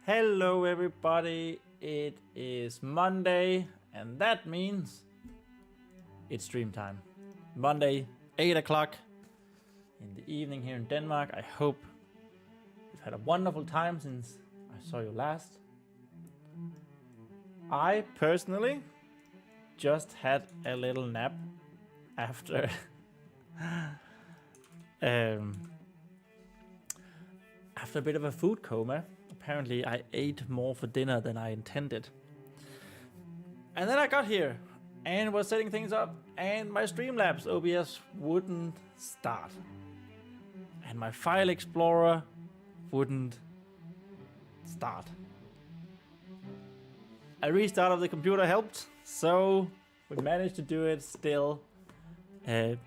Hello everybody, it is Monday and that means it's stream time. Monday, 8 o'clock in the evening here in Denmark. I hope you've had a wonderful time since I saw you last. I personally just had a little nap after after a bit of a food coma. Apparently I ate more for dinner than I intended. And then I got here and was setting things up and my Streamlabs OBS wouldn't start. And my file explorer wouldn't start. A restart of the computer helped, so we managed to do it still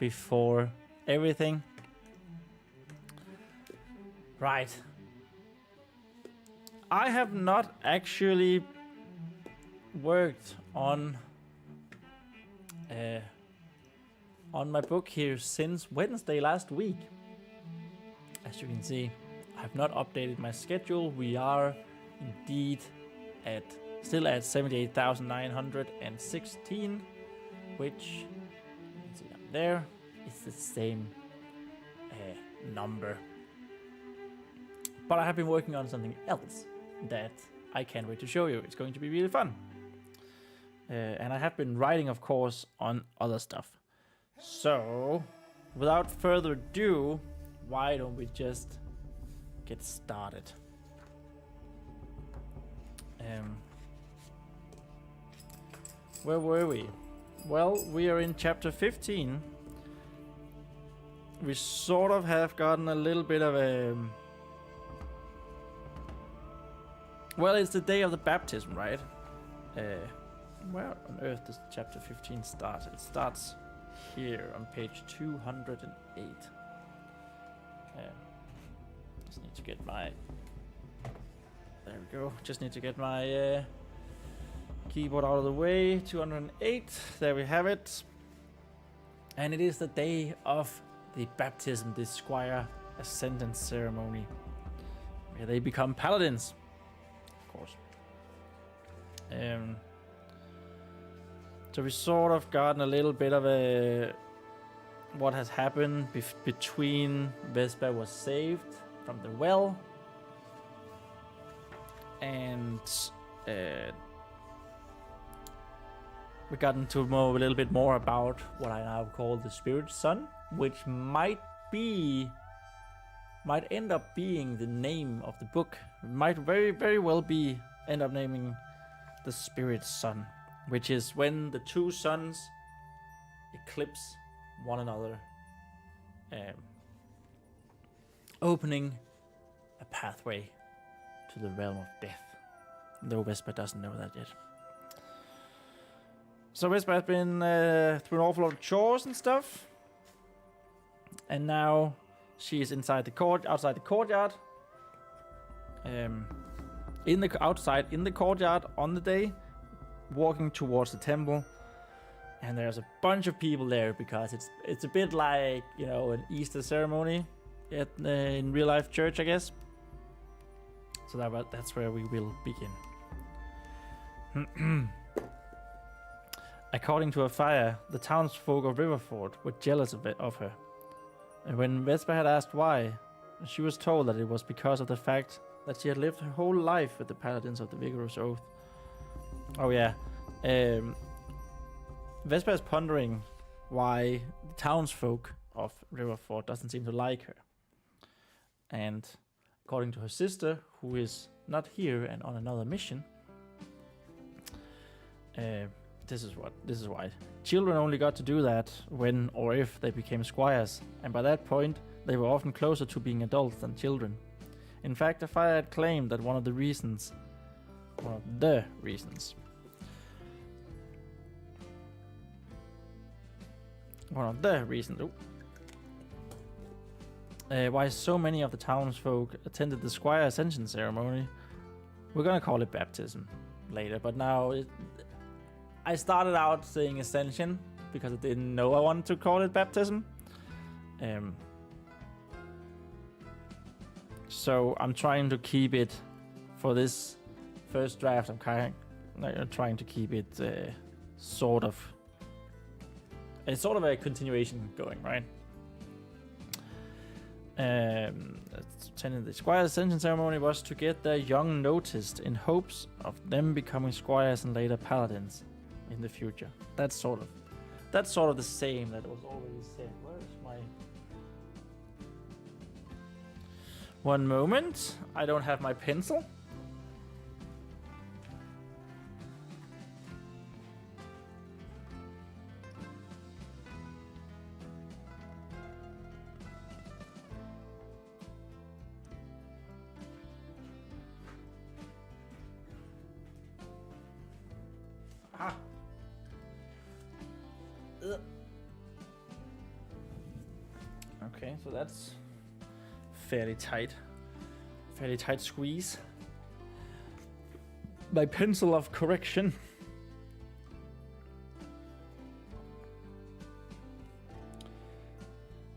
before everything. Right. I have not actually worked on my book here since Wednesday last week. As you can see, I have not updated my schedule. We are indeed still at 78,916, which you can see down there is the same number. But I have been working on something else that I can't wait to show you. It's going to be really fun. And I have been writing, of course, on other stuff. So, without further ado, why don't we just get started? Where were we? Well, we are in chapter 15. We sort of have gotten a little bit of a... Well, it's the day of the baptism, right? Where on earth does chapter 15 start? It starts here on page 208. Just need to get my... There we go. Just need to get my keyboard out of the way. 208. There we have it. And it is the day of the baptism, the squire ascendance ceremony, where they become paladins. Of course. So we sort of gotten a little bit of a what has happened between Vespa was saved from the well and we got into a little bit more about what I now call the spirit son, which might end up being the name of the book. It might very well be end up naming the spirit son, which is when the two suns eclipse one another, opening a pathway to the realm of death. Though Vespa doesn't know that yet. So Vespa has been through an awful lot of chores and stuff, and now she is outside the courtyard. Outside in the courtyard on the day, walking towards the temple, and there's a bunch of people there because it's a bit like, you know, an Easter ceremony in real life church, I guess. So that's where we will begin. According to Afire, the townsfolk of Riverford were jealous of her. And when Vespa had asked why, she was told that it was because of the fact that she had lived her whole life with the paladins of the Vigorous Oath. Oh yeah. Vespa is pondering why the townsfolk of Riverford doesn't seem to like her. And according to her sister, who is not here and on another mission, this is why. Children only got to do that when or if they became squires, and by that point, they were often closer to being adults than children. In fact, Afire had claimed that one of the reasons why so many of the townsfolk attended the squire ascension ceremony. We're gonna call it baptism later, but now I started out saying ascension because I didn't know I wanted to call it baptism. So I'm trying to keep it for this first draft, I'm kind of trying to keep it sort of. It's sort of a continuation going, right? Attending the squire ascension ceremony was to get their young noticed in hopes of them becoming squires and later paladins in the future. That's sort of the same that was already said. Where is my... One moment. I don't have my pencil. Ah. Ugh. Okay, so that's fairly tight squeeze. My pencil of correction.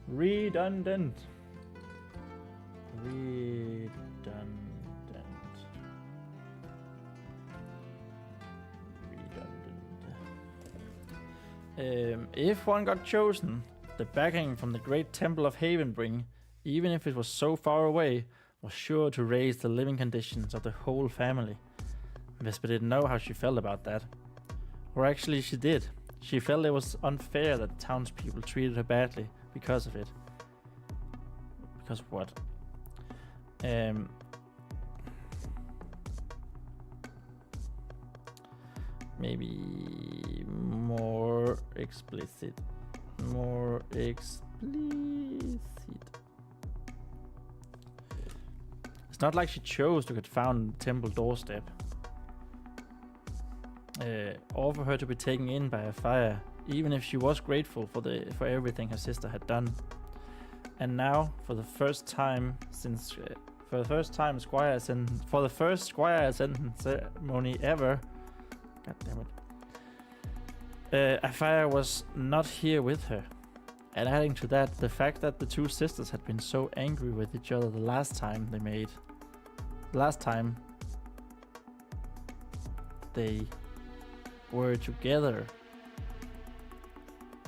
Redundant. If one got chosen, the backing from the great temple of Havenbring, even if it was so far away, was sure to raise the living conditions of the whole family. Vespa didn't know how she felt about that. Or actually she did. She felt it was unfair that the townspeople treated her badly because of it. Because of what? Maybe more explicit. It's not like she chose to get found on the temple doorstep. Or for her to be taken in by a fire, even if she was grateful for everything her sister had done. And now, for the first squire ascendant ceremony ever, god damn it, a fire was not here with her. And adding to that, the fact that the two sisters had been so angry with each other the last time they were together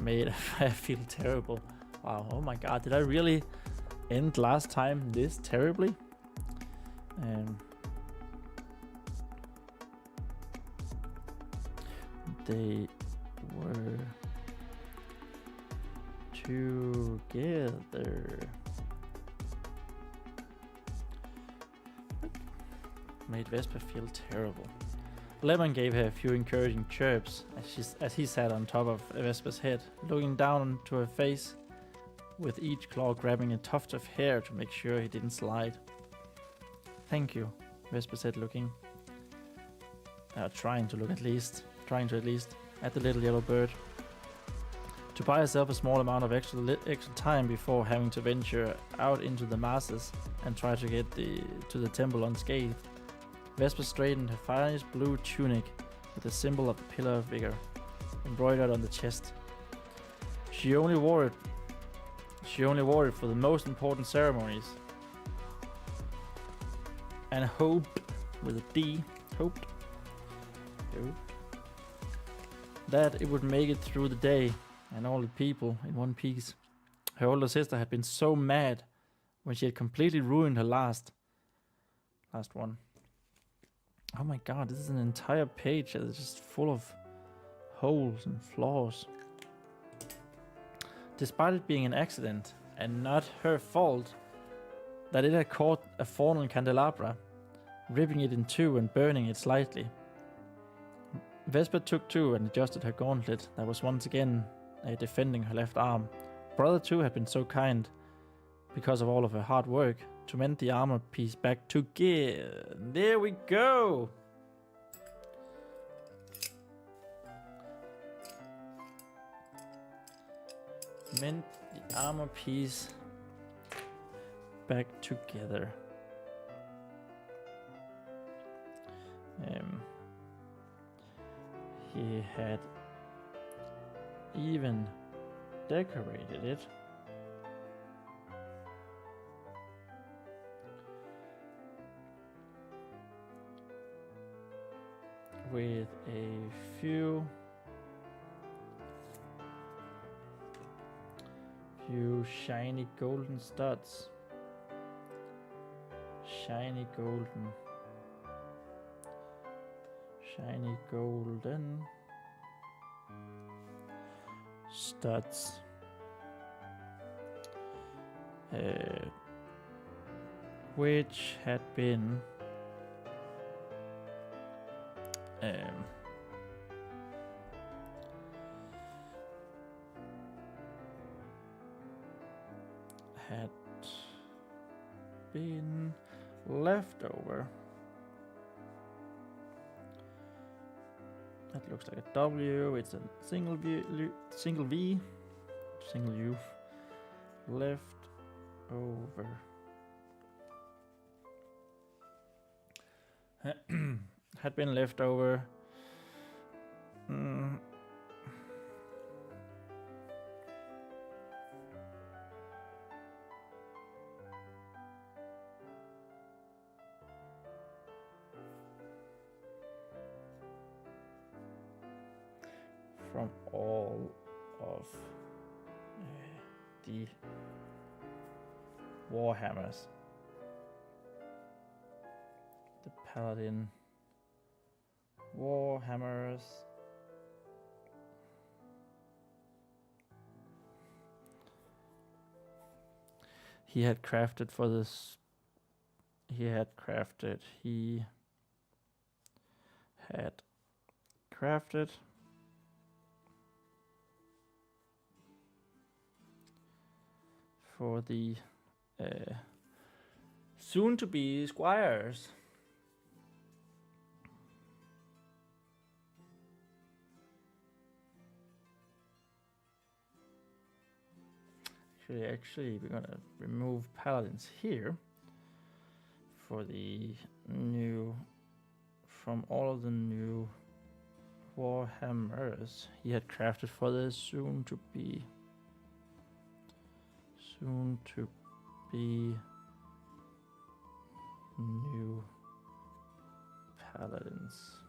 made I feel terrible. Wow, oh my god, did I really end last time this terribly? They were together. Made Vespa feel terrible. Lemon gave her a few encouraging chirps as he sat on top of Vespa's head, looking down to her face, with each claw grabbing a tuft of hair to make sure he didn't slide. Thank you, Vespa said, trying to at least at the little yellow bird. To buy herself a small amount of extra time before having to venture out into the masses and try to get to the temple unscathed, Vespa straightened her finest blue tunic with the symbol of the Pillar of Vigor embroidered on the chest. She only wore it for the most important ceremonies, and hoped, with a D, hoped that it would make it through the day and all the people in one piece. Her older sister had been so mad when she had completely ruined her last one. Oh my god, this is an entire page that is just full of holes and flaws. Despite it being an accident and not her fault that it had caught a fallen candelabra, ripping it in two and burning it slightly. Vespa took two and adjusted her gauntlet that was once again defending her left arm. Brother too had been so kind, because of all of her hard work, to mend the armor piece back together. There we go! Mend the armor piece back together. He had even decorated it. with a few shiny golden studs. Shiny golden studs. Which had been left over. That looks like a W. It's a single V, single U. Left over. Had been left over. From all of the Warhammers. The Paladin Warhammers. He had crafted for this. He had crafted for the soon-to-be squires. Actually, we're gonna remove paladins here for the new, from all of the new Warhammers he had crafted for the soon-to-be new paladins.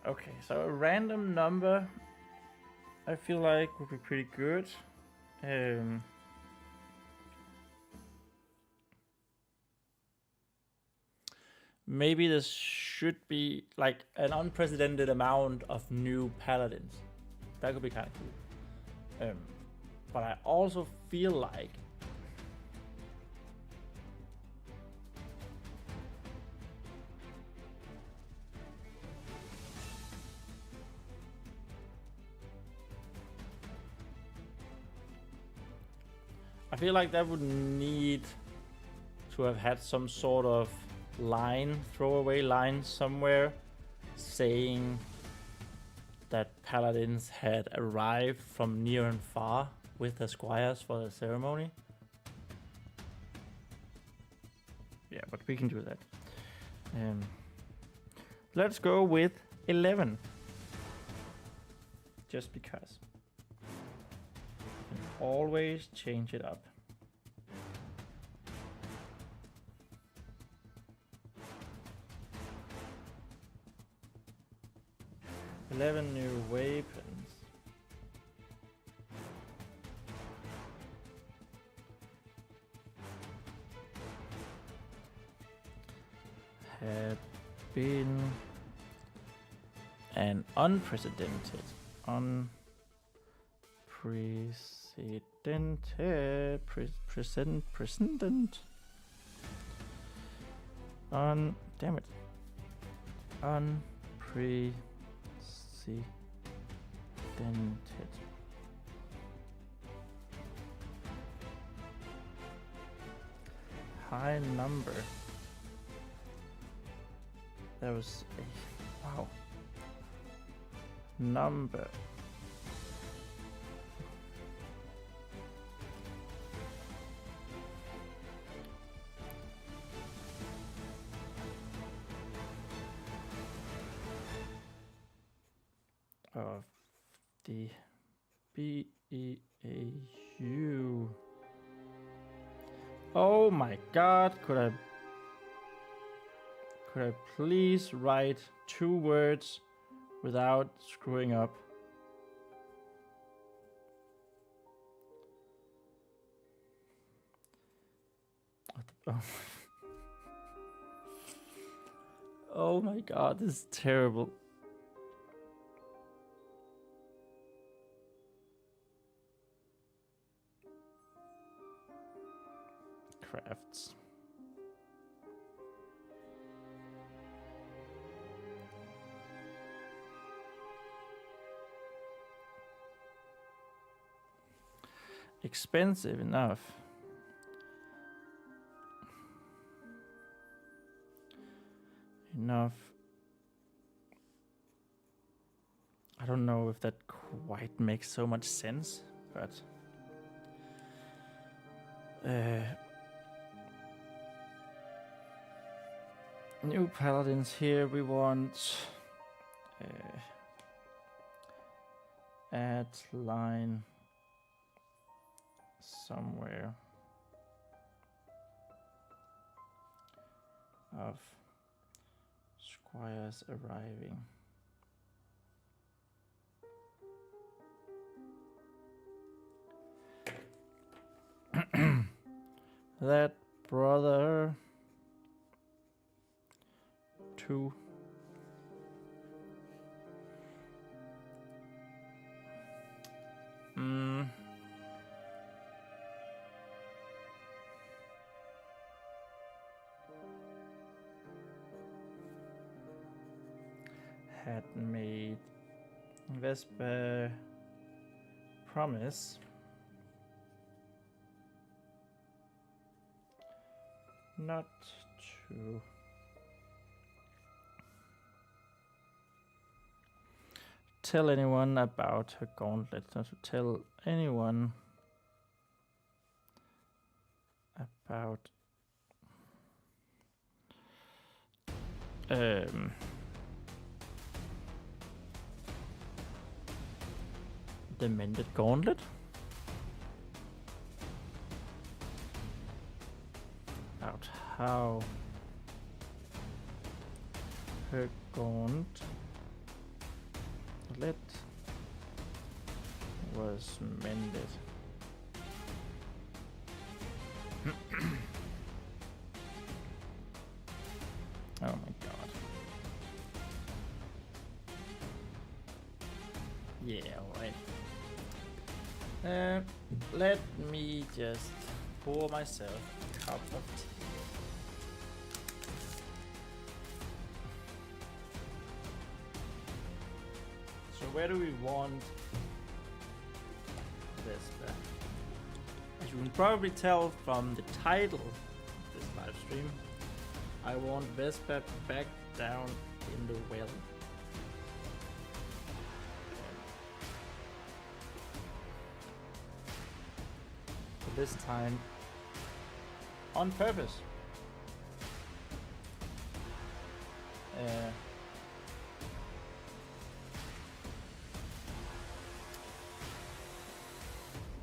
Okay, so a random number I feel like would be pretty good. Maybe this should be like an unprecedented amount of new paladins. That could be kind of cool. But I also feel like that would need to have had some sort of line, throwaway line somewhere saying that paladins had arrived from near and far with the squires for the ceremony. Yeah, but we can do that. Let's go with 11. Just because. You can always change it up. 11 new weapons. Had been an unprecedented Precedent. Damn it. Unprecedented. High number. There was a wow number. Of the BEAU. Oh my god, could I please write 2 words without screwing up? Oh. Oh my god, this is terrible. Crafts. Expensive enough. I don't know if that quite makes so much sense, but new paladins here. We want add line somewhere of squires arriving. That brother 2 had made Vespa promise not to tell anyone about her gauntlet, not to tell anyone about the mended gauntlet. About how her gauntlet was mended. Oh my god. Yeah, alright. Let me just pour myself a cup of tea. So where do we want Vespa? As you can probably tell from the title of this live stream, I want Vespa back down in the well. This time on purpose.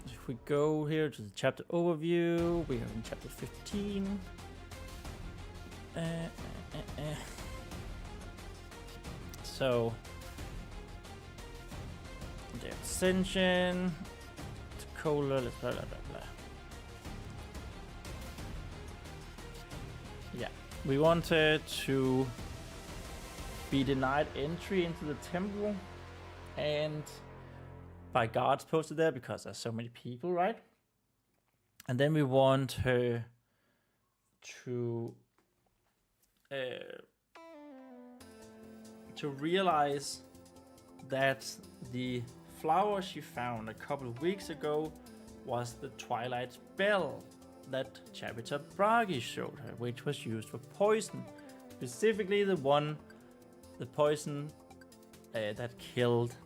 If we go here to the chapter overview, we are in chapter 15. So the ascension, Cola, let's blah blah blah blah. Yeah, we wanted to be denied entry into the temple, and by guards posted there because there's so many people, right? And then we want her to realize that the flower she found a couple of weeks ago was the Twilight Bell that Chabita Bragi showed her, which was used for poison. Specifically the poison that killed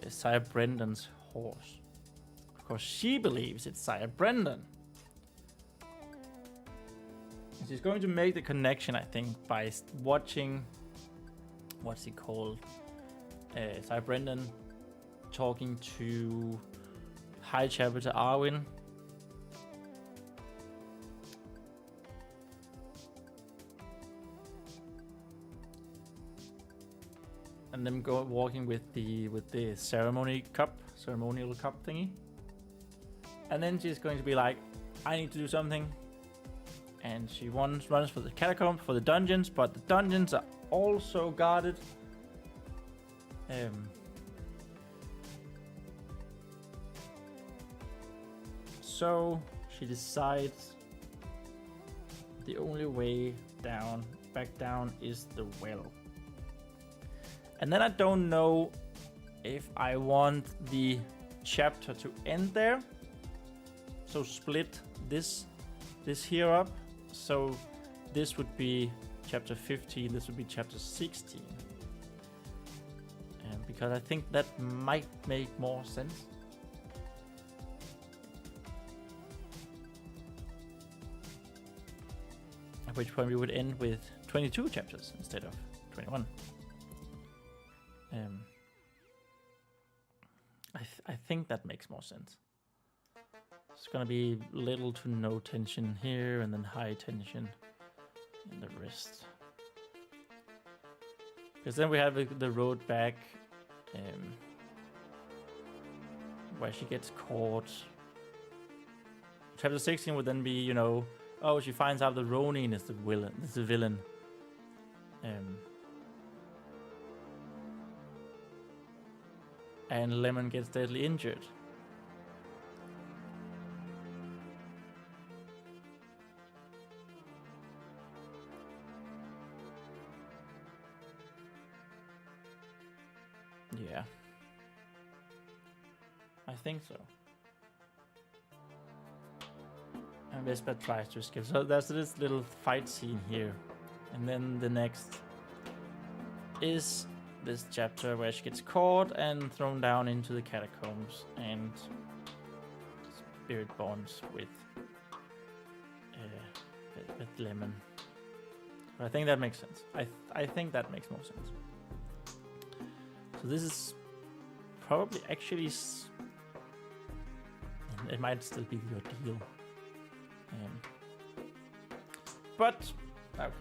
Sire Brendan's horse. Of course, she believes it's Sire Brendan. And she's going to make the connection, I think, by watching, what's he called? Sire Brendan talking to High Chapter Arwen. And them walking with the ceremonial cup thingy. And then she's going to be like, I need to do something. And she runs for the catacombs, for the dungeons, but the dungeons are also guarded. So she decides the only way back down is the well. And then I don't know if I want the chapter to end there. So split this here up. So this would be chapter 15, this would be chapter 16. Because I think that might make more sense. At which point we would end with 22 chapters instead of 21. I think that makes more sense. It's gonna be little to no tension here, and then high tension in the rest. Because then we have the road back, where she gets caught. Chapter 16 would then be, you know, oh, she finds out that Ronin is the villain. And Lemon gets deadly injured. Yeah. I think so. And Vespa tries to escape. So there's this little fight scene here. And then the next is this chapter where she gets caught and thrown down into the catacombs and spirit bonds with Lemon. But I think that makes sense. I think that makes more sense. So this is probably actually it might still be the Ordeal. But okay.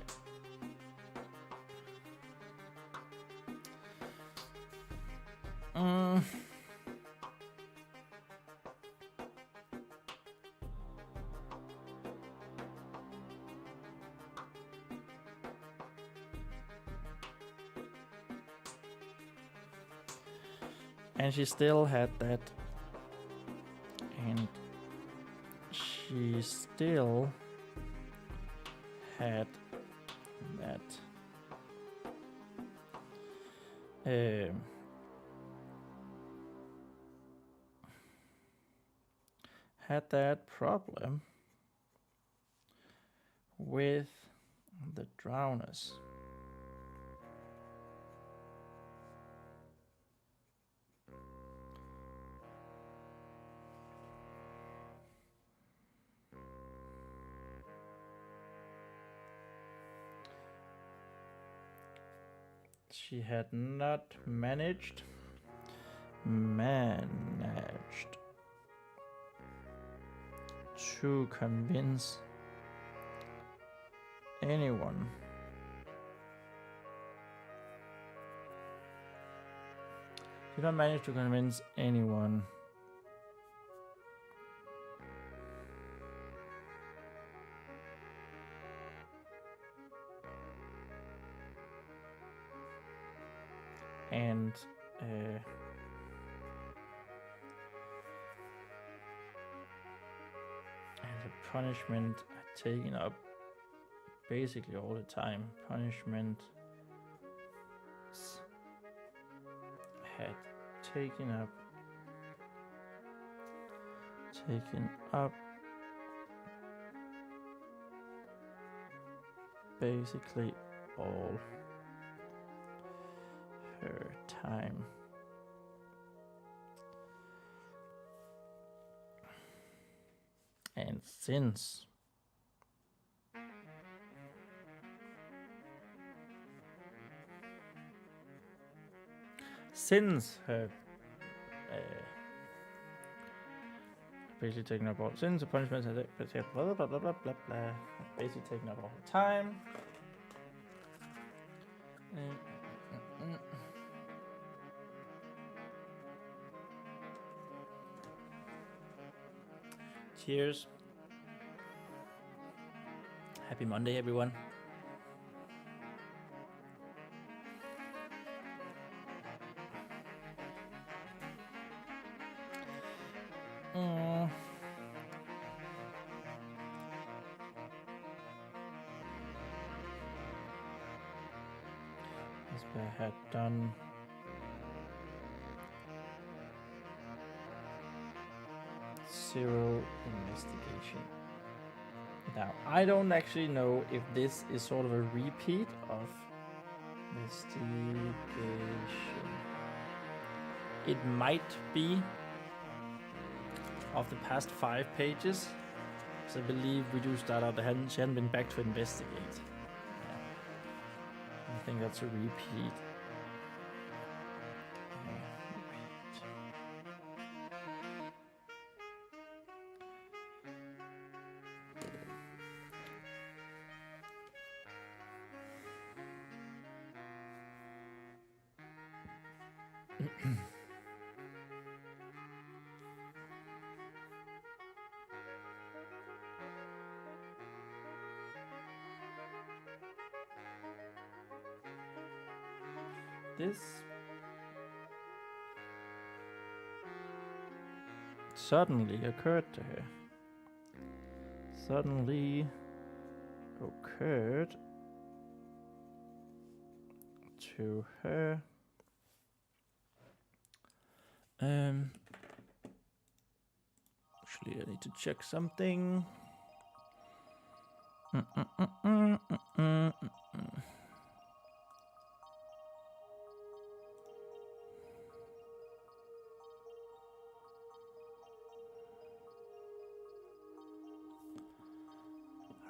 And she still had that, and she still had that problem with the drowners. She had not managed to convince anyone and And the punishment are taken up basically all the time. Punishment had taken up basically all her time. And since her basically taking up all since the punishments have blah blah blah blah blah blah, basically taking up all the time. Cheers. Happy Monday, everyone. Vespa had done zero investigation. Now, I don't actually know if this is sort of a repeat of investigation. It might be of the past 5 pages. So I believe we do start out, she hadn't been back to investigate. Yeah. I think that's a repeat. This suddenly occurred to her. Suddenly occurred to her. Actually, I need to check something.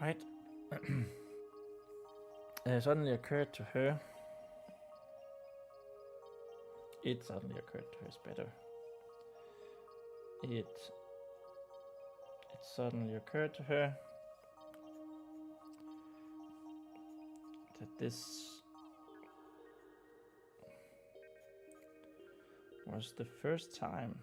Right. Suddenly occurred to her. It suddenly occurred to her is better. It suddenly occurred to her that this was the first time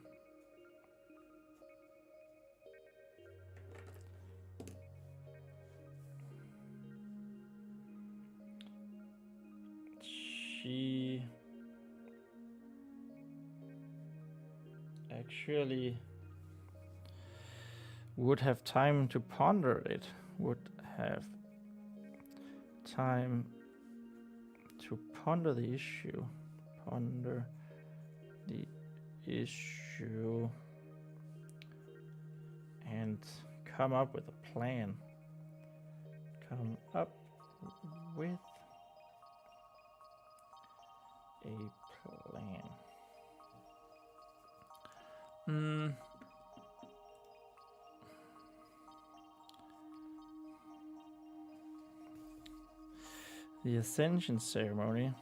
she actually would have time to ponder it, would have time to ponder the issue, and come up with a plan. Come up with a plan. The Ascension ceremony.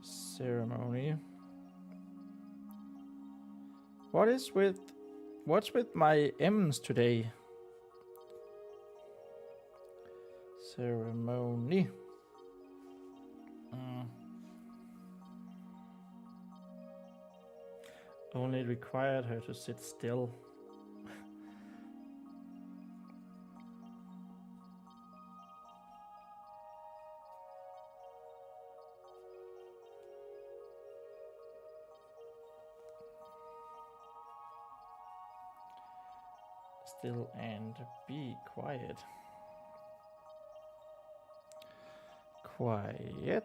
Ceremony. What's with my M's today? Ceremony. Only required her to sit still. still and be quiet. Quiet.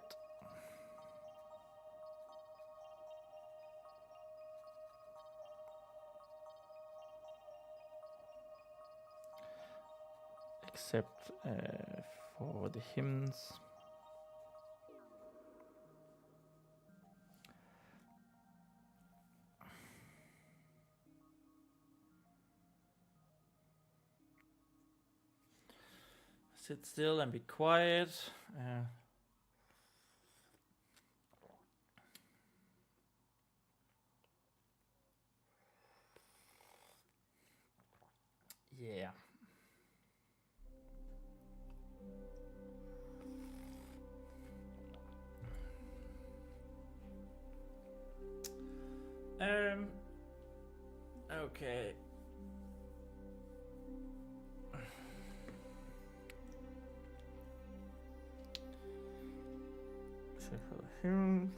Except for the hymns. Sit still and be quiet. Yeah. Okay. Check for the hymns.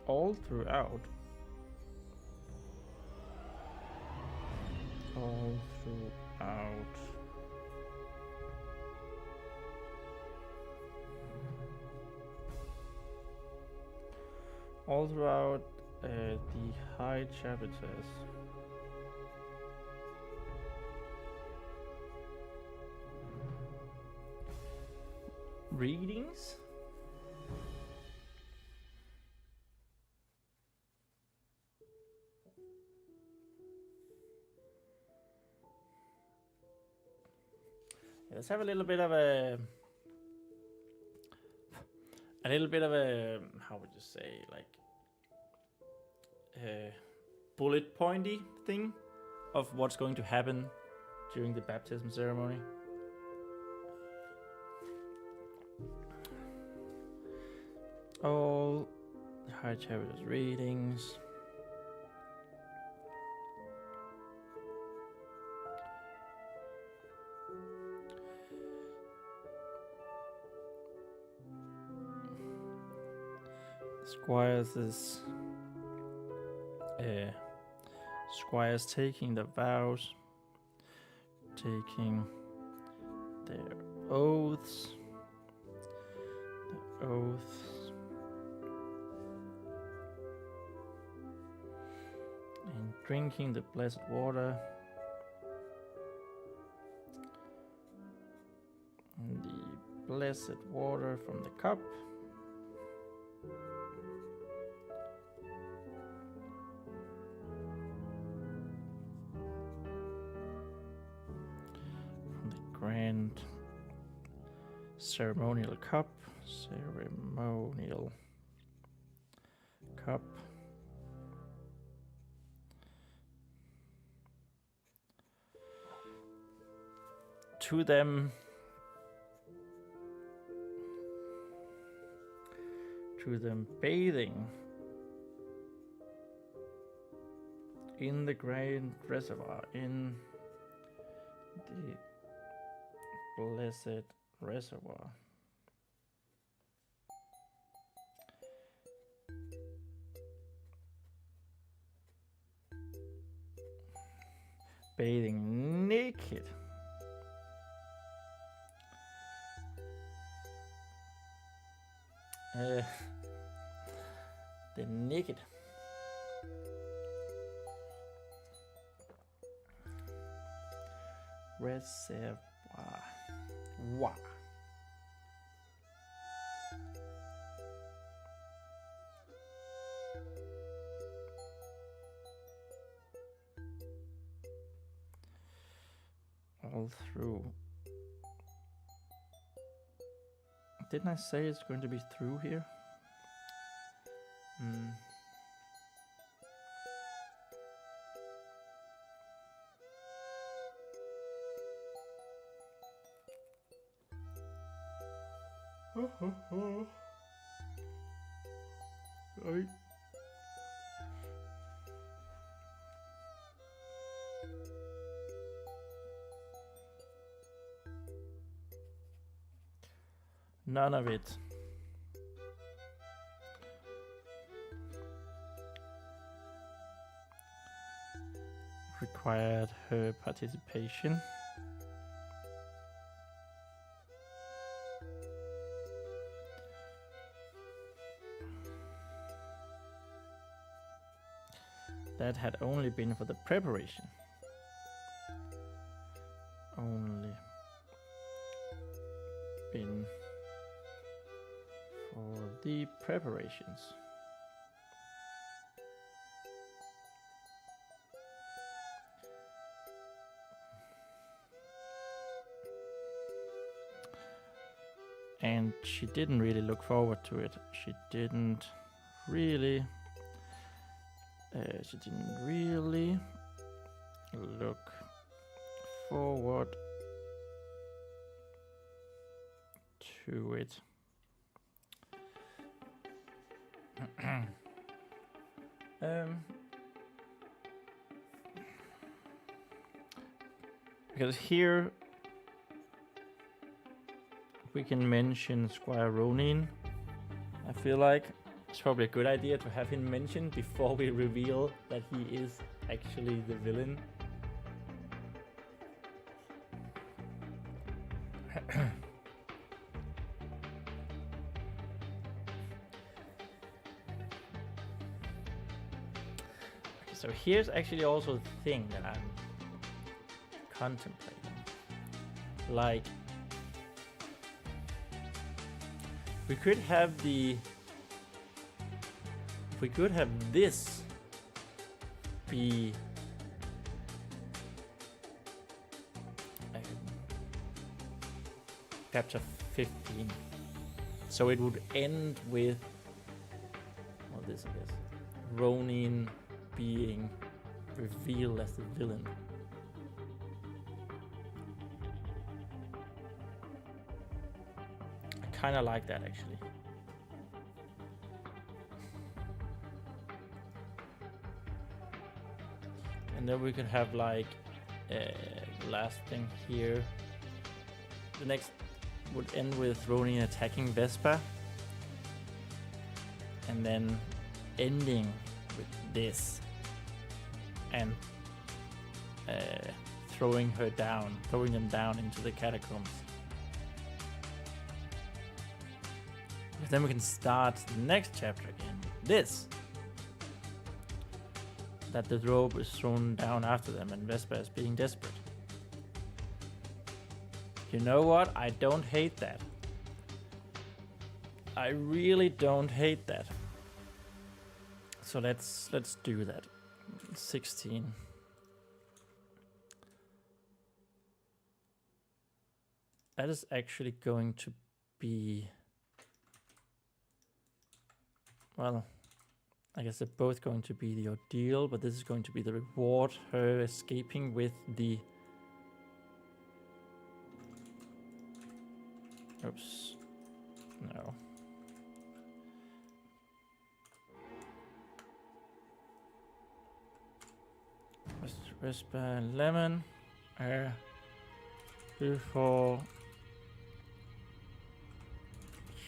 All throughout. All throughout. All throughout the high chapters. Readings? Let's have a little bit of a how would you say, like a bullet pointy thing of what's going to happen during the baptism ceremony. All high chapters readings. Squires taking the vows, taking their oaths, and drinking the blessed water, and the blessed water from the cup. Grand ceremonial cup, to them, bathing in the grand reservoir, in the blessed reservoir. Bathing naked. The naked. Reservoir. Wow. All through Didn't I say it's going to be through here? Sorry. None of it. Required her participation. That had only been for the preparation. Only been for the preparations. And she didn't really look forward to it. She didn't really look forward to it. Because here we can mention Squire Ronin. I feel like it's probably a good idea to have him mentioned before we reveal that he is actually the villain. So here's actually also the thing that I'm contemplating. Like, we could have this be chapter 15. So it would end with, well, this, I guess, Ronin being revealed as the villain. I kind of like that, actually. And then we could have like last thing here. The next would end with Ronin attacking Vespa, and then ending with this and throwing them down into the catacombs. But then we can start the next chapter again with this. That the rope is thrown down after them and Vespa is being desperate. You know what? I don't hate that. I really don't hate that. So let's do that. 16. That is actually going to be, well, I guess they're both going to be the ordeal, but this is going to be the reward, her escaping with the... Oops. No. Vespa and Lemon. Before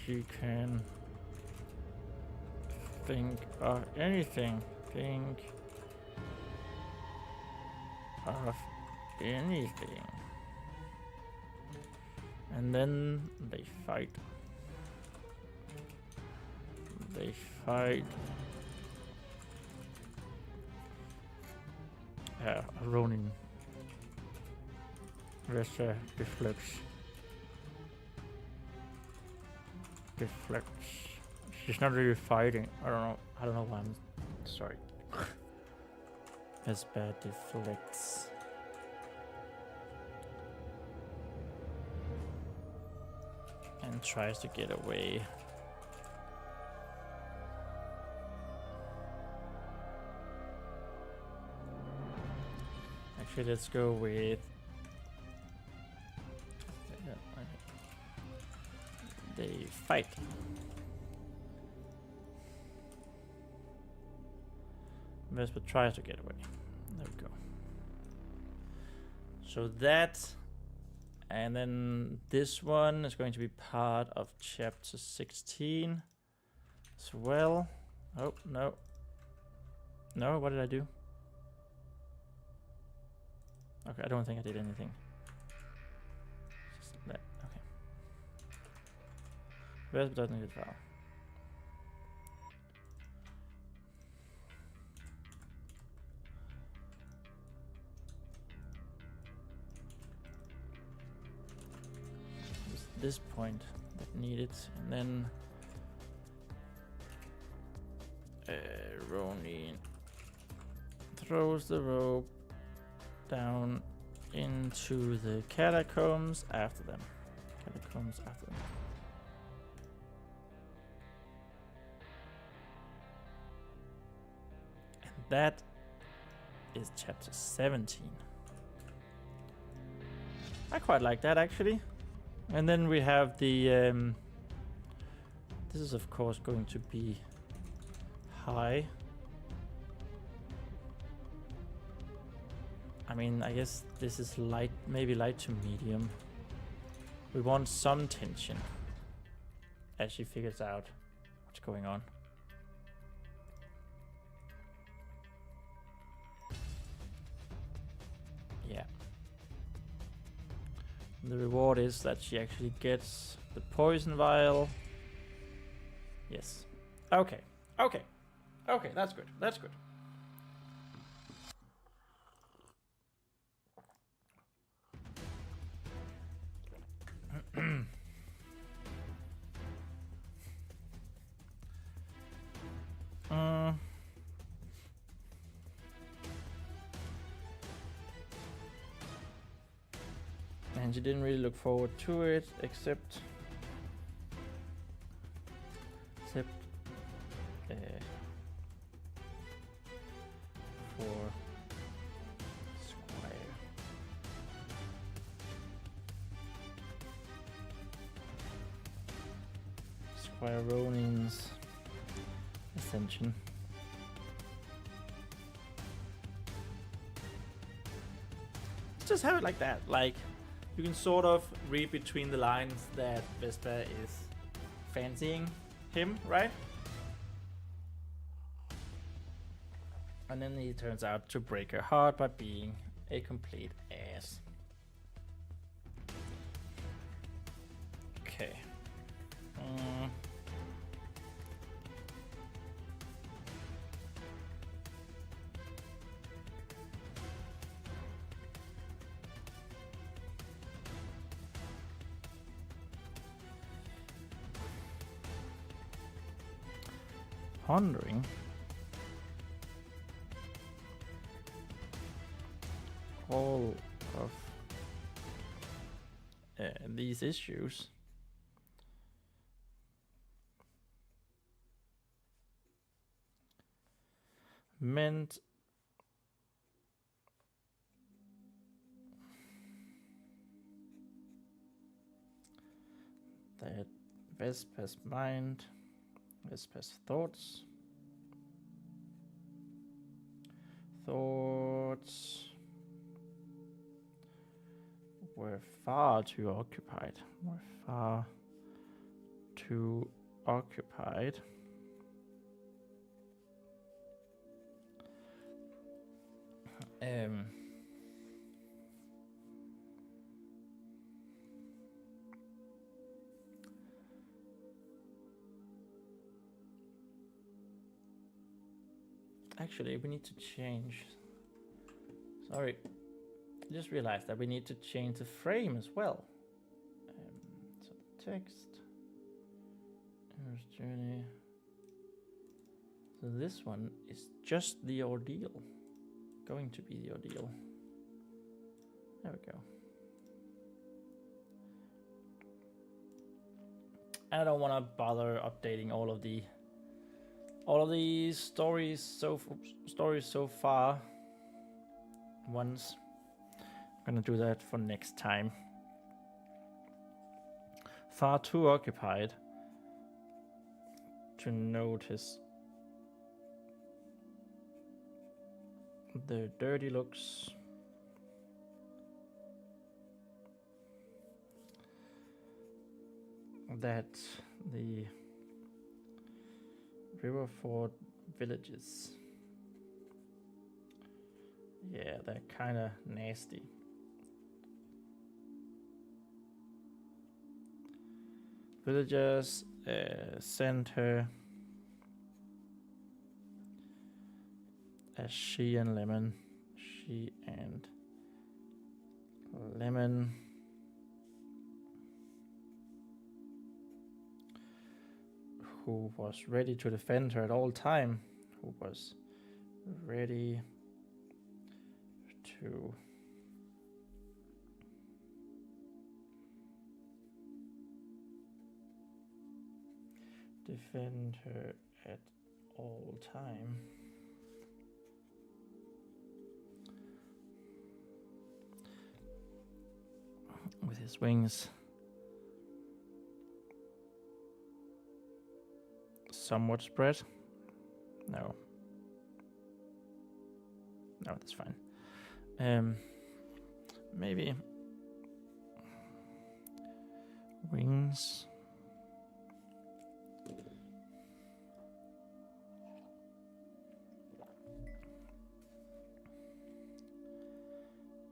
she can think of anything. Think of anything. And then they fight. They fight. Ronin. Vespa deflects. She's not really fighting. I don't know why I'm sorry. Vespa deflects. and tries to get away. Actually, let's go with... They fight. Vespa tries to get away. There we go. So that, and then this one is going to be part of chapter 16 as well. Oh, no. No, what did I do? Okay, I don't think I did anything. Just that, okay. Vespa doesn't get foul. This point that needed, and then Ronin throws the rope down into the catacombs after them. And that is chapter 17. I quite like that actually. And then we have the, this is of course going to be high. I mean, I guess this is light, maybe light to medium. We want some tension as she figures out what's going on. Yeah. The reward is that she actually gets the poison vial. Yes. Okay. Okay. Okay, that's good. That's good. And she didn't really look forward to it, except for Squire Ronin's ascension. Just have it like that, like you can sort of read between the lines that Vespa is fancying him, right? And then he turns out to break her heart by being a complete ass. Okay. Pondering all of these issues. Meant that Vespa's mind, Vespa's thoughts were far too occupied. Actually, we need to change. Sorry, I just realized that we need to change the frame as well. So the text, here's journey. So this one is just the ordeal. Going to be the ordeal. There we go. And I don't want to bother updating all of these stories so far once. I'm gonna do that for next time. Far too occupied to notice the dirty looks. That the Riverford villages, yeah, they're kind of nasty. Villagers sent her as she and Lemon, who was ready to defend her at all time, who was ready to defend her at all time. With his wings somewhat spread. No, that's fine. Maybe wings.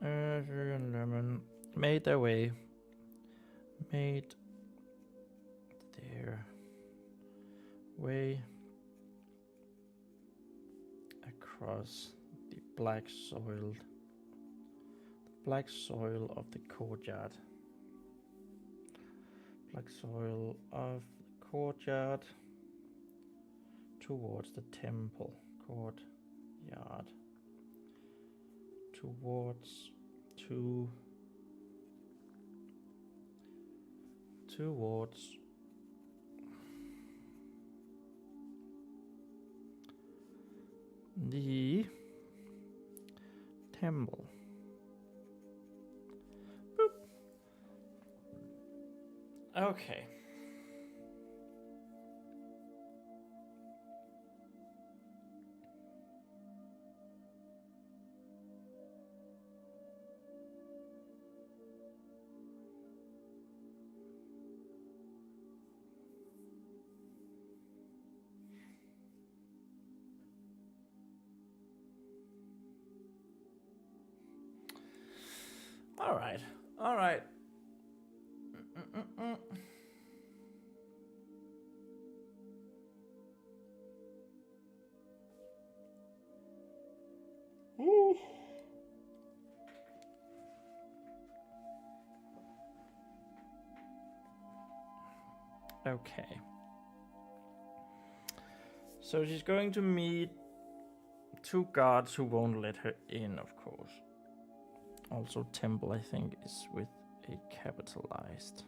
And Lemon made their way across the black soil of the courtyard. Towards the temple courtyard. Towards the temple. Boop. Okay. All right. Ooh. Okay. So she's going to meet 2 guards who won't let her in, of course. Also, temple, I think, is with a capitalized.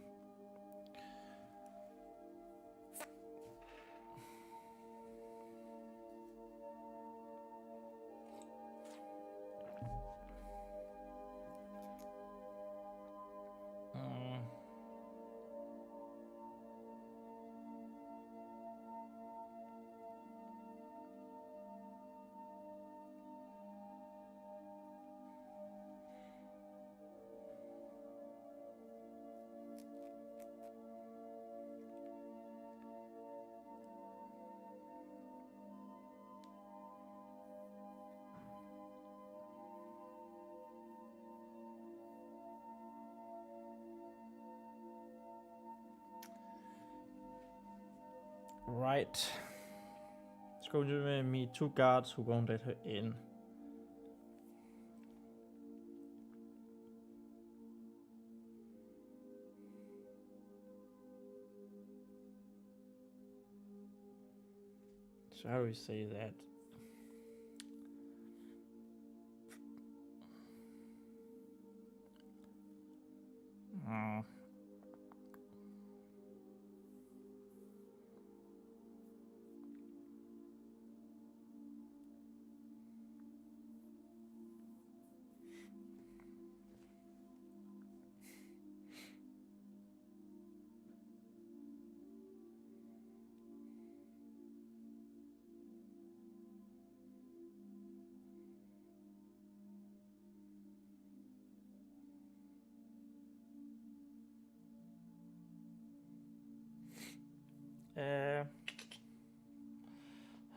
Right. Let's go to meet 2 guards who won't let her in. So how do we say that?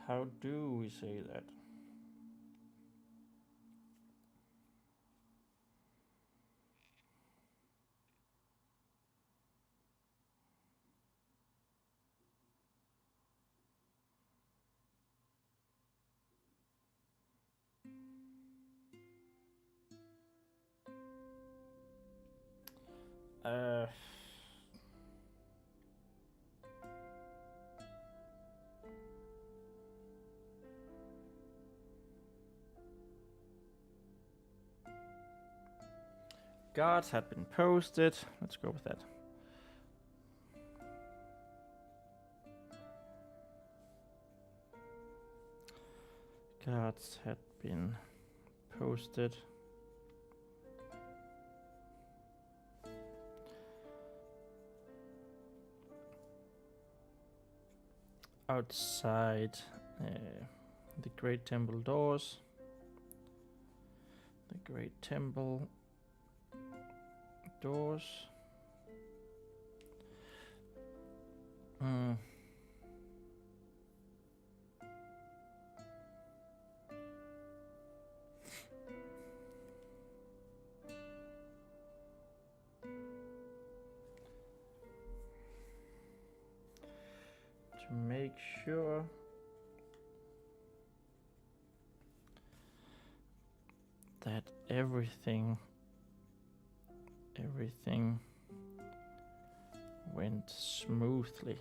How do we say that? Guards had been posted. Let's go with that. Guards had been posted. Outside the Great Temple doors. The Great Temple doors. To make sure that everything went smoothly.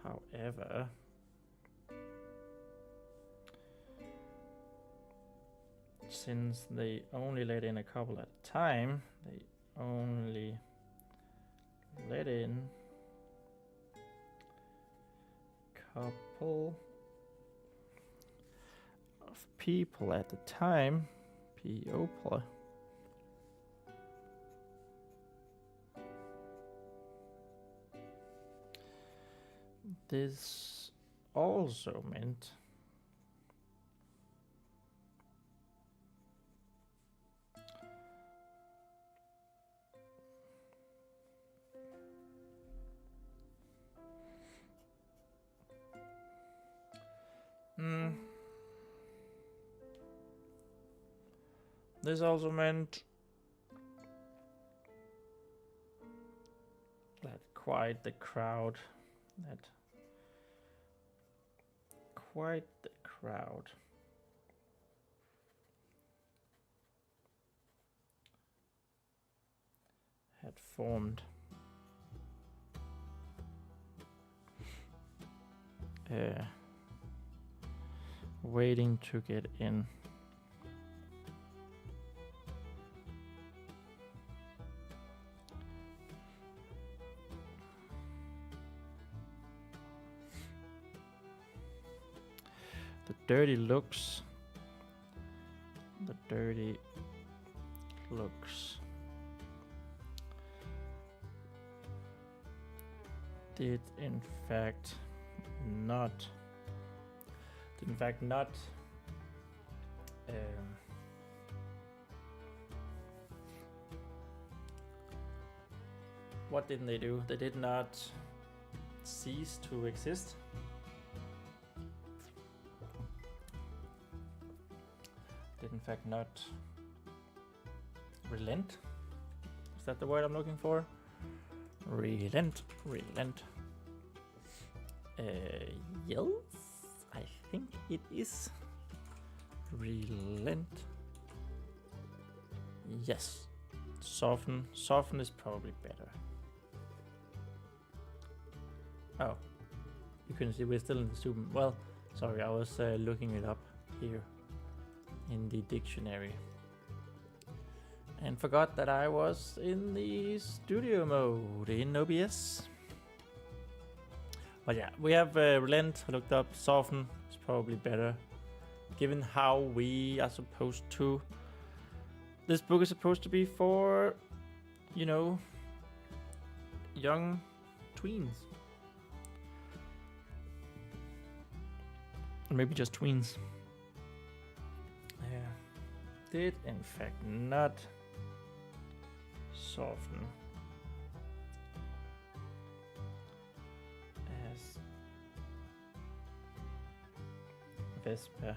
However, since they only let in a couple at a time, they only let in a couple of people at a time. People. This also meant this also meant that quite the crowd had formed. Waiting to get in. The dirty looks did in fact not what didn't they do? They did not cease to exist. Did in fact not relent. Is that the word I'm looking for? Relent. Yes, I think it is. Relent. Yes. Soften is probably better. Oh, you couldn't see we're still in the student. Well, sorry, I was looking it up here in the dictionary and forgot that I was in the studio mode in OBS. But yeah, we have relent, looked up. Soften is probably better, given how we are supposed to. This book is supposed to be for, you know, young tweens. Maybe just tweens. Yeah. Did in fact not soften as Vespa.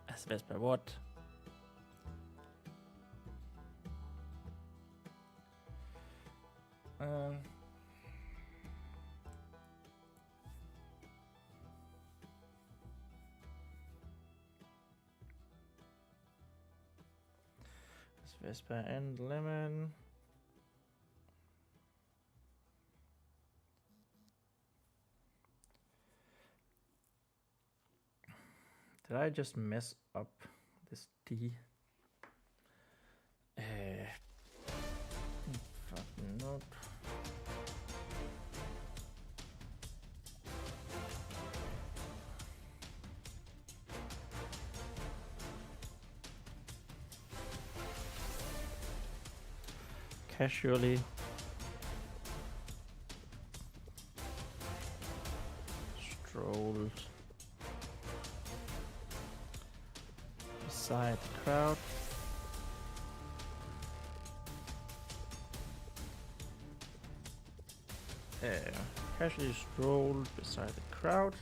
As Vespa what? Vespa and lemon. Did I just mess up this D? Fucking nope. Casually strolled beside the crowd. Casually strolled beside the crowd.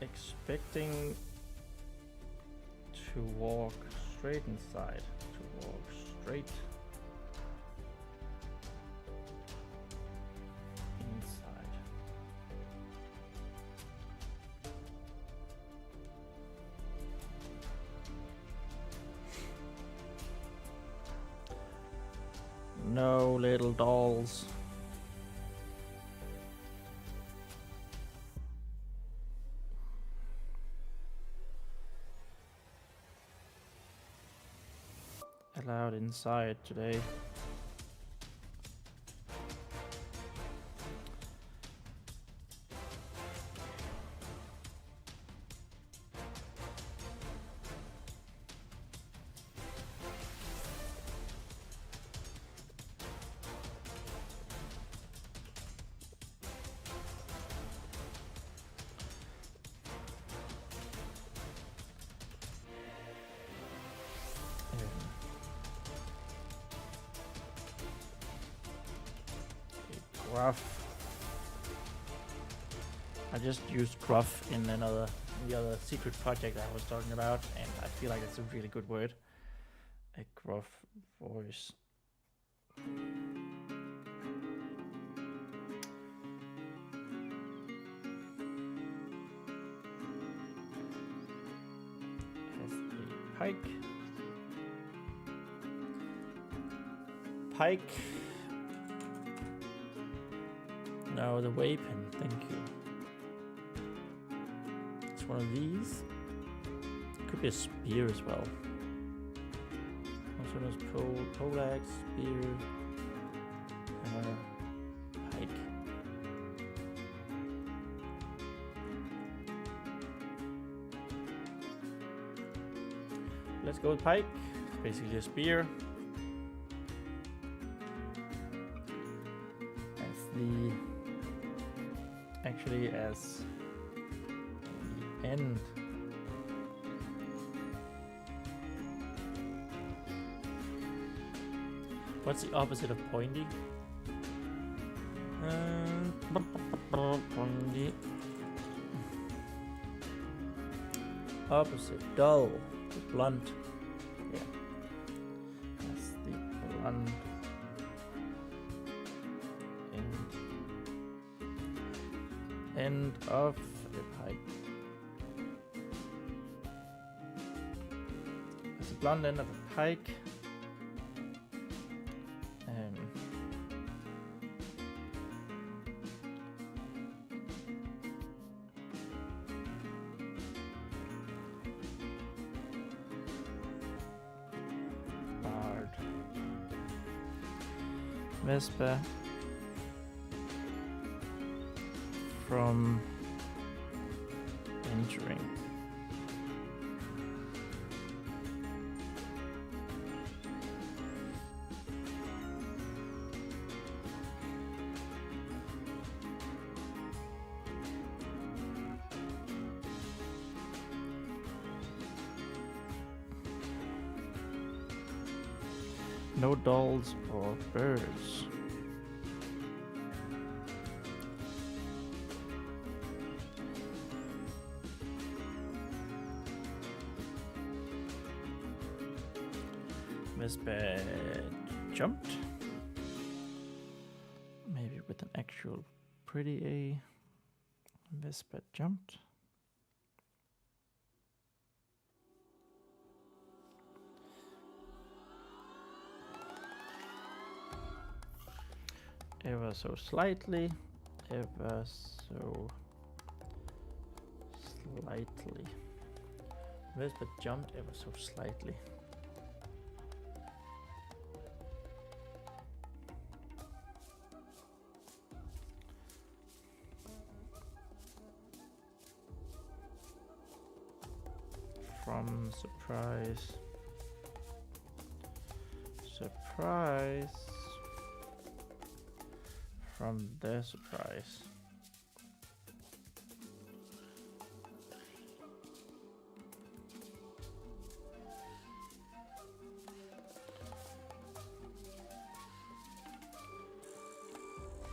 Expecting to walk straight inside, to walk straight inside. No little dolls. Allowed inside today. Gruff. I just used gruff in the other secret project I was talking about, and I feel like it's a really good word. A gruff voice. As a pike. Pike. No, the weapon, thank you. It's one of these. Could be a spear as well. Also known as poleaxe, spear, pike. Let's go with pike. It's basically a spear. Actually as the end. What's the opposite of pointy? Pointy. Opposite, dull, blunt. Yeah, that's the blunt. end of a pike. There's a blunt end of a pike. Bard. Vespa. From entering. No dolls or birds. Vespa jumped. Maybe with an actual pretty A. Vespa jumped. Ever so slightly. Ever so slightly. Vespa jumped ever so slightly. From surprise. Surprise. From their surprise.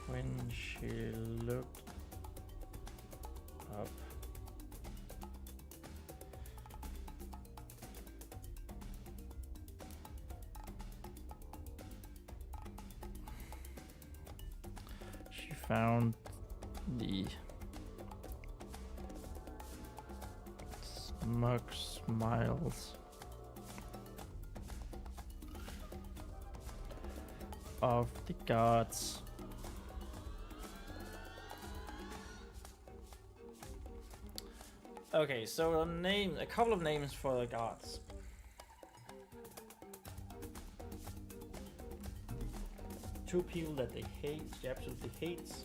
When she looked up. She found the smug smiles of the gods. Okay, so a couple of names for the gods. Two people that they hate, she absolutely hates.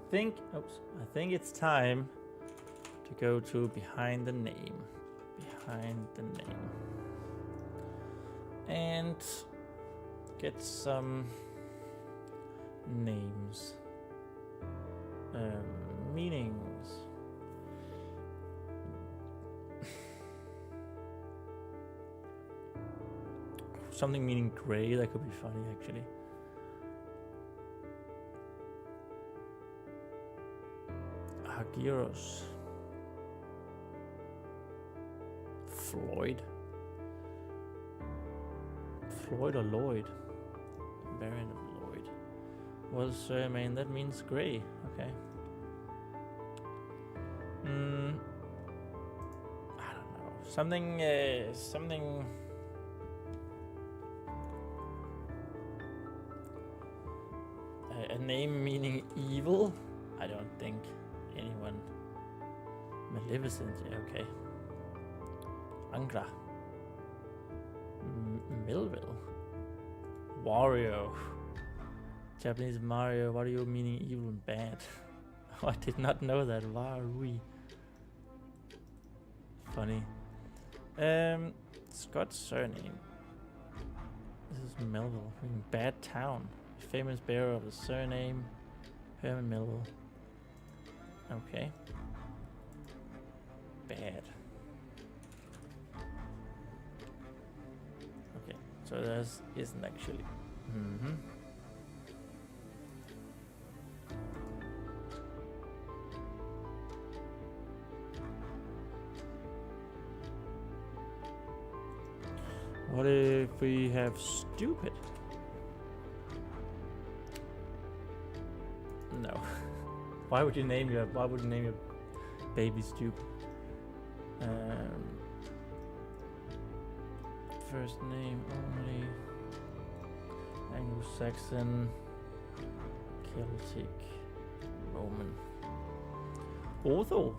I think it's time to go to behind the name. Behind the name. And get some names. Meanings. Something meaning gray, that could be funny actually. Hagiros. Floyd. Floyd or Lloyd? Baron of Lloyd. Well, surname, that means gray. Okay. I don't know. Something. A name meaning evil? I don't think anyone. Maleficent, yeah, okay. Angra. Millville. Wario. Japanese Mario, what are you meaning evil and bad? Oh, I did not know that. Warui. Funny. Scott's surname. This is Melville. Bad town. Famous bearer of the surname Herman Melville. Okay. bad. Okay, so there isn't actually. Mm-hmm. What if we have stupid? No. Why would you name your baby stupid? First name only. Anglo-Saxon, Celtic, Roman. Otho.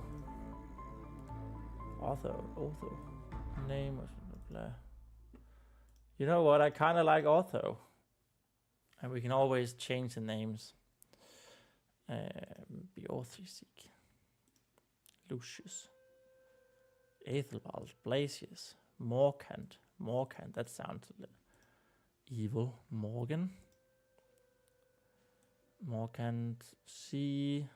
Name was blah blah. You know what? I kind of like Otho, and we can always change the names. Beorthric, Lucius, Ethelbald, Blasius, Morcant. That sounds evil. Morgan. C.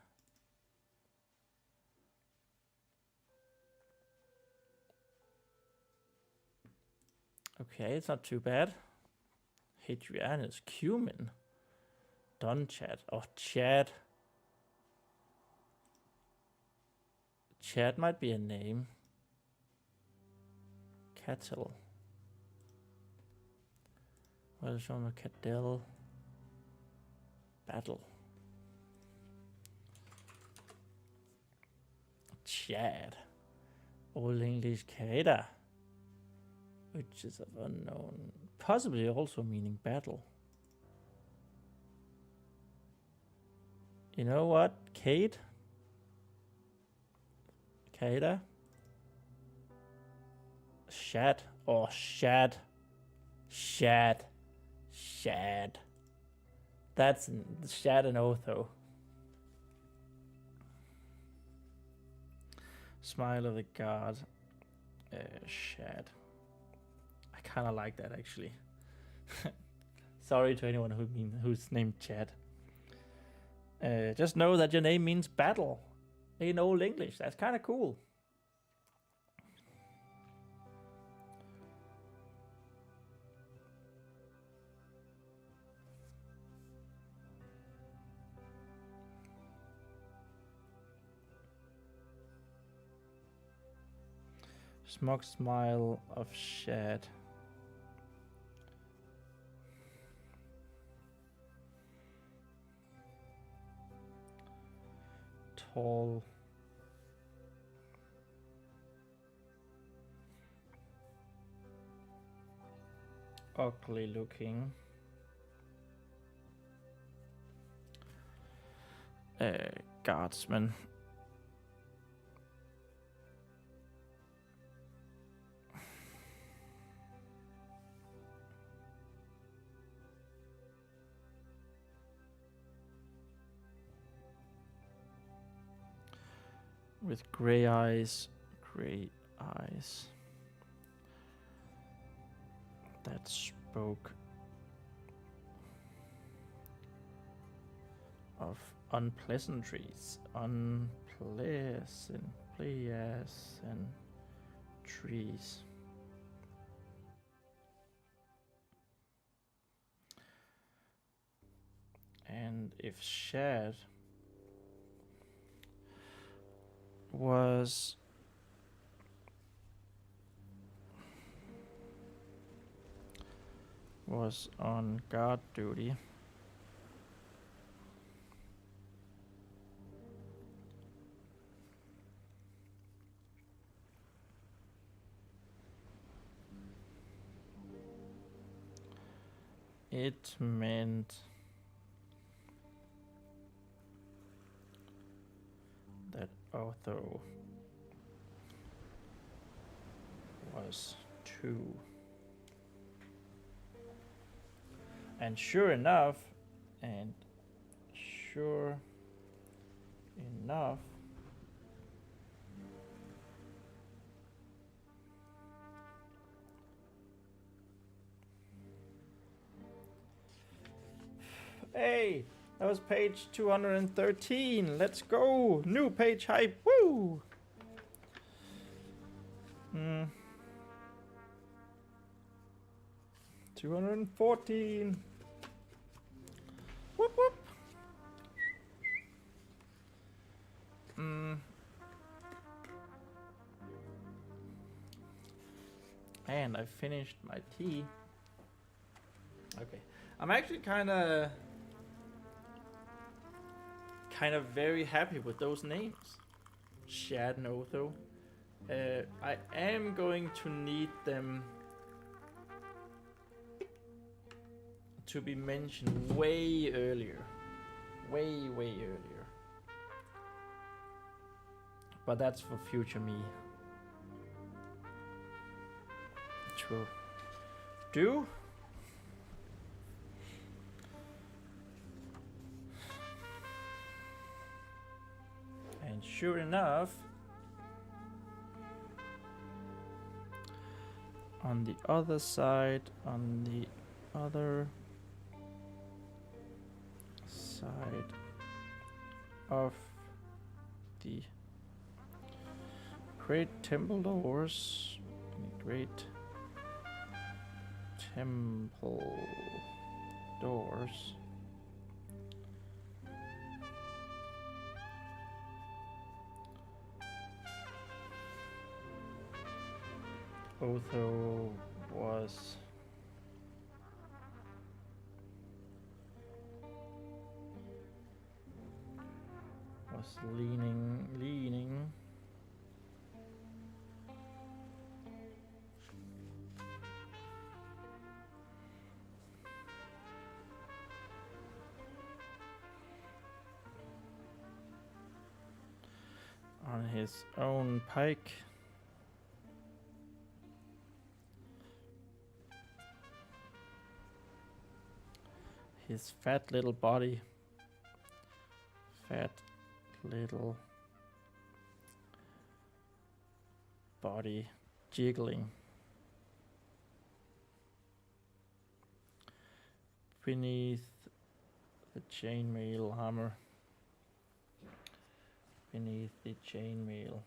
Okay, it's not too bad. Hadrianus, Cumin, Dunchat. Oh, Chad. Chad might be a name. Cattle. Well, show Cadell. Battle. Chad. Old English Cada. Which is of unknown. Possibly also meaning battle. You know what? Cade? Cada? Shad? Oh, Shad. Shad. That's Shad and Otho. Smile of the God. Shad. I kind of like that actually. Sorry to anyone who's named Chad. Just know that your name means battle in Old English. That's kind of cool. Smug smile of Shad. Tall. Ugly looking. Guardsman. With gray eyes. That spoke of unpleasantries. Unpleasant trees. And if Shad was on guard duty, it meant that Otho was 2. And sure enough, hey, that was page 213. Let's go. New page hype. Woo! $214. Whoop whoop. And I finished my tea. Okay, I'm actually kind of very happy with those names, Shad and Otho. I am going to need them to be mentioned way earlier, way earlier. But that's for future me to do. And sure enough, on the other side, on the other side of the great temple doors, great temple doors, Otho was leaning on his own pike. His fat little body. Fat little body jiggling beneath the chainmail armor. Beneath the chainmail.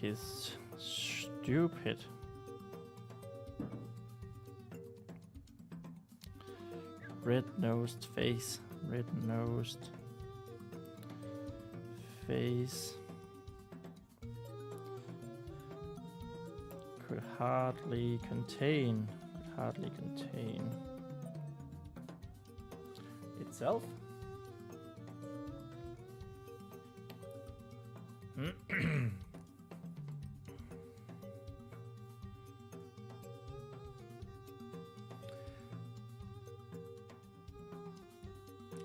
His stupid red-nosed face could hardly contain itself.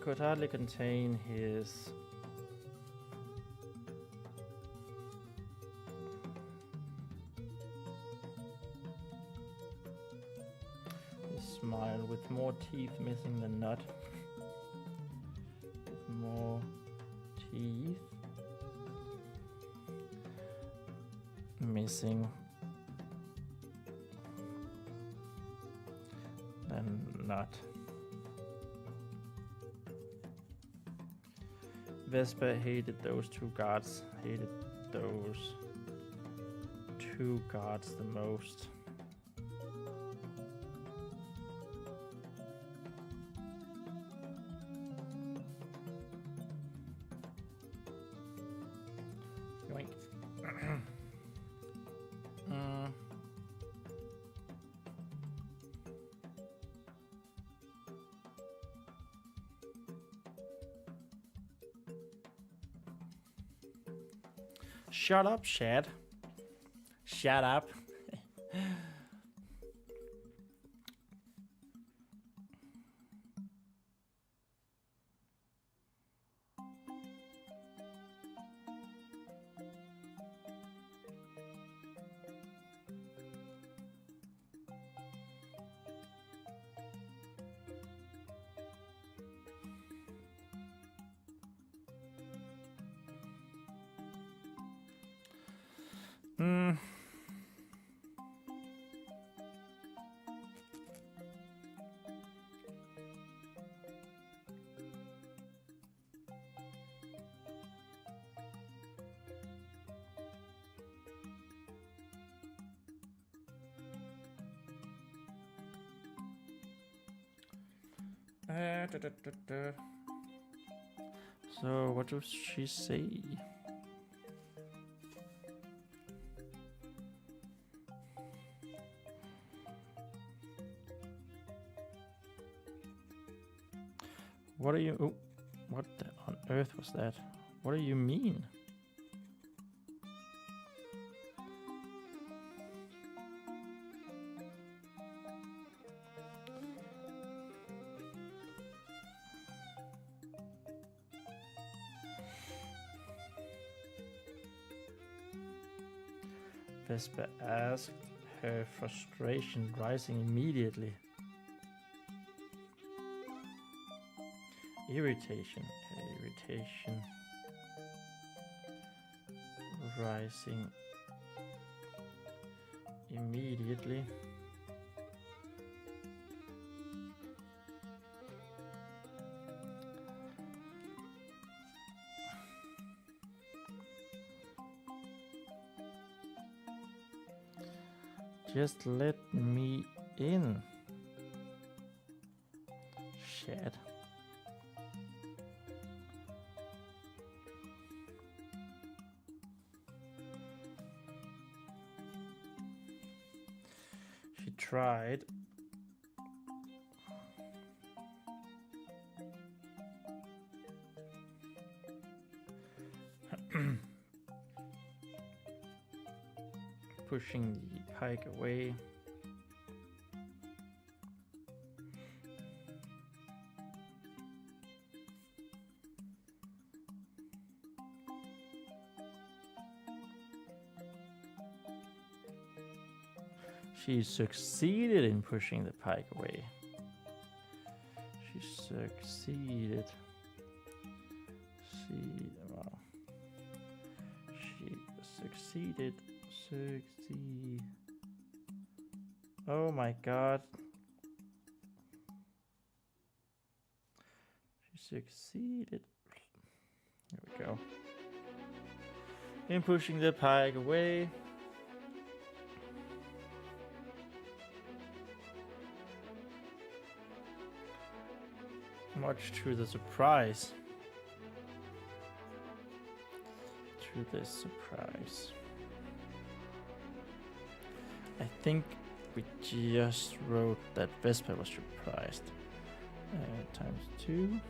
Could hardly contain his smile, with more teeth missing than not. With more teeth missing than not. Vespa hated those two guards, the most. Yoink. Shut up, Shad. Shut up. So what does she say? What are you? Oh, what on earth was that? What do you mean? Vespa asked, her frustration rising immediately. Irritation rising immediately. Just let me in, Shad. She tried. Pushing the pike away. She succeeded in pushing the pike away. She succeeded. She succeeded. Succeed. Oh my god. She succeeded. Here we go. In pushing the pike away. Much to the surprise. To the surprise. I think we just wrote that Vespa was surprised. Times 2.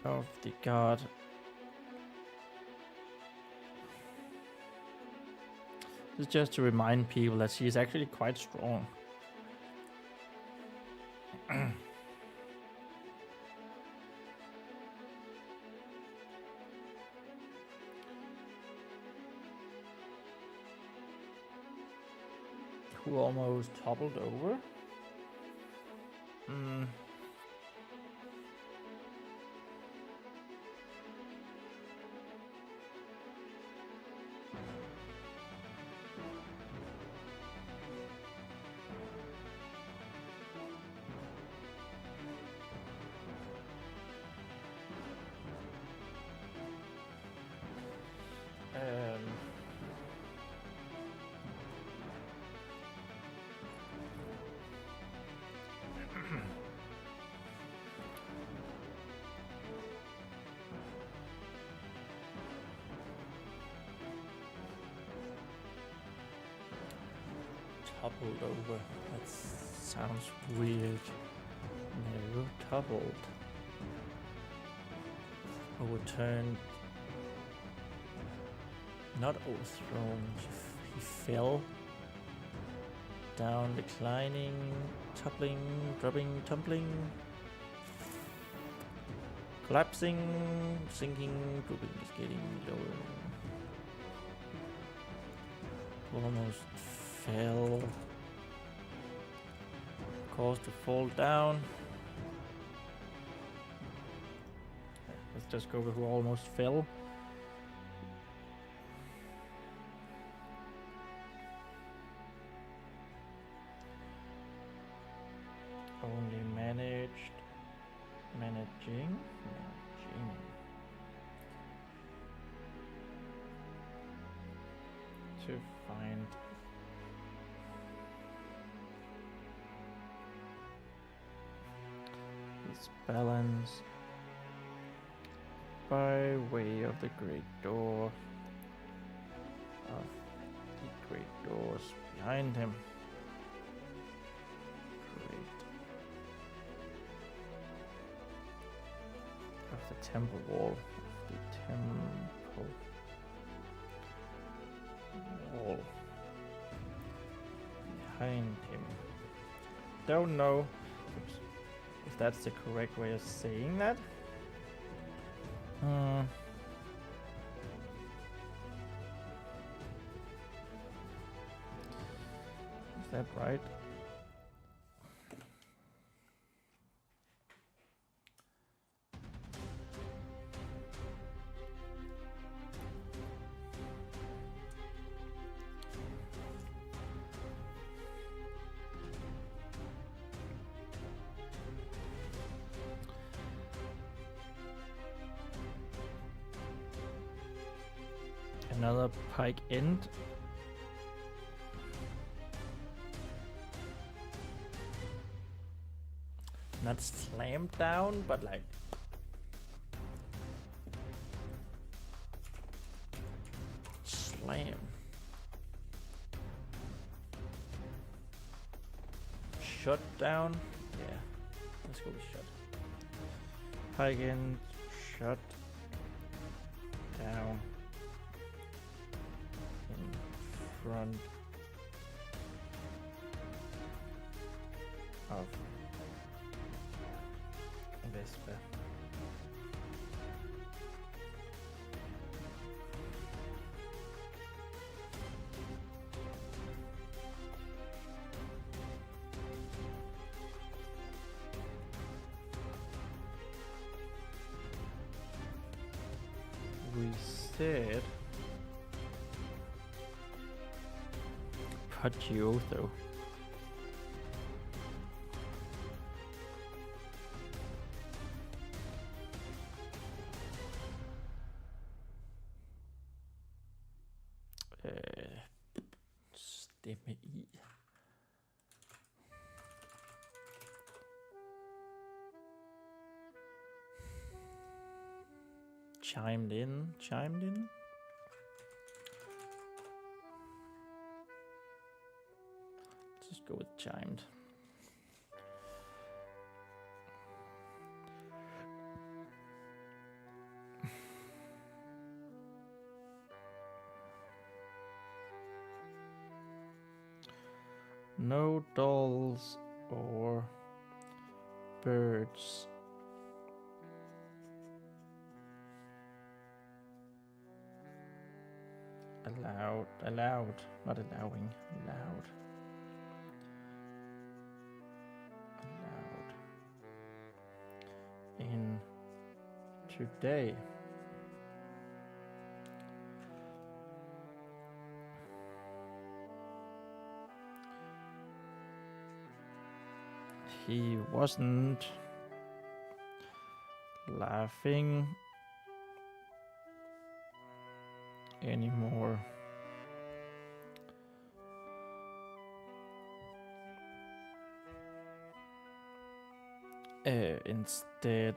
Of the god. This is just to remind people that she is actually quite strong. Who almost toppled over. Toppled over. That sounds weird. No, toppled. Overturned. Not overthrown. He fell. Down, declining, toppling, dropping, tumbling. Collapsing, sinking, drooping, is getting lower. Almost fell. Caused to fall down. Let's just go with who almost fell. Only managing. To find his balance by way of the great door of the great doors behind him. Of the temple wall. Of the temple wall behind him. Don't know if that's the correct way of saying that. Is that right? Another pike end. Not slammed down, but like slam. Shut down. Yeah, let's go with shut. Pike end, shut down. Front of Vespa. We said Otho. Stemme i. Chimed in. Just go with chimed. No dolls or birds. Allowed, not allowing, allowed. In today. He wasn't laughing anymore. Instead,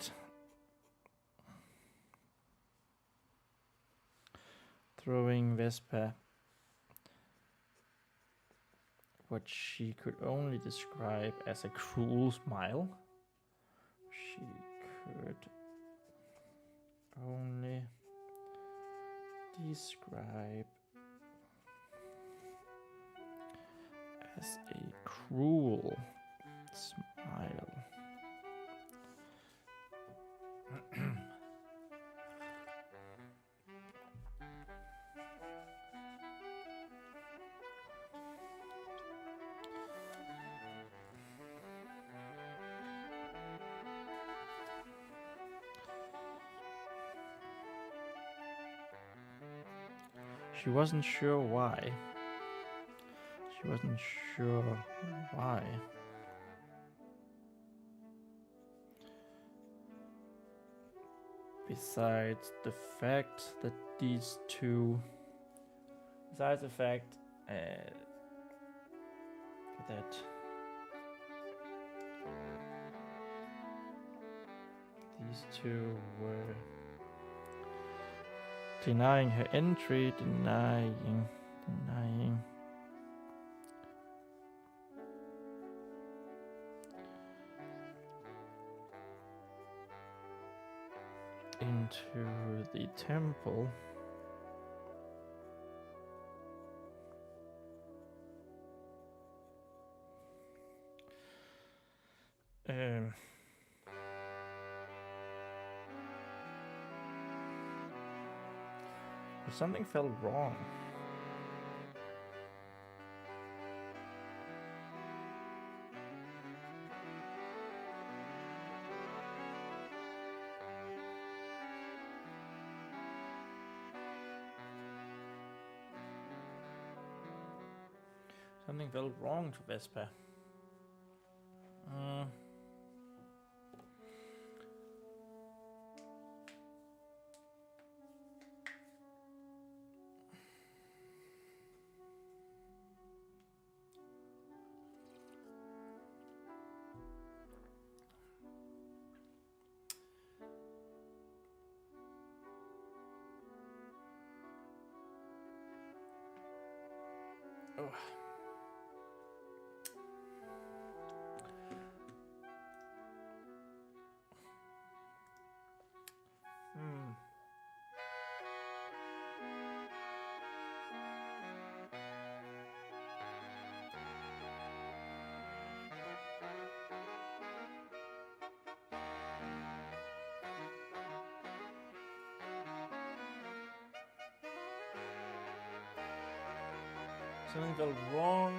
throwing Vespa what she could only describe as a cruel smile. she could only describe as a cruel smile. She wasn't sure why. She wasn't sure why. Besides the fact that these two... Besides the fact that these two were denying her entry, denying into the temple. Something felt wrong. Something felt wrong to Vespa. Oh. Something felt wrong.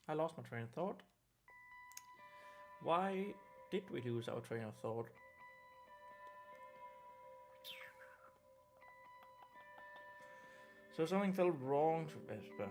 I lost my train of thought. Why did we lose our train of thought? So something felt wrong to Vespa.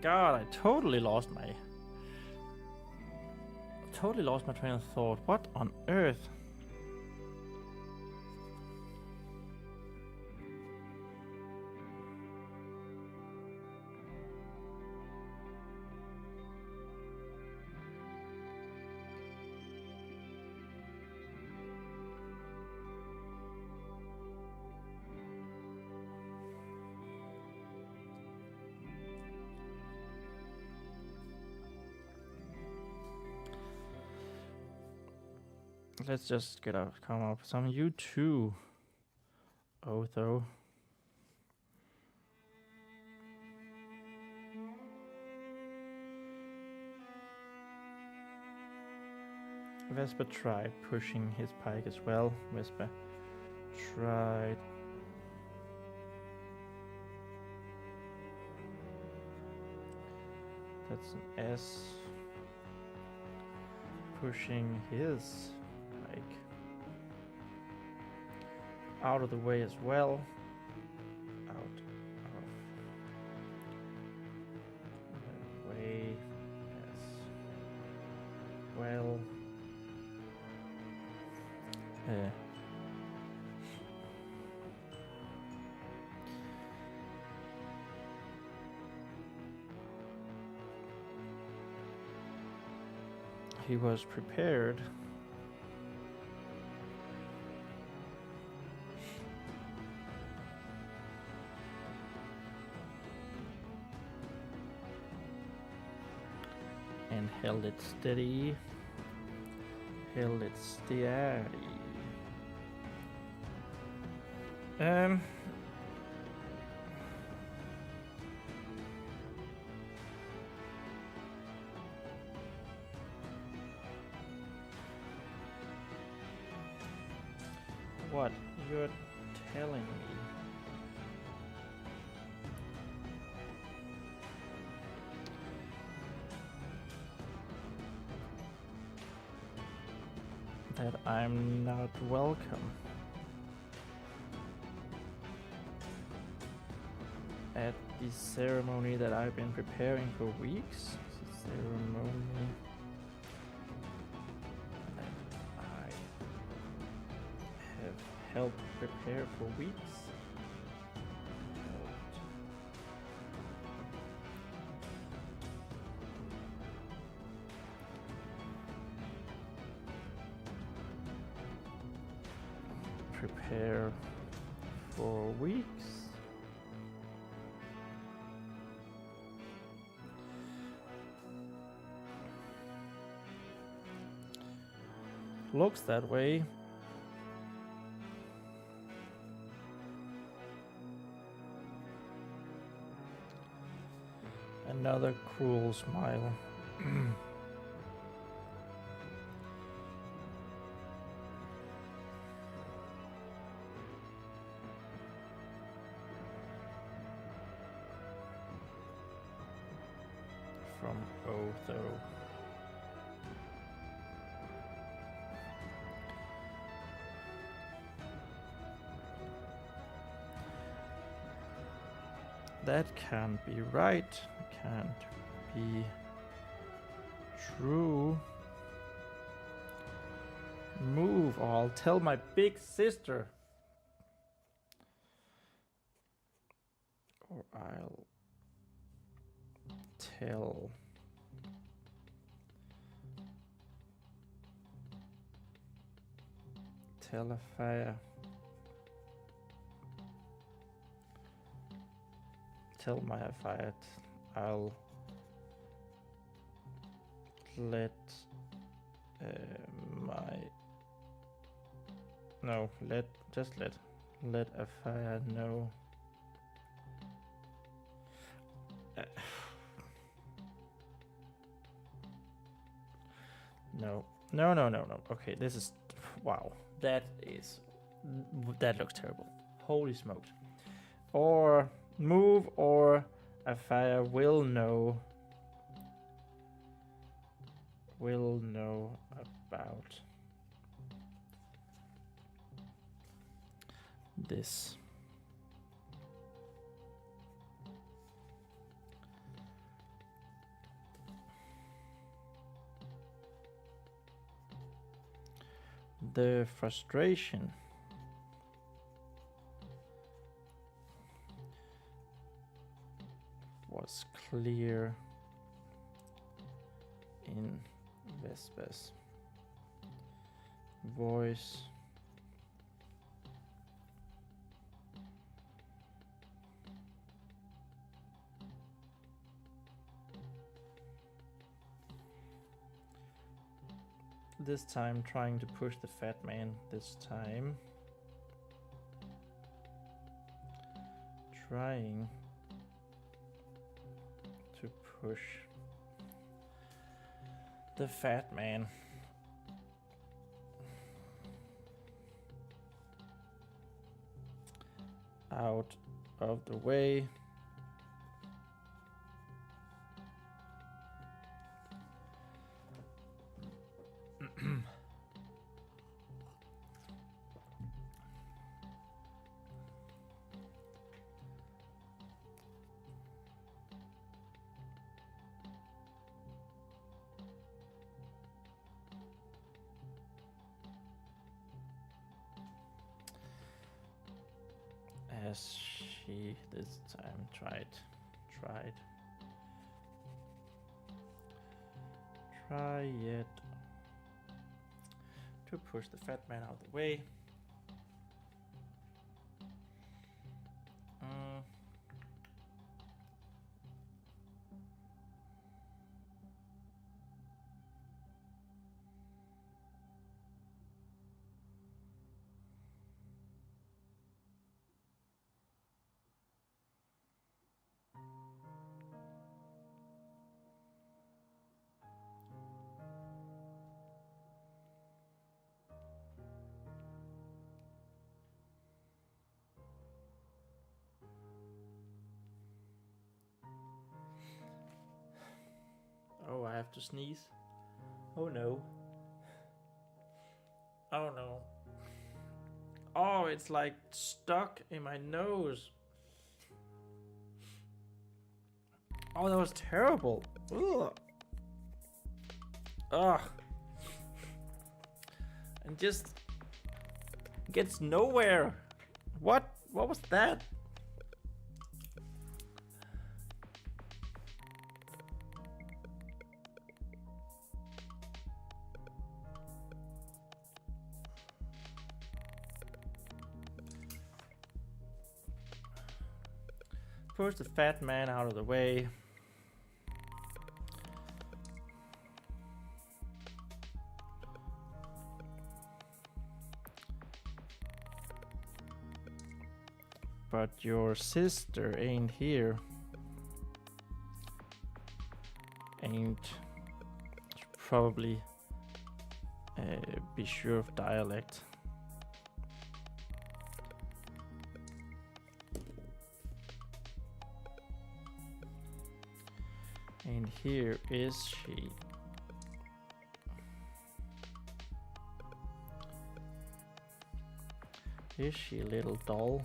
God, I totally lost my train of thought. What on earth? Let's just come up with some. You too, Otho. Vespa tried pushing his pike as well. Vespa tried. That's an S. Pushing his pike out of the way as well. Out of the way as well. He was prepared. And held it steady. Held it steady. What you're telling me? That I'm not welcome at the ceremony that I've been preparing for weeks. It's a ceremony that I have helped prepare for weeks. Prepare for weeks. Looks that way. Another cruel smile. From Otho. That can't be right. Can't be true. Move, or I'll tell my big sister. Or I'll tell a fire. Tell my fire. I'll let let a fire know. No. Okay, this is, wow. That looks terrible. Holy smokes. Or move, or a fire will know about this. The frustration was clear in Vespa's voice. This time trying to push the fat man this time. Trying to push the fat man. Out of the way. As she this time tried try yet to push the fat man out of the way. Oh, I have to sneeze. Oh no. Oh no. Oh, it's like stuck in my nose. Oh, that was terrible. Ugh. Ugh. And just gets nowhere. What was that? Push the fat man out of the way. But your sister ain't here. Ain't probably be sure of dialect. And here is she. Is she, little doll?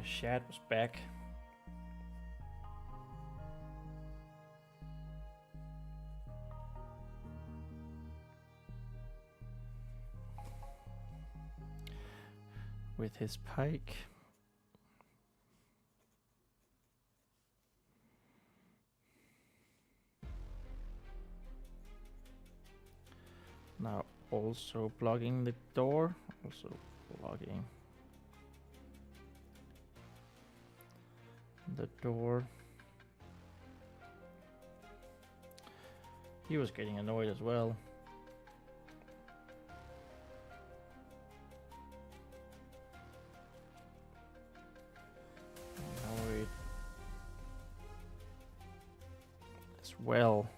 Shad was back. With his pike. Now also blocking the door, also blocking the door. He was getting annoyed as well. Annoyed as well.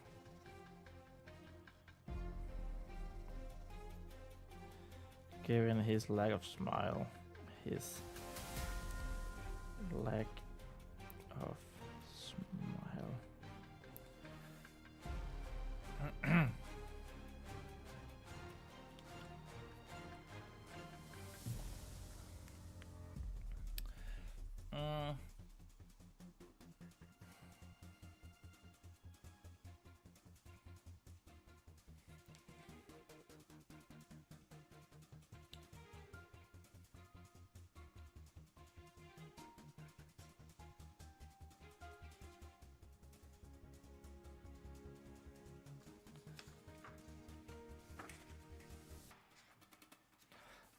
Given his lack of smile, his lack of smile.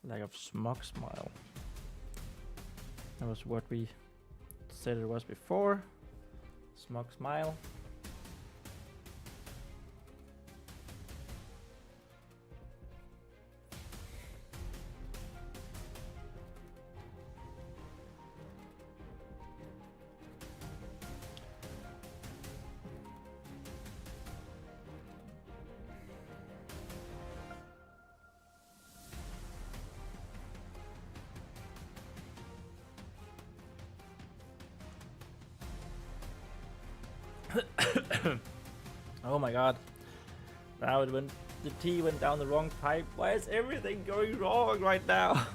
Lack of smug smile. That was what we said it was before. Smug smile. Oh my god. Now it went, the tea went down the wrong pipe. Why is everything going wrong right now?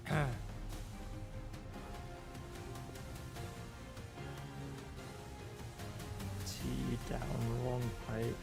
Tea down wrong pipe.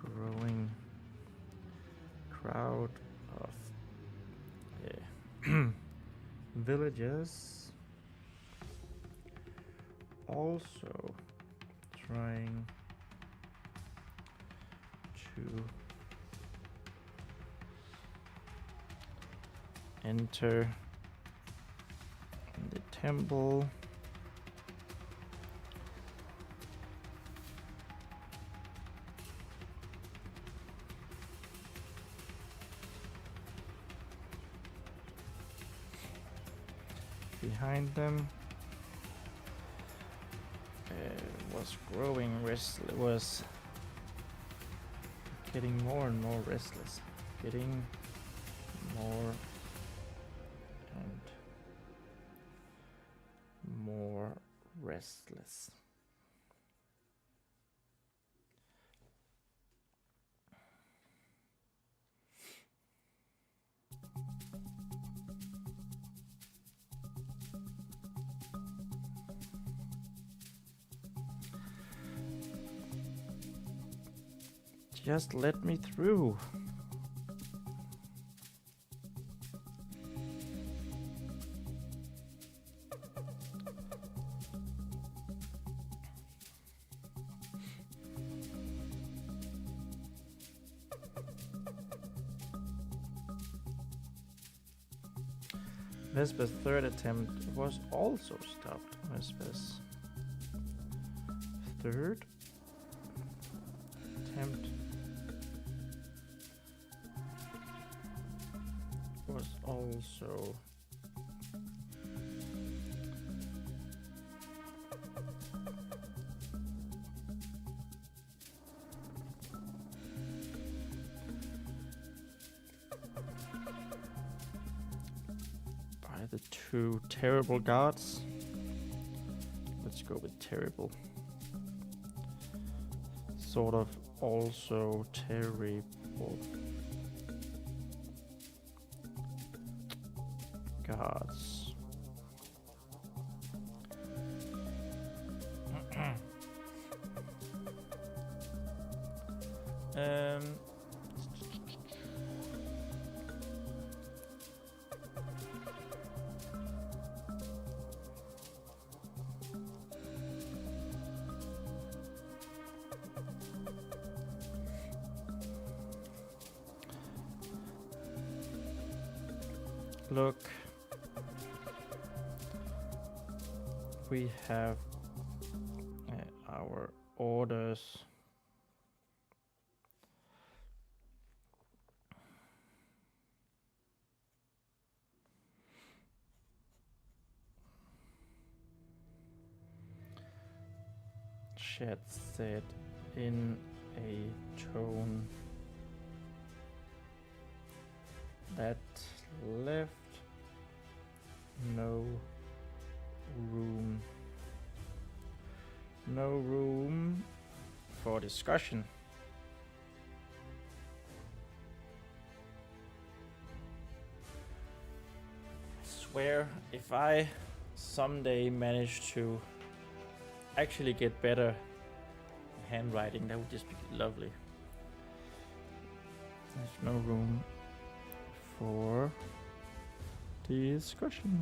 Growing crowd of villagers also trying to enter the temple. Behind them was growing restless, was getting more and more restless, getting more and more restless. Just let me through. Vespa's third attempt was also stopped. Vespa's third attempt was also by the two terrible gods. Let's go with terrible. Sort of also terrible gods. Look, we have our order orders. Shad said in a tone that left no room for discussion. I swear, if I someday manage to actually get better handwriting, that would just be lovely. There's no room for discussion.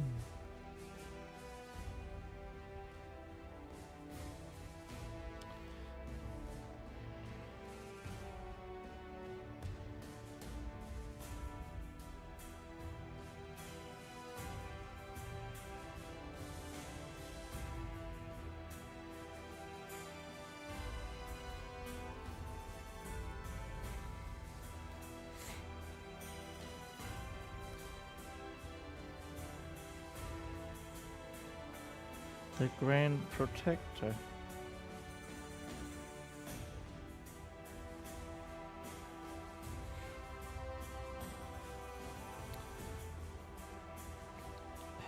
The Grand Protector.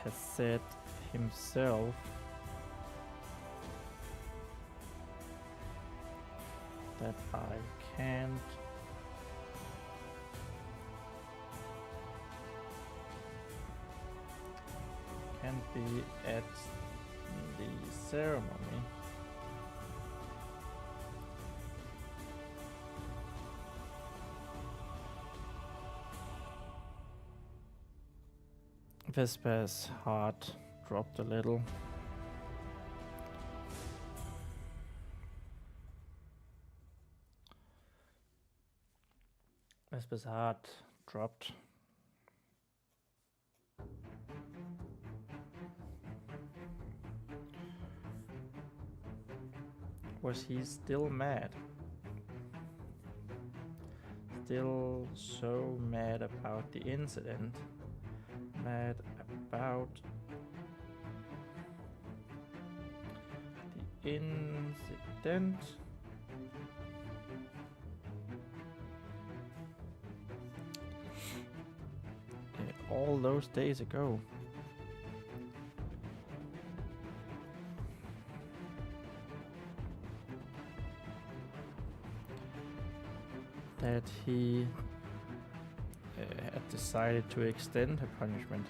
Has said himself that I can't be at the ceremony. Vespa's heart dropped a little. Vespa's heart dropped. Was he still mad? Still so mad about the incident? Mad about the incident? All those days ago. That he had decided to extend her punishment.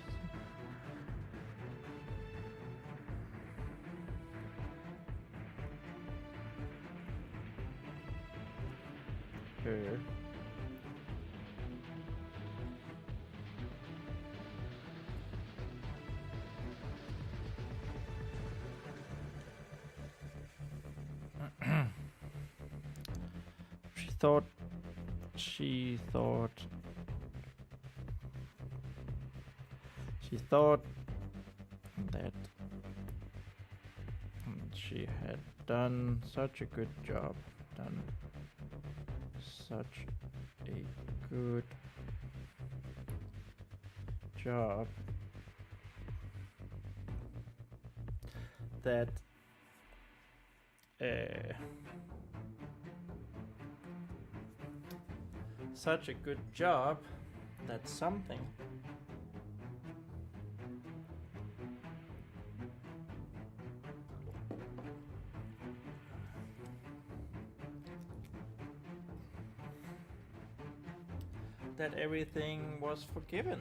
Her. She thought that she had done such a good job, that such a good job that something that everything was forgiven.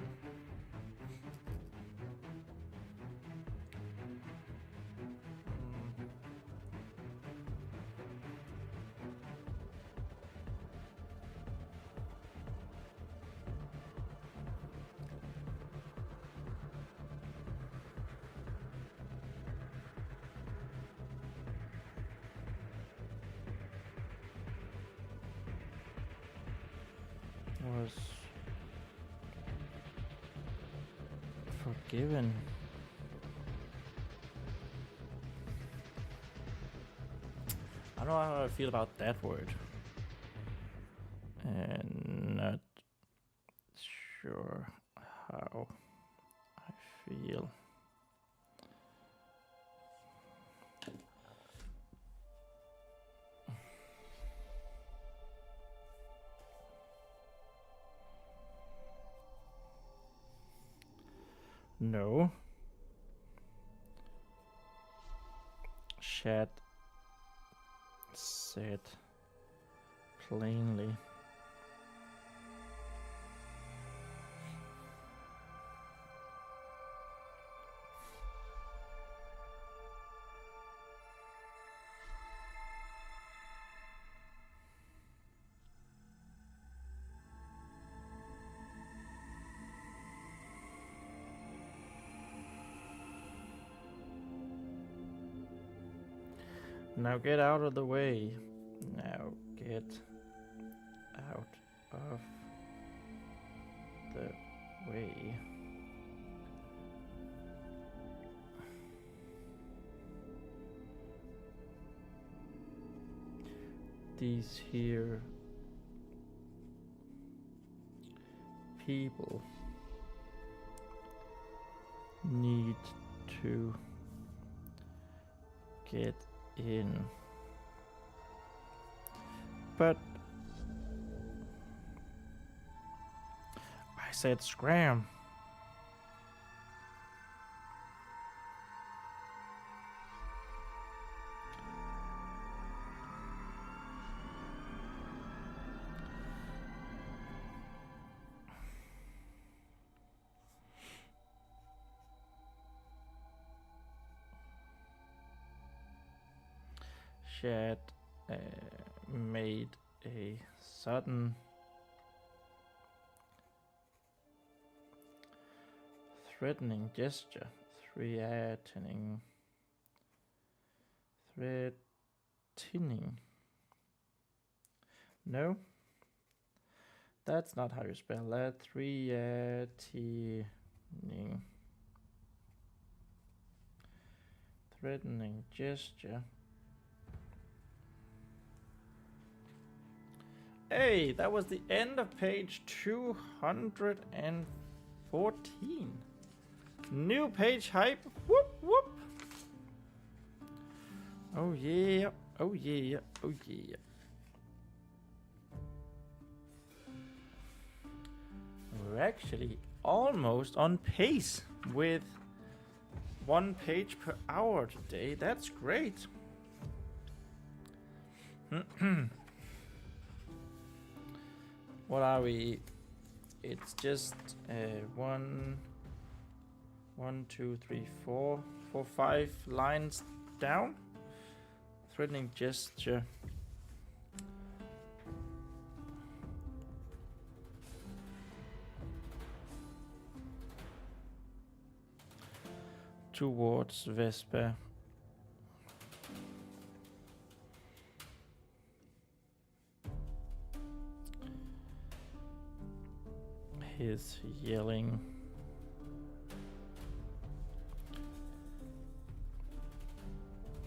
Was forgiven. I know how I feel about that word. And not sure how I feel. No. Shad said plainly. Now get out of the way. Now get out of the way. These here people need to get in. But I said scram. Shad made a sudden threatening gesture. Threatening. No, that's not how you spell that. Threatening. Threatening gesture. Hey, that was the end of page 214. New page hype. Whoop, whoop. Oh yeah, oh yeah, oh yeah. We're actually almost on pace with 1 page per hour today. That's great. What are we? It's just 1, 2, 3, 4, 5 lines down. Threatening gesture. Towards Vespa. His yelling.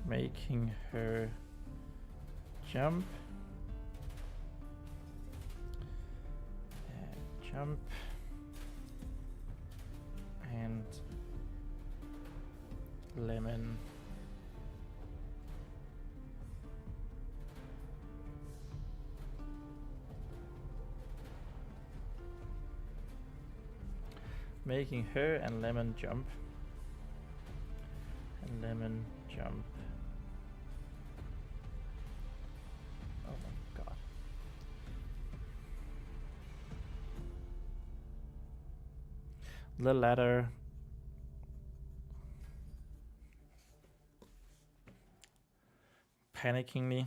Making her jump. Jump. And lemon. Making her and lemon jump. And lemon jump. Oh my god. The ladder. Panickingly.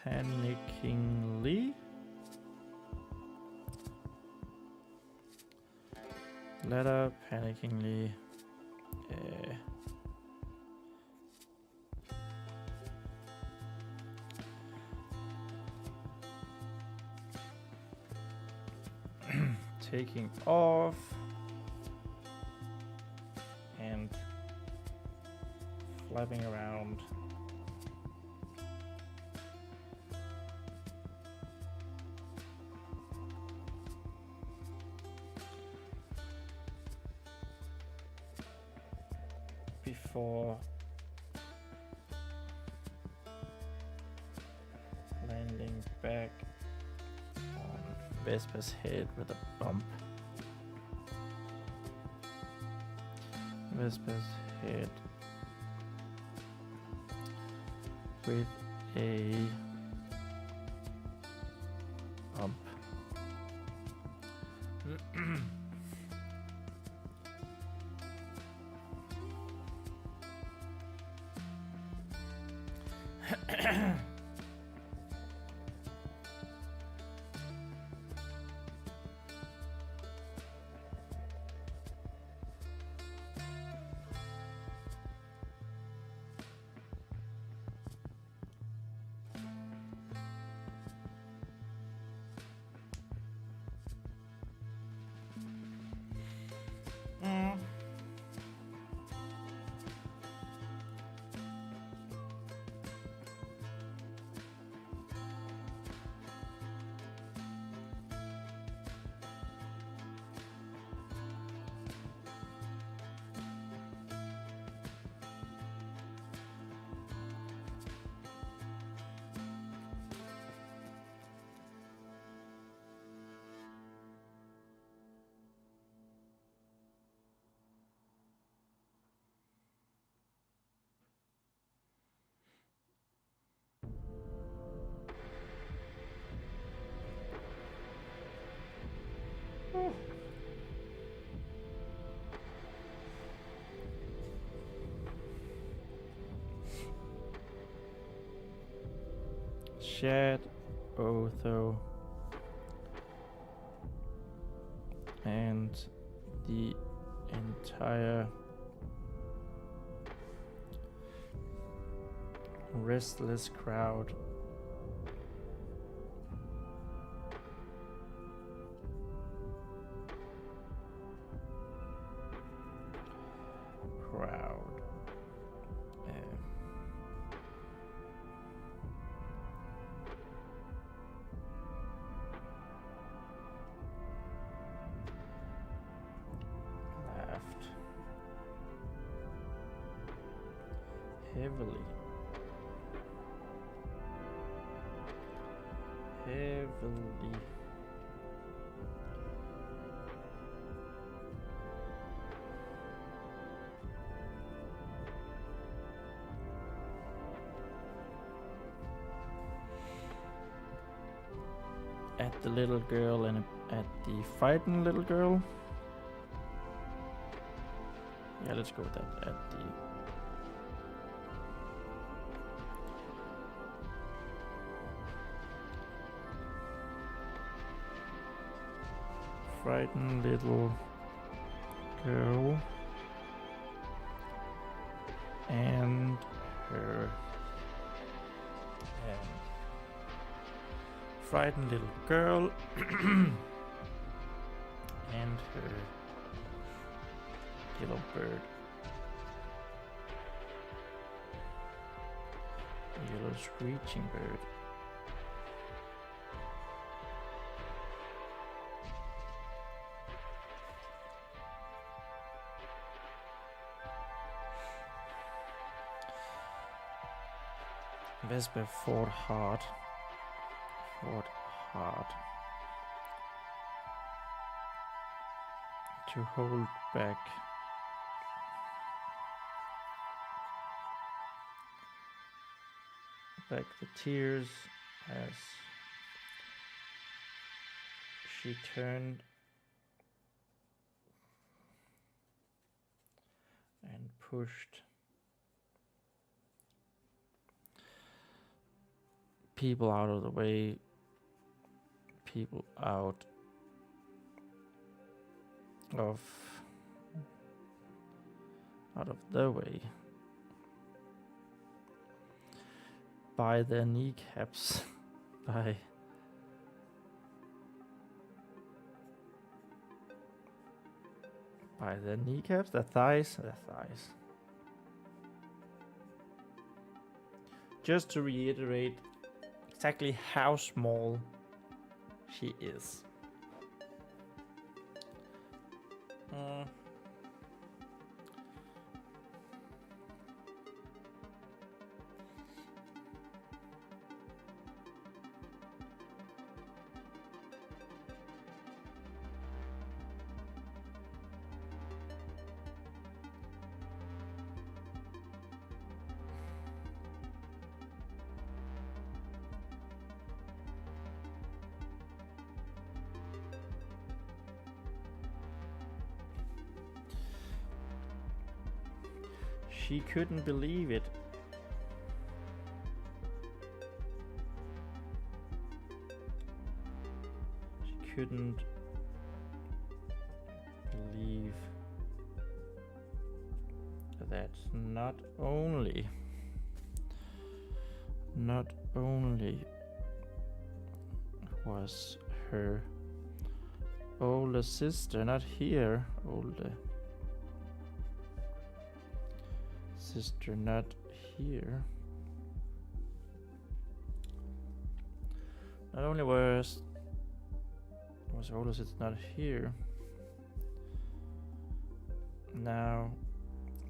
Panickingly. Ladder panickingly. Taking off and flapping around. Before landing back on Vespa's head with a bump. Vespa's head with a bump. Shad, Otho, and the entire restless crowd laughed heavily at the little girl and at the frightened little girl. Yeah, let's go with that. At the frightened little girl and her frightened little girl and her yellow bird. Yellow screeching bird. Vespa fought hard to hold back the tears as she turned and pushed people out of the way, people out of the way by their kneecaps, by their kneecaps, their thighs. just to reiterate exactly how small she is. She couldn't believe it. She couldn't believe that not only was her older sister not here, older sister not here. Not only was older sister not here, now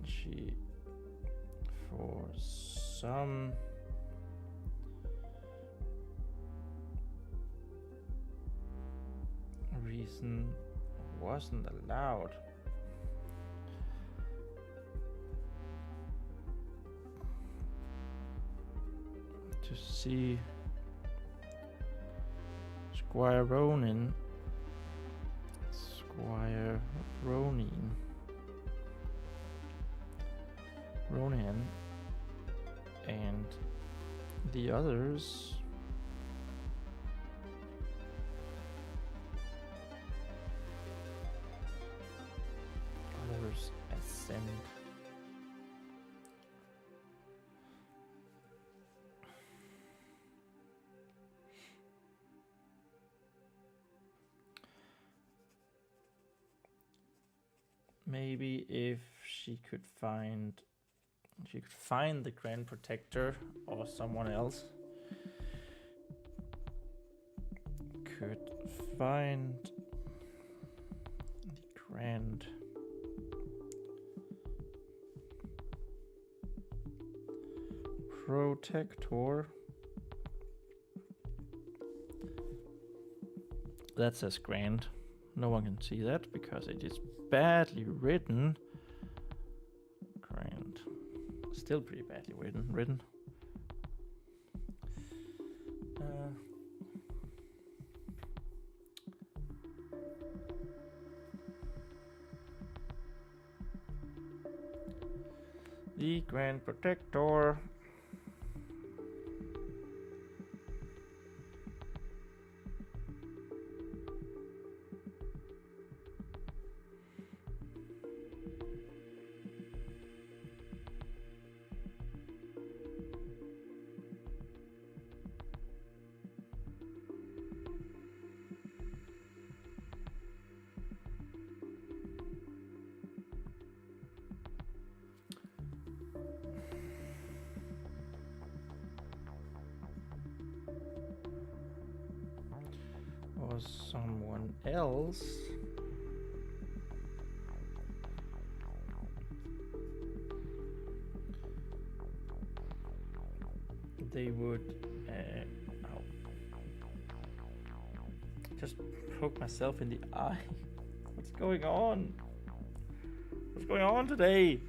she, for some reason, wasn't allowed to see Squire Ronin, Ronin, and the others. Ascend. Maybe if she could find the Grand Protector or someone else could find the Grand Protector. That says grand. No one can see that because it is badly written. Grand. Still pretty badly written. The Grand Protector. Or someone else. They would just poke myself in the eye. What's going on? What's going on today?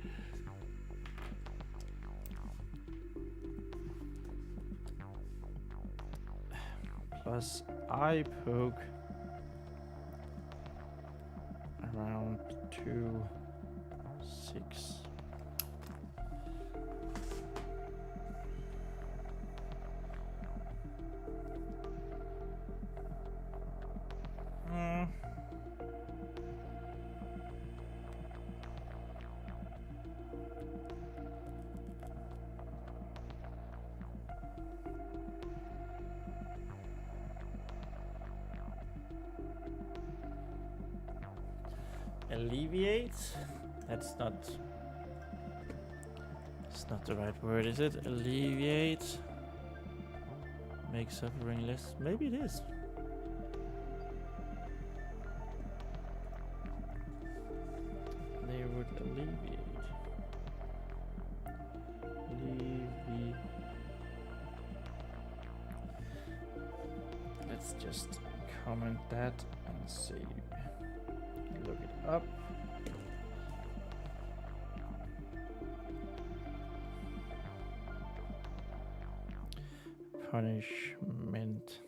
Plus eye poke around 2, 6. Alleviate. It's That's not the right word, is it? Alleviate. Make suffering less. Maybe it is. They would alleviate. Let's just comment that and save. Look it up. Punishment.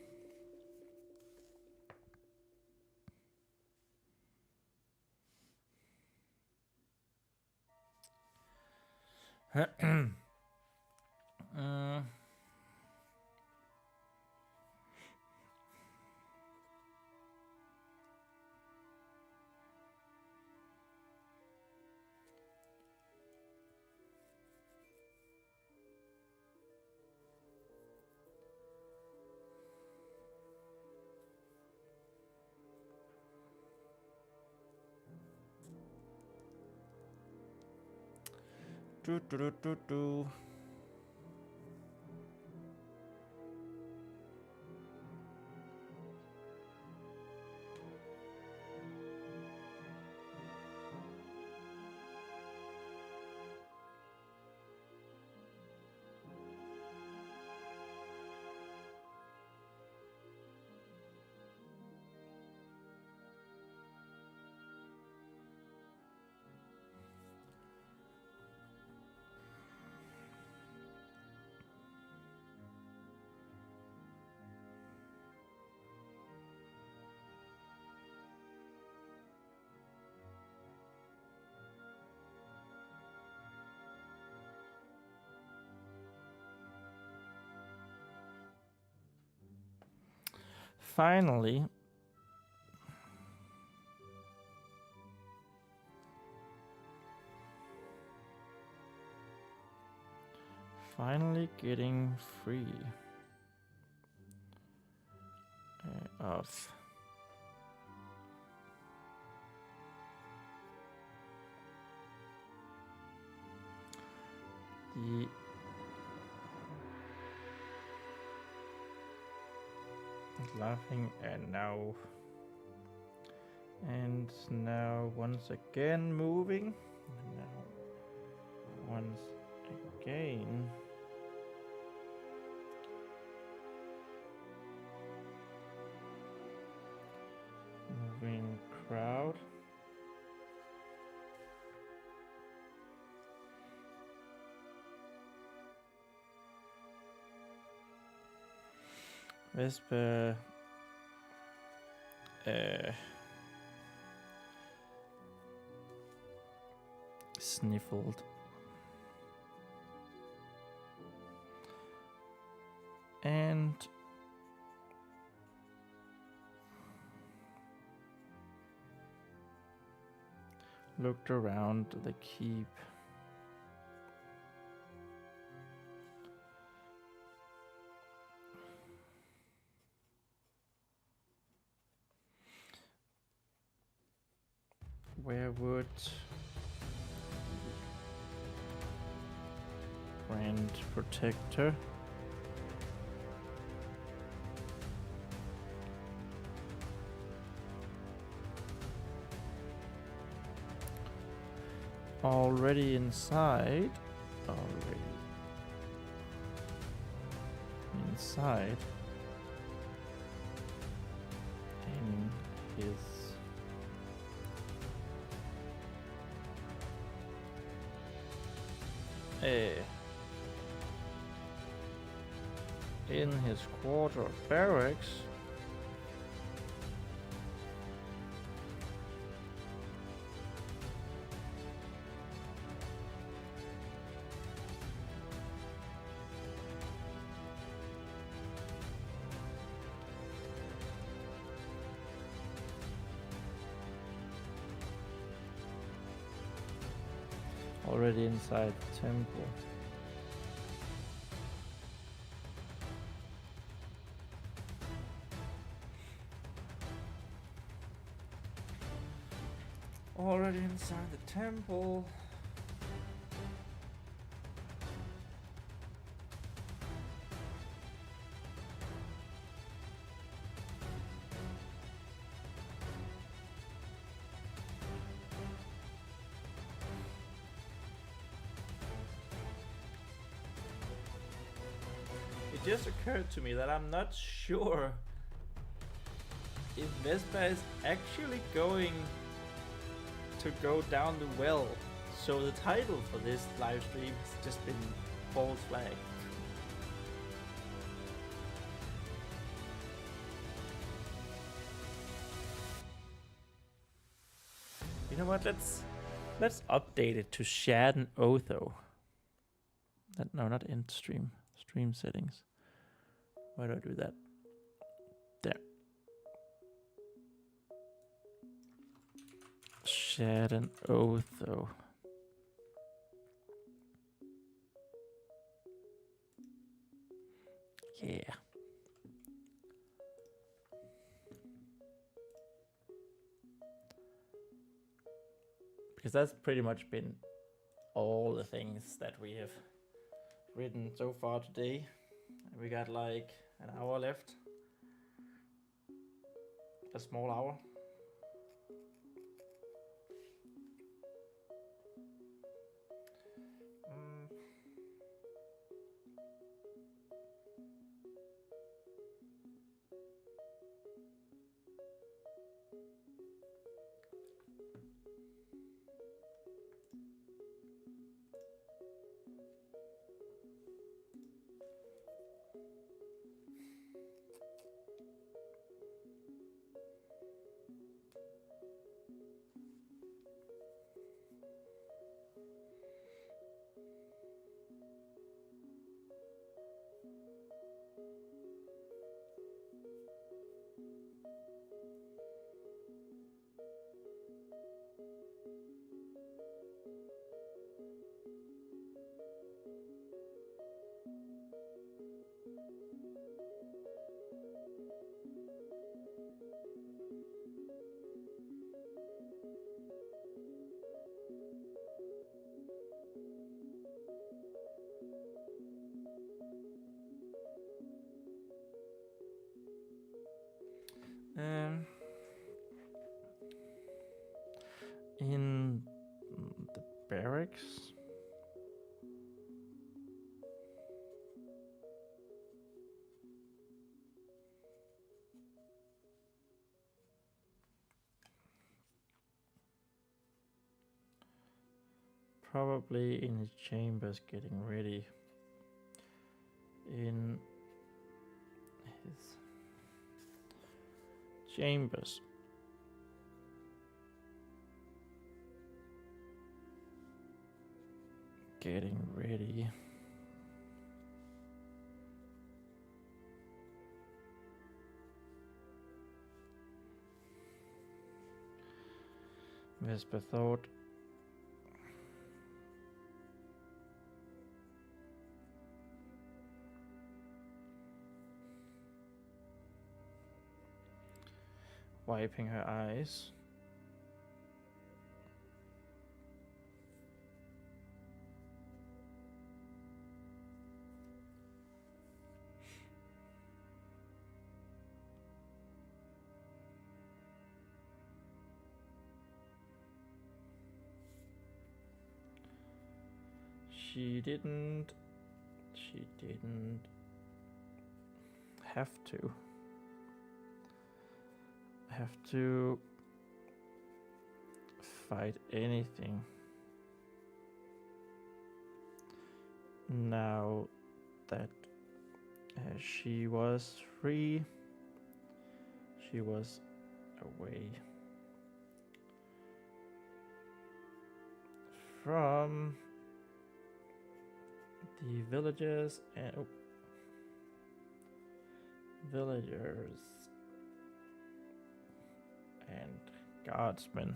Do. Finally, getting free of the laughing and now once again moving. Now once again moving crowd. Vespa sniffled and looked around the keep. Where would Grand Protector already inside in his in his quarter barracks. Already inside the temple. Already inside the temple. just occurred to me that I'm not sure if Vespa is actually going to go down the well. So the title for this live stream has just been false flag. You know what? Let's update it to Shad and Otho. No, not end stream. Stream settings. Why do I do that? There. Shad and Otho. Yeah. Because that's pretty much been all the things that we have written so far today. We got like an hour left. A small hour. In the barracks. Probably in his chambers getting ready. In his chambers. Getting ready. Vespa thought. Wiping her eyes. She didn't have to fight anything. Now that she was free, she was away from the villagers and guardsmen.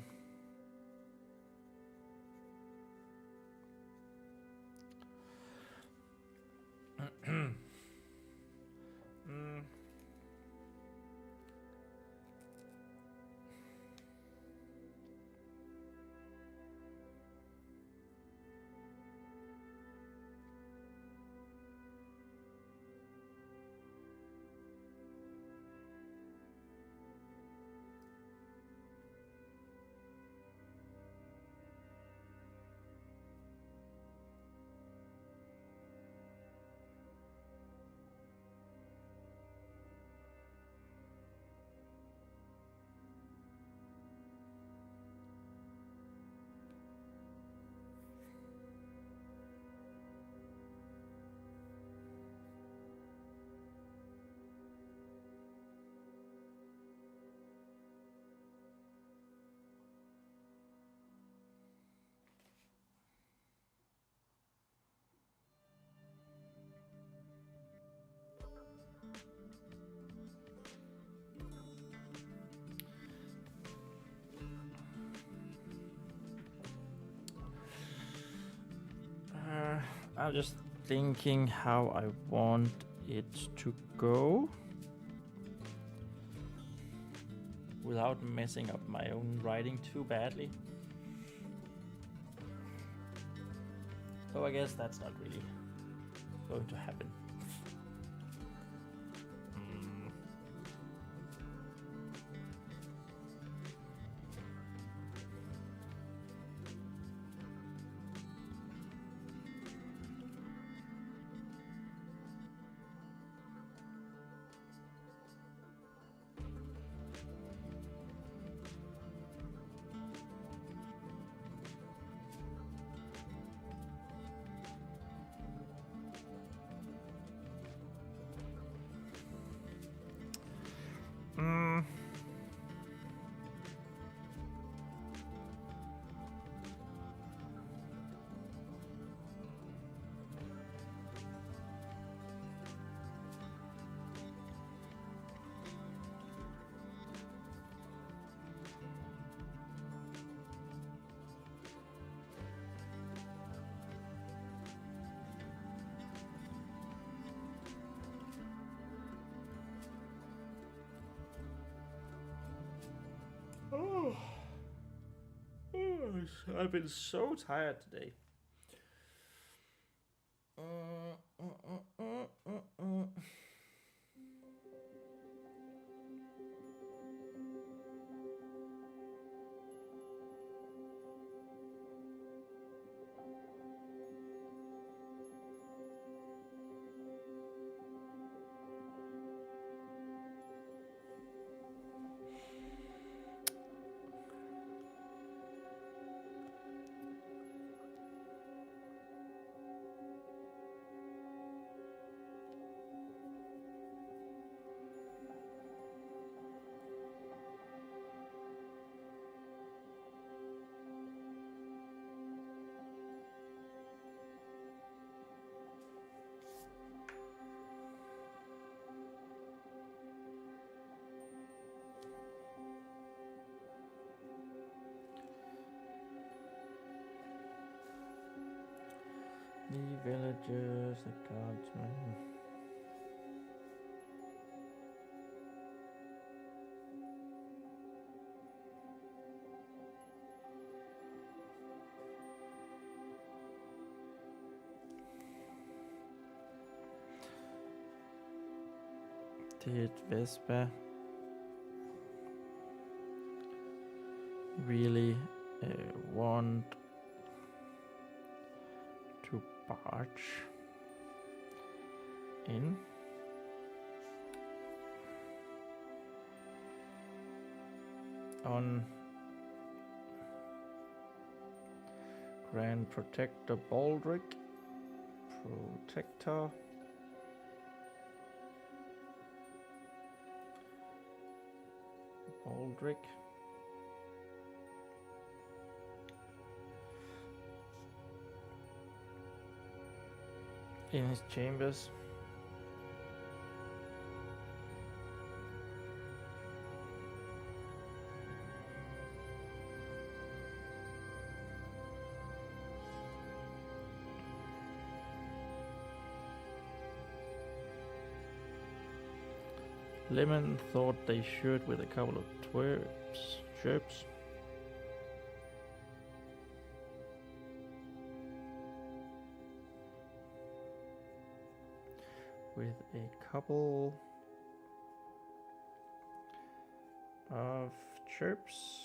I'm just thinking how I want it to go without messing up my own writing too badly. So I guess that's not really going to happen. Oh. I've been so tired today. The villagers, the guardsmen. Did Vespa really want to barge in? On Grand Protector Baldric, Protector Baldric. In his chambers. Lemon thought they should with a couple of chirps. With a couple of chirps.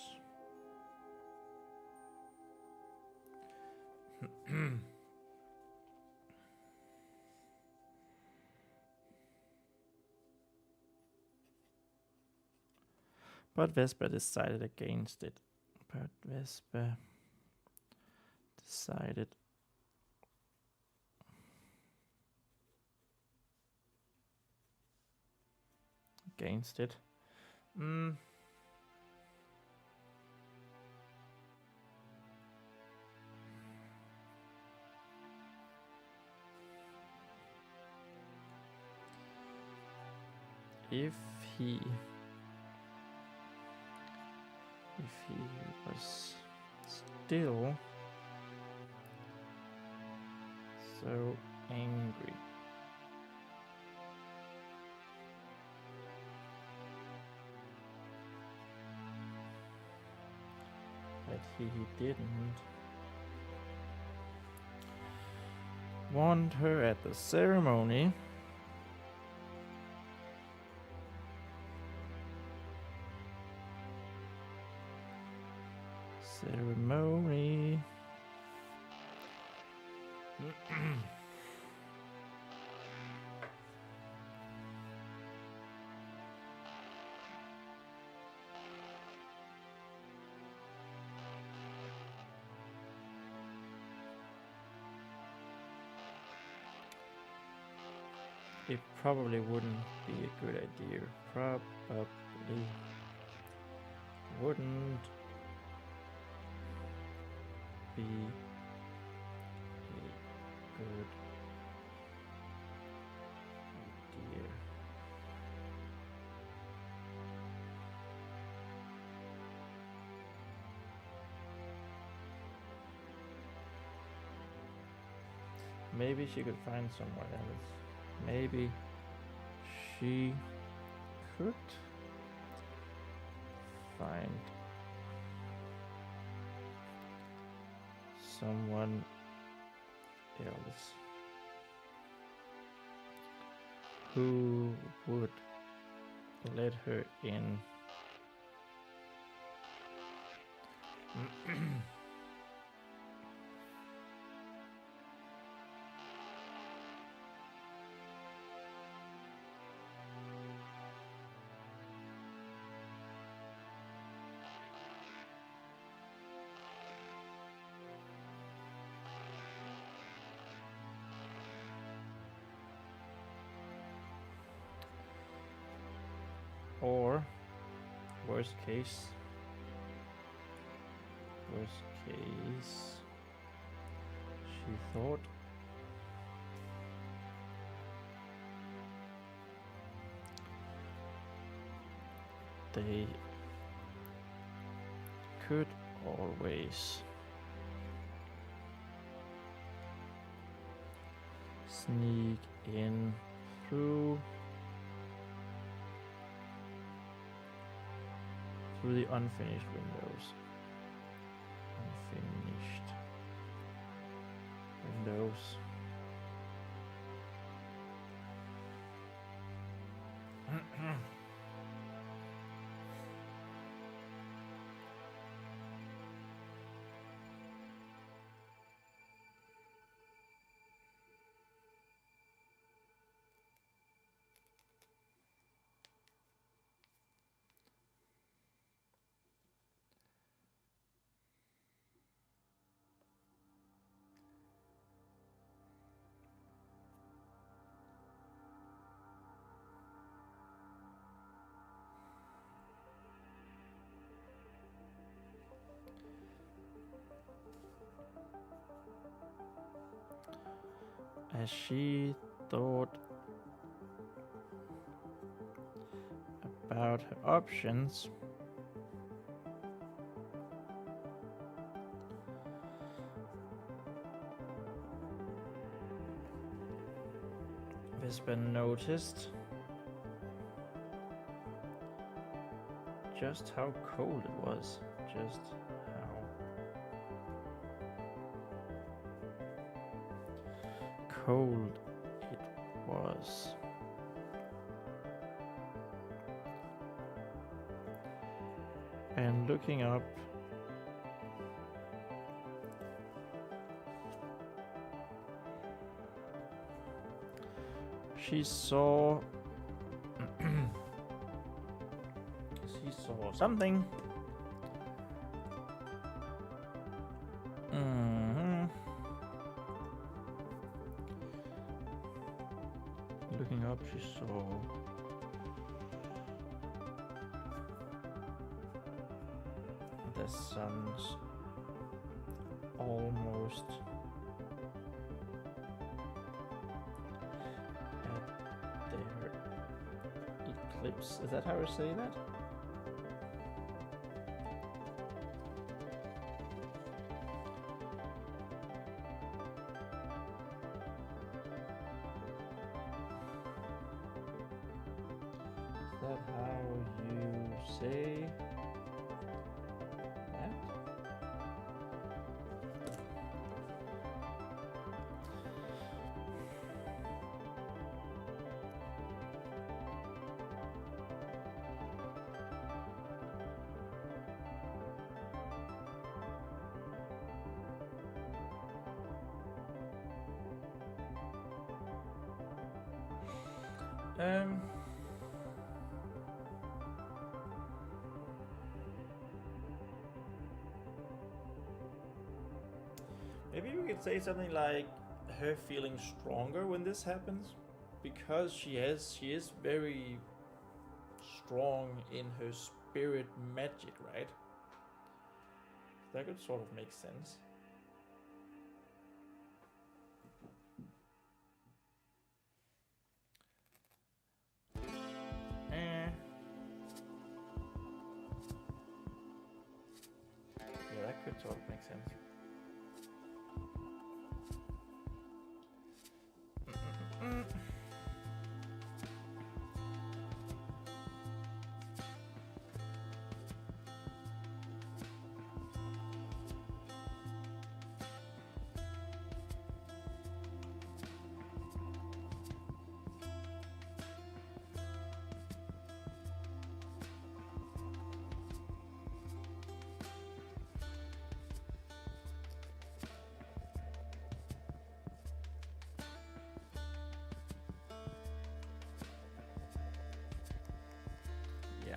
But Vespa decided against it. Against it. If he was still so angry. That he didn't want her at the ceremony. Ceremony. It probably wouldn't be a good idea. Probably wouldn't be a good idea. Maybe she could find someone else. Maybe she could find someone else who would let her in. Or worst case, she thought they could always sneak in through the unfinished windows. Unfinished windows. As she thought about her options, Vespa noticed just how cold it was. Just how cold it was. And looking up, she saw something. Looking up, she saw the sun's almost at their eclipse. Is that how I say that? that how you say that? Maybe we could say something like her feeling stronger when this happens, because she is very strong in her spirit magic, right? That could sort of make sense. Yeah, that could sort of make sense. Yeah.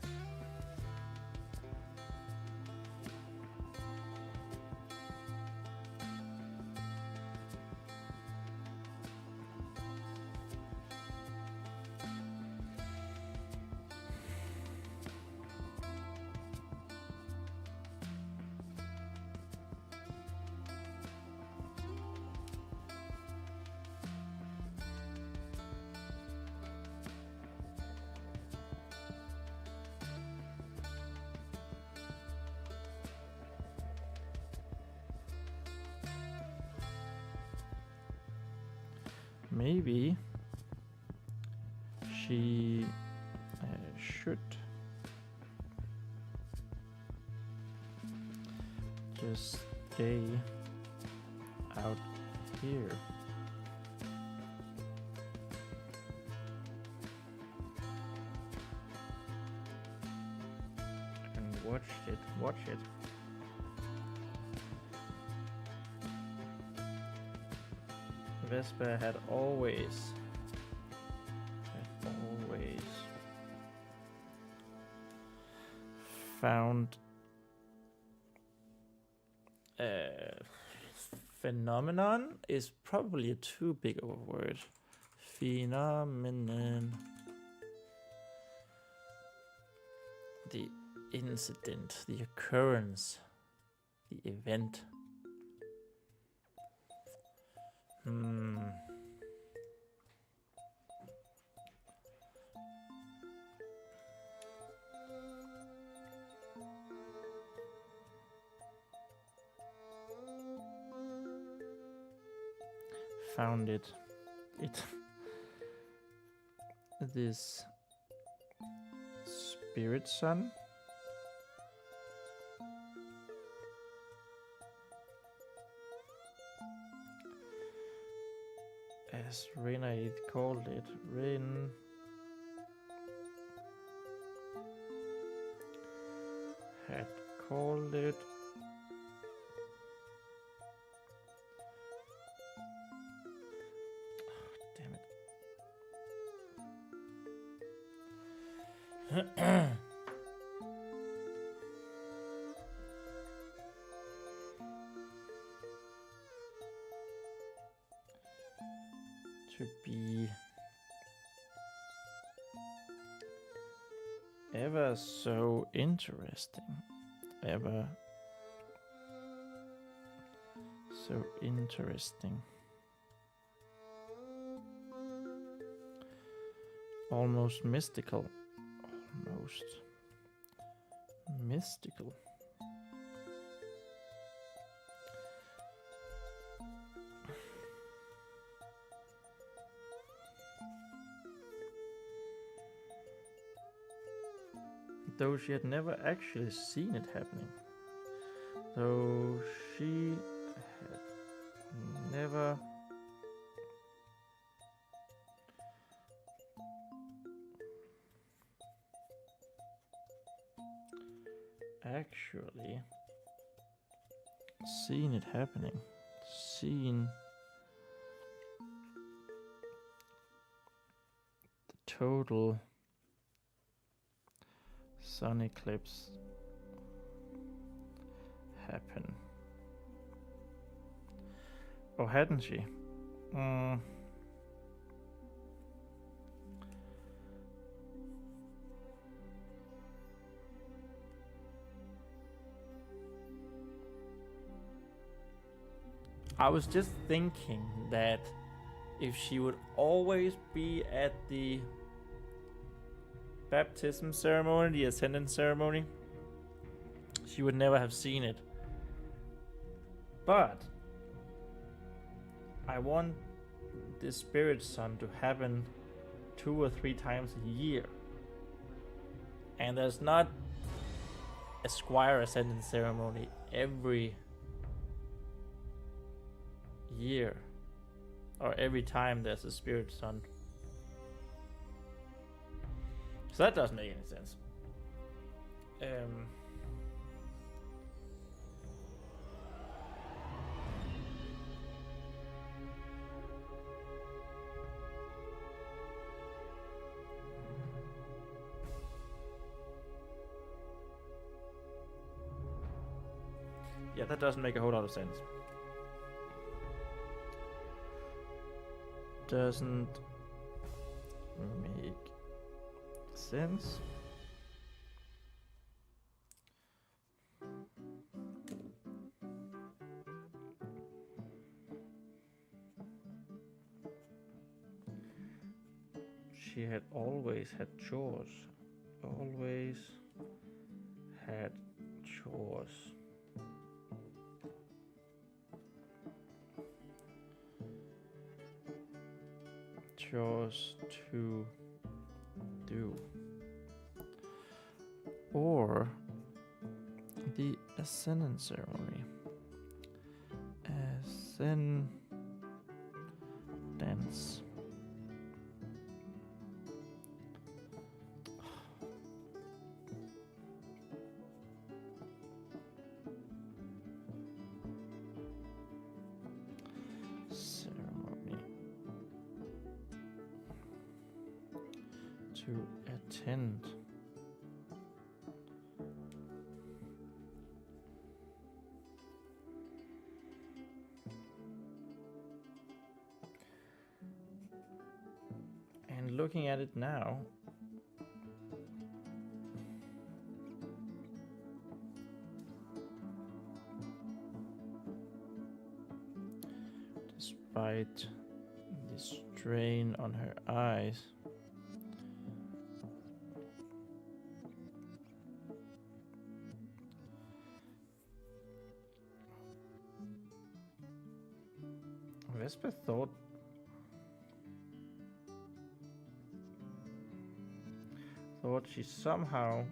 Maybe she should just stay out here. And watch it. Vespa had always found phenomenon is probably too big of a word. Phenomenon. The incident, the occurrence, the event. Found it. This spirit son. As Rena called it, Rin had called it to be ever so interesting, ever so interesting, almost mystical, almost mystical. though she had never actually seen it happening. Though she had never actually seen it happening. Seen the total sun eclipse happen. Or hadn't she? I was just thinking that if she would always be at the baptism ceremony, the ascendant ceremony, she would never have seen it. But I want the spirit sun to happen 2 or 3 times a year. And there's not a squire ascendant ceremony every year, or every time there's a spirit sun. So that doesn't make any sense. Yeah, that doesn't make a whole lot of sense. Doesn't make sense. She had always had chores. Always had chores. Chores to do. Or the ascendant ceremony. Ascendance. To attend. And looking at it now, despite the strain on her eyes, Vespa thought she somehow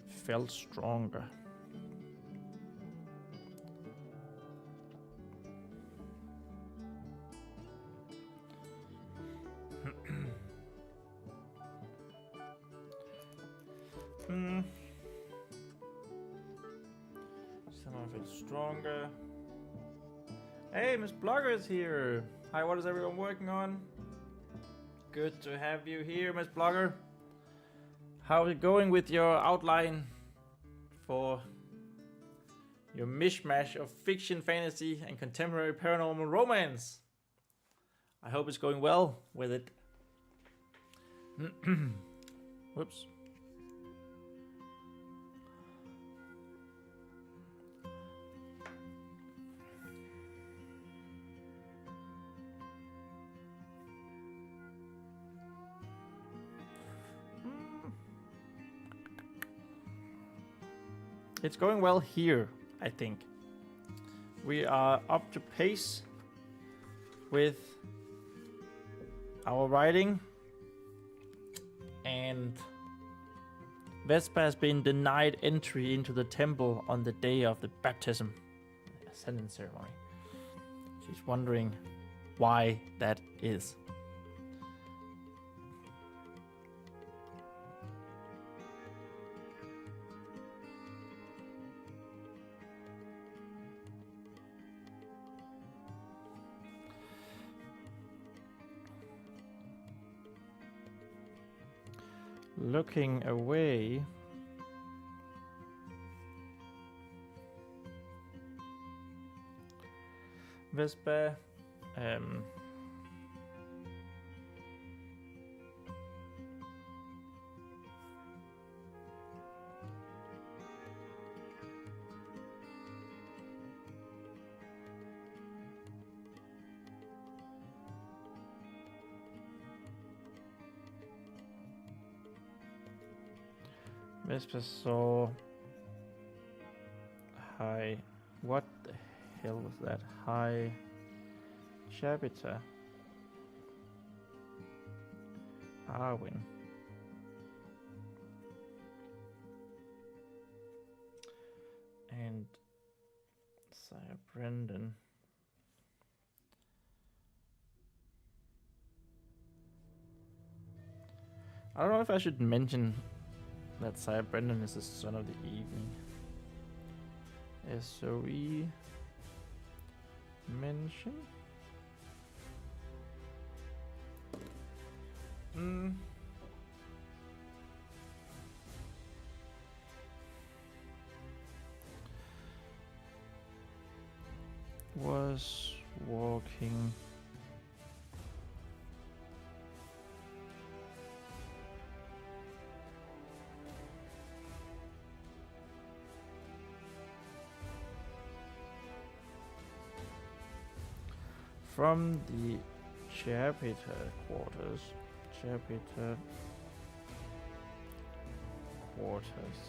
felt stronger. Somehow felt stronger. Hey, Miss Blogger is here. Hi, what is everyone working on? Good to have you here, Miss Blogger. How is it going with your outline for your mishmash of fiction, fantasy, and contemporary paranormal romance? I hope it's going well with it. Whoops. It's going well here, I think. We are up to pace with our writing, and Vespa has been denied entry into the temple on the day of the baptism, ascendance ceremony. She's wondering why that is. Looking away, Vespa Vespa saw high. What the hell was that? High Chapiter. Arwen. And Sire Brendan. I don't know if I should mention that Sire Brendan is the son of the evening. SOE mention. Was walking from the Chapiter quarters. Chapiter quarters.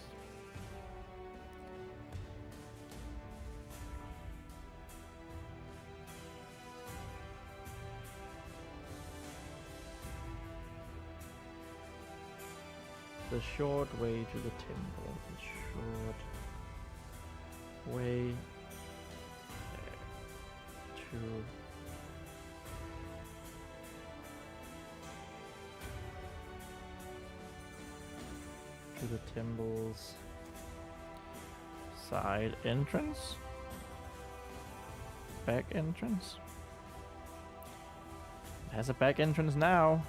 The short way to the temple. The short way to the temple's side entrance, back entrance. It has a back entrance now.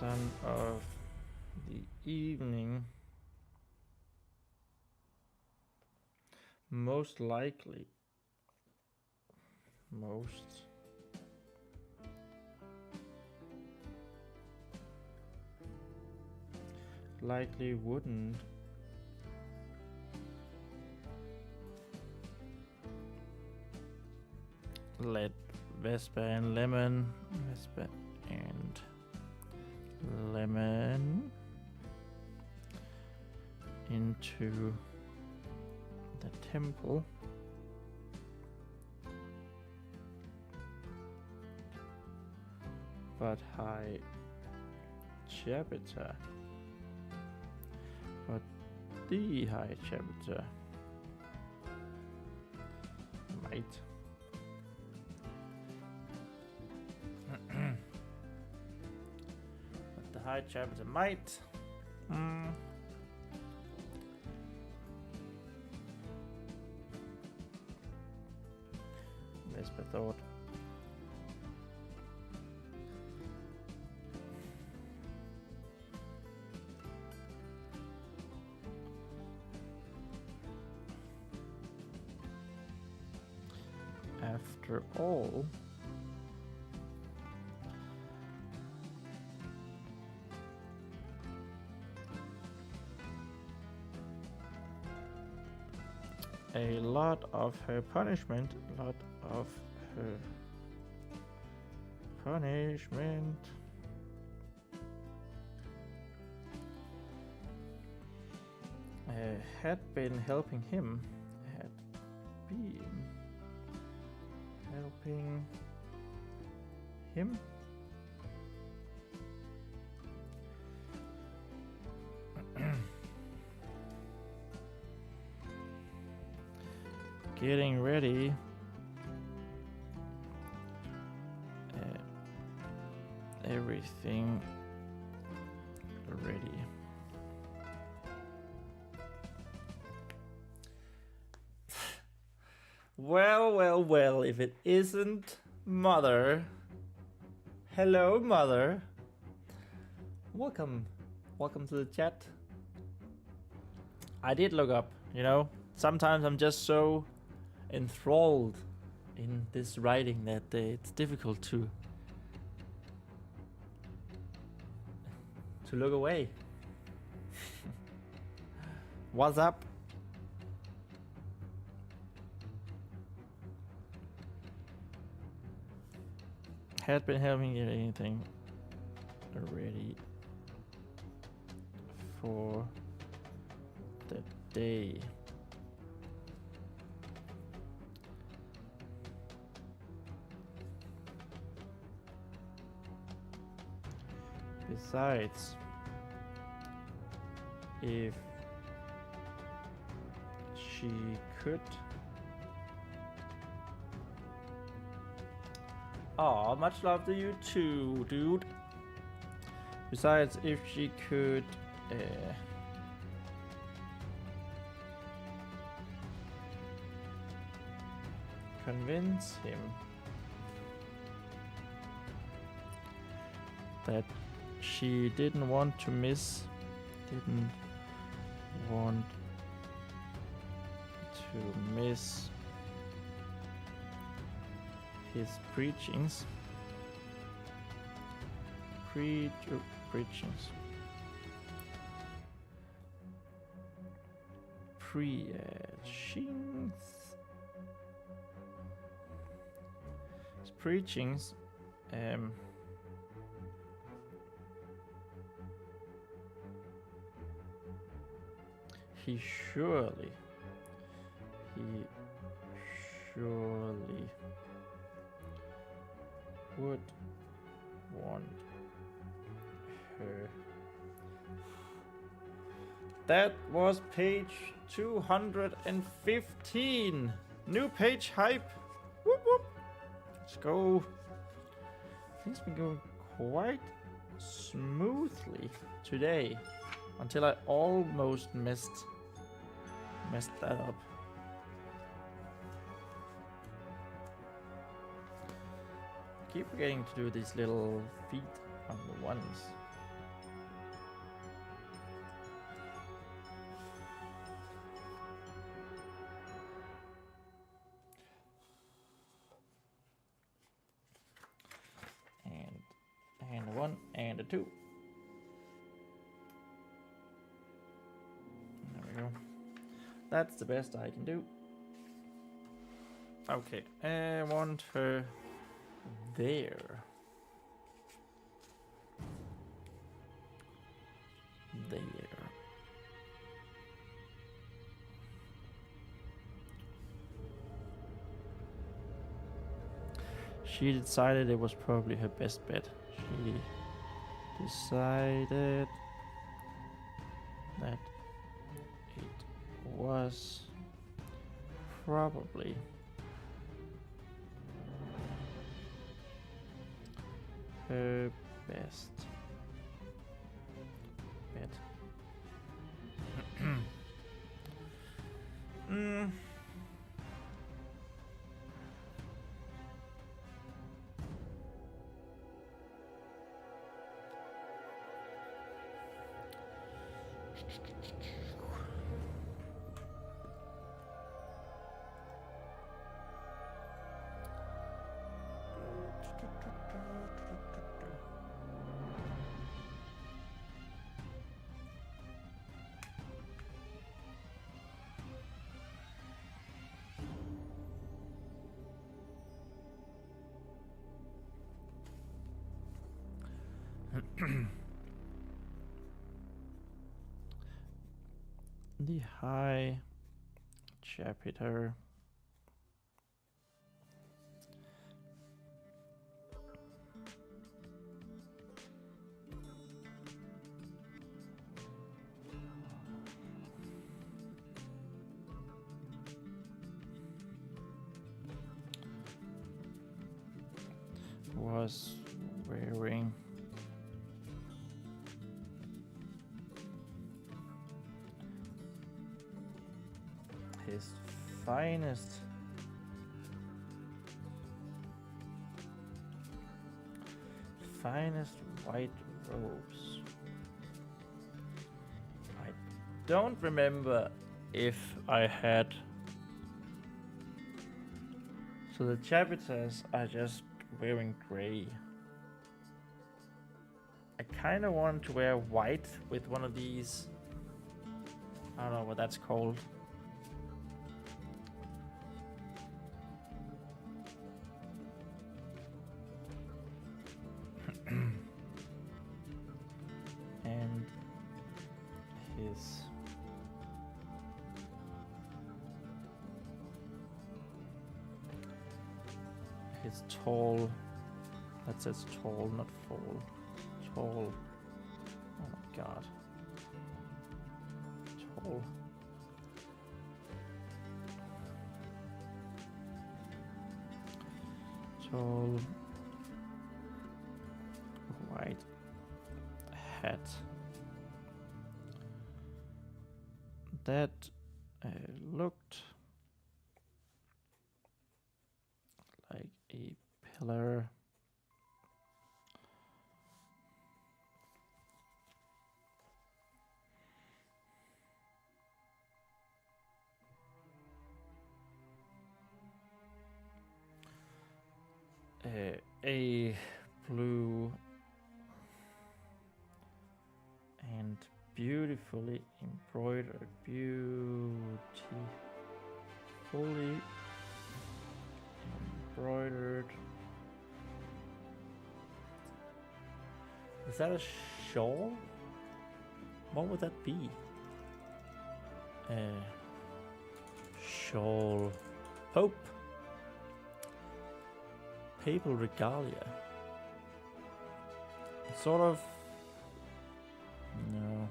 Son of the evening, most likely wouldn't let Vespa and Lemon into the temple, but High Chapiter, the High Chapiter might. But the High Chapiter might. Vespa thought. After all, a lot of her punishment. A lot of her punishment. Had been helping him. Had been helping him. Getting ready. Everything ready. Well, well, well, if it isn't Mother. Hello, Mother. Welcome. Welcome to the chat. I did look up, you know. Sometimes I'm just so enthralled in this writing that it's difficult to look away. What's up? Had been helping you anything ready for the day. Besides, if she could. Aw, much love to you too, dude. Besides, if she could convince him that she didn't want to miss his preachings. Preachings. His preachings. He surely would want her. That was page 215. New page hype. Whoop whoop. Let's go. Things been going quite smoothly today until I almost messed that up. Keep forgetting to do these little feet on the ones. And a one and a two. There we go. That's the best I can do. Okay, I want her there. There. She decided it was probably her best bet. She decided that it was probably her best bet. The high chapter. Was wearing his finest white robes. I don't remember if I had. So the chapters are just wearing gray. I kind of want to wear white with one of these. I don't know what that's called. And his tall, that says tall, not fall. Tall. Oh my god. Tall. Tall white hat. That looked like a pillar. A blue and beautifully embroidered, fully embroidered. Is that a shawl? What would that be? Shawl. Pope. Papal regalia. Sort of. No.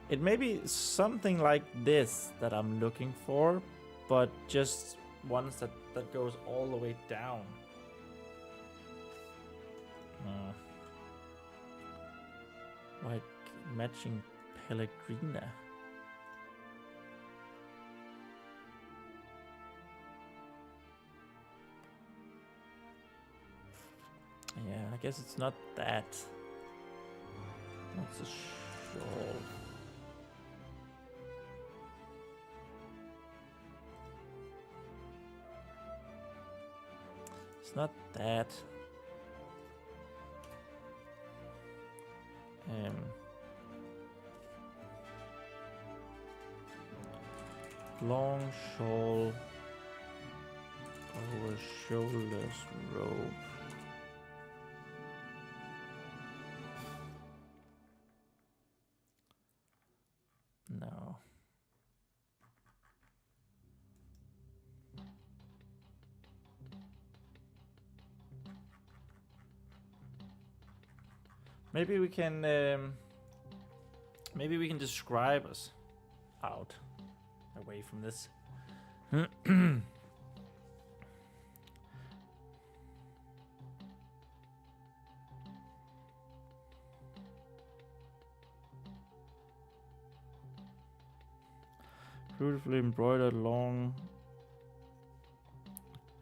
It may be something like this that I'm looking for, but just ones that goes all the way down. Like matching Pellegrina. Yeah, I guess it's not that. That's a shawl. It's not that. Long shawl over shoulders robe. No. Maybe we can describe us out away from this. Beautifully embroidered long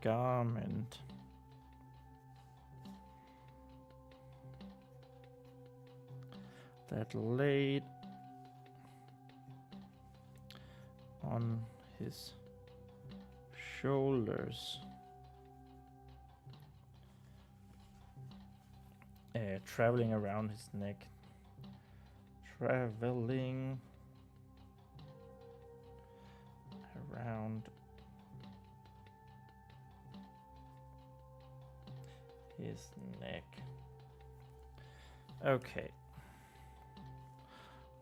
garment. That laid on his shoulders. Traveling around his neck. Traveling around his neck. Okay.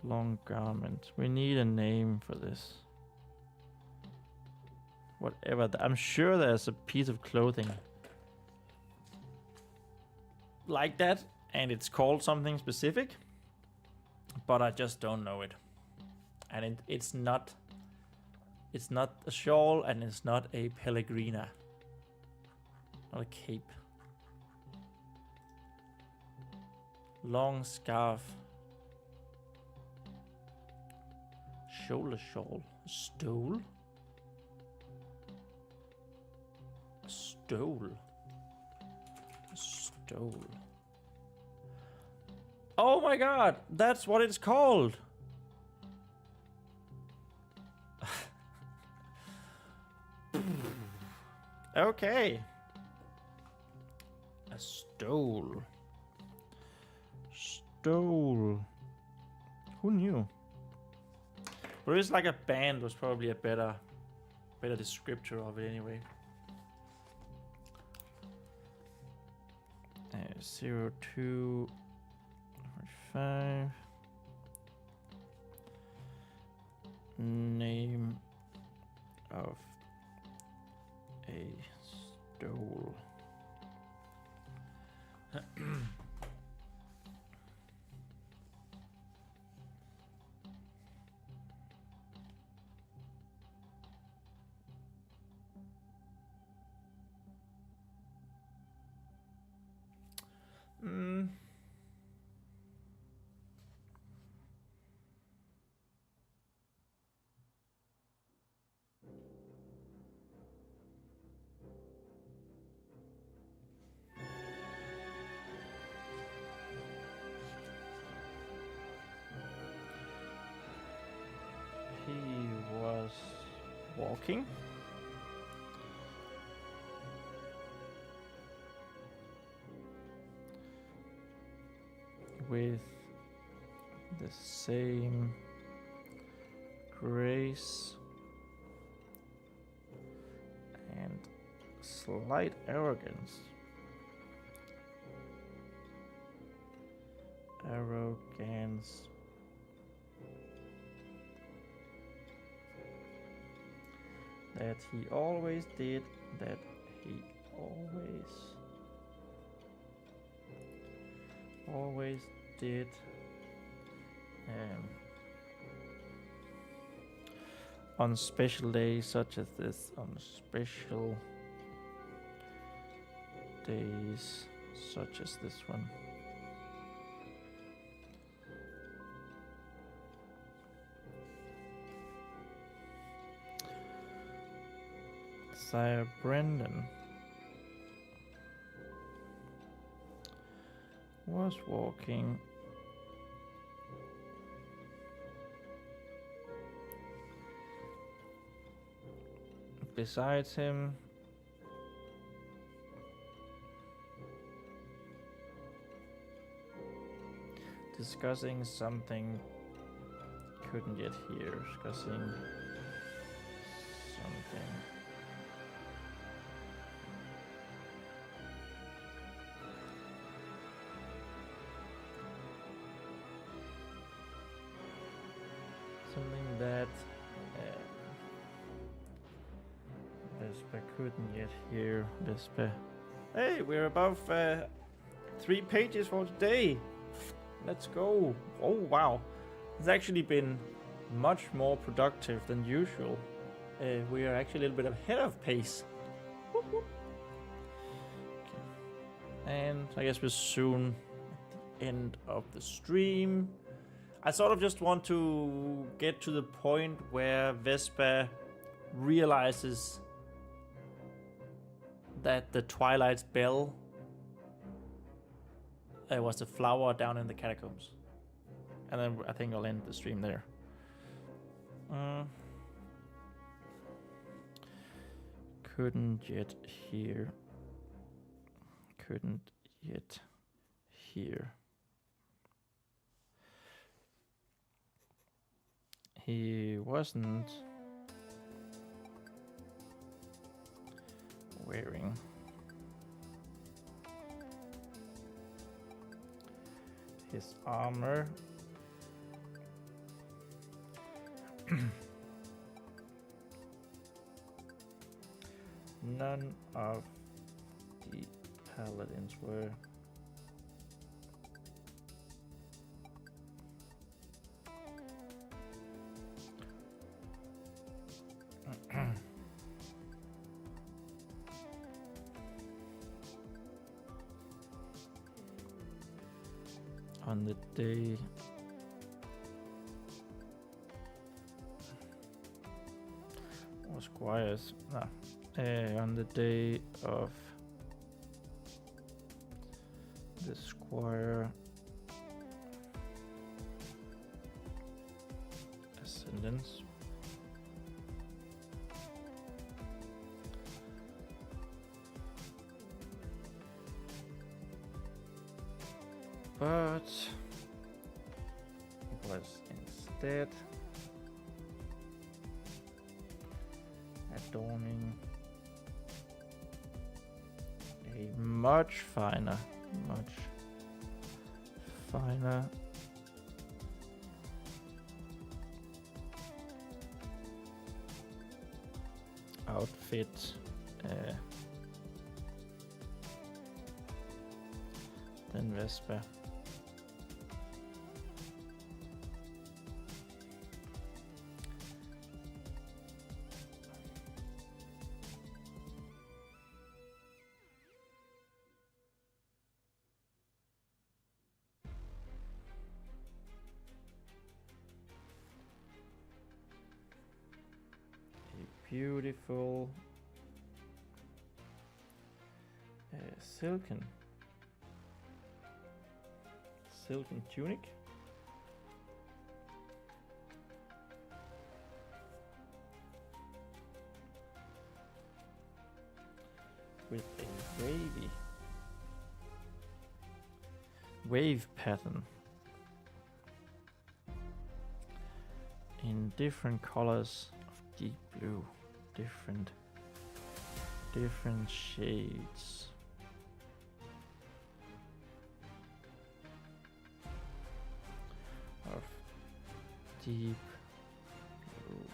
Long garment. We need a name for this. Whatever. I'm sure there's a piece of clothing like that, and it's called something specific, but I just don't know it. And it's not a shawl, and it's not a pellegrina. Not a cape. Long scarf. Shoulder shawl. Stole? Stole. Stole. Oh my god! That's what it's called! Okay. A stole. Stole. Who knew? But it's like a band was probably a better descriptor of it anyway. 0245. Name of a stole. He was walking. With the same grace and slight arrogance. Arrogance. That he always did, that he always did. On special days such as this, on special days such as this one. Sire Brendan was walking beside him discussing something couldn't yet hear, discussing something. Something that Vespa couldn't yet hear. Vespa. Hey, we're above 3 pages for today. Let's go. Oh, wow. It's actually been much more productive than usual. We are actually a little bit ahead of pace. Whoop, whoop. Okay. And I guess we're soon at the end of the stream. I sort of just want to get to the point where Vespa realizes that the Twilight's bell was a flower down in the catacombs. And then I think I'll end the stream there. Couldn't yet hear. Couldn't yet hear. He wasn't wearing his armor. None of the paladins were. On the day or squires, on the day of the squire ascendance, but was instead adorning a much finer outfit than Vespa. Beautiful silken tunic with a wave pattern in different colors of deep blue. Different shades. Of deep blue.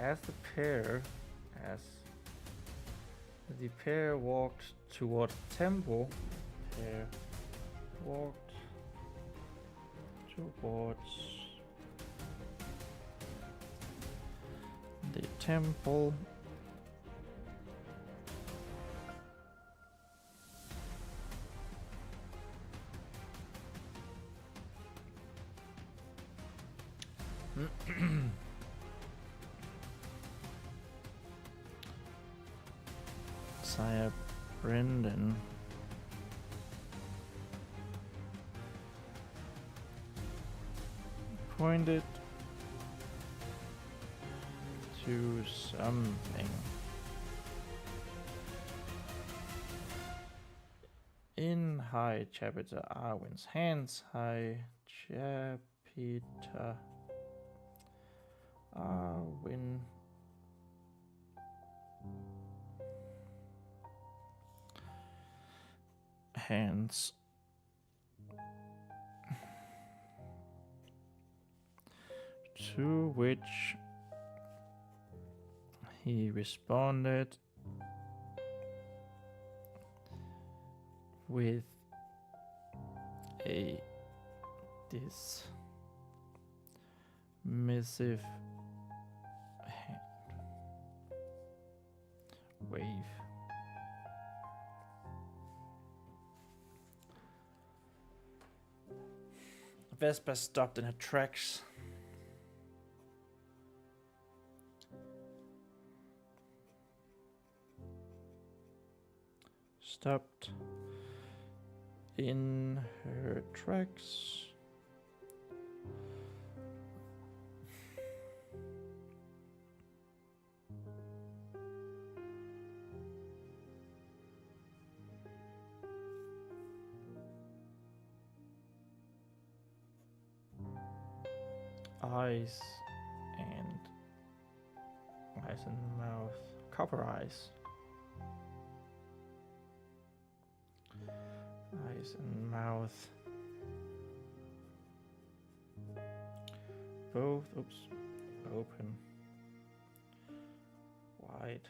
As the pair walked towards the temple, walked towards the temple. Sire Brendan pointed to something in High Chapter Arwen's hands. High Chapter Arwen hands. To which he responded with a dismissive hand wave. Vespa stopped in her tracks. stopped in her tracks. Eyes and mouth. Copper eyes. Eyes and mouth. Both, oops, open. Wide.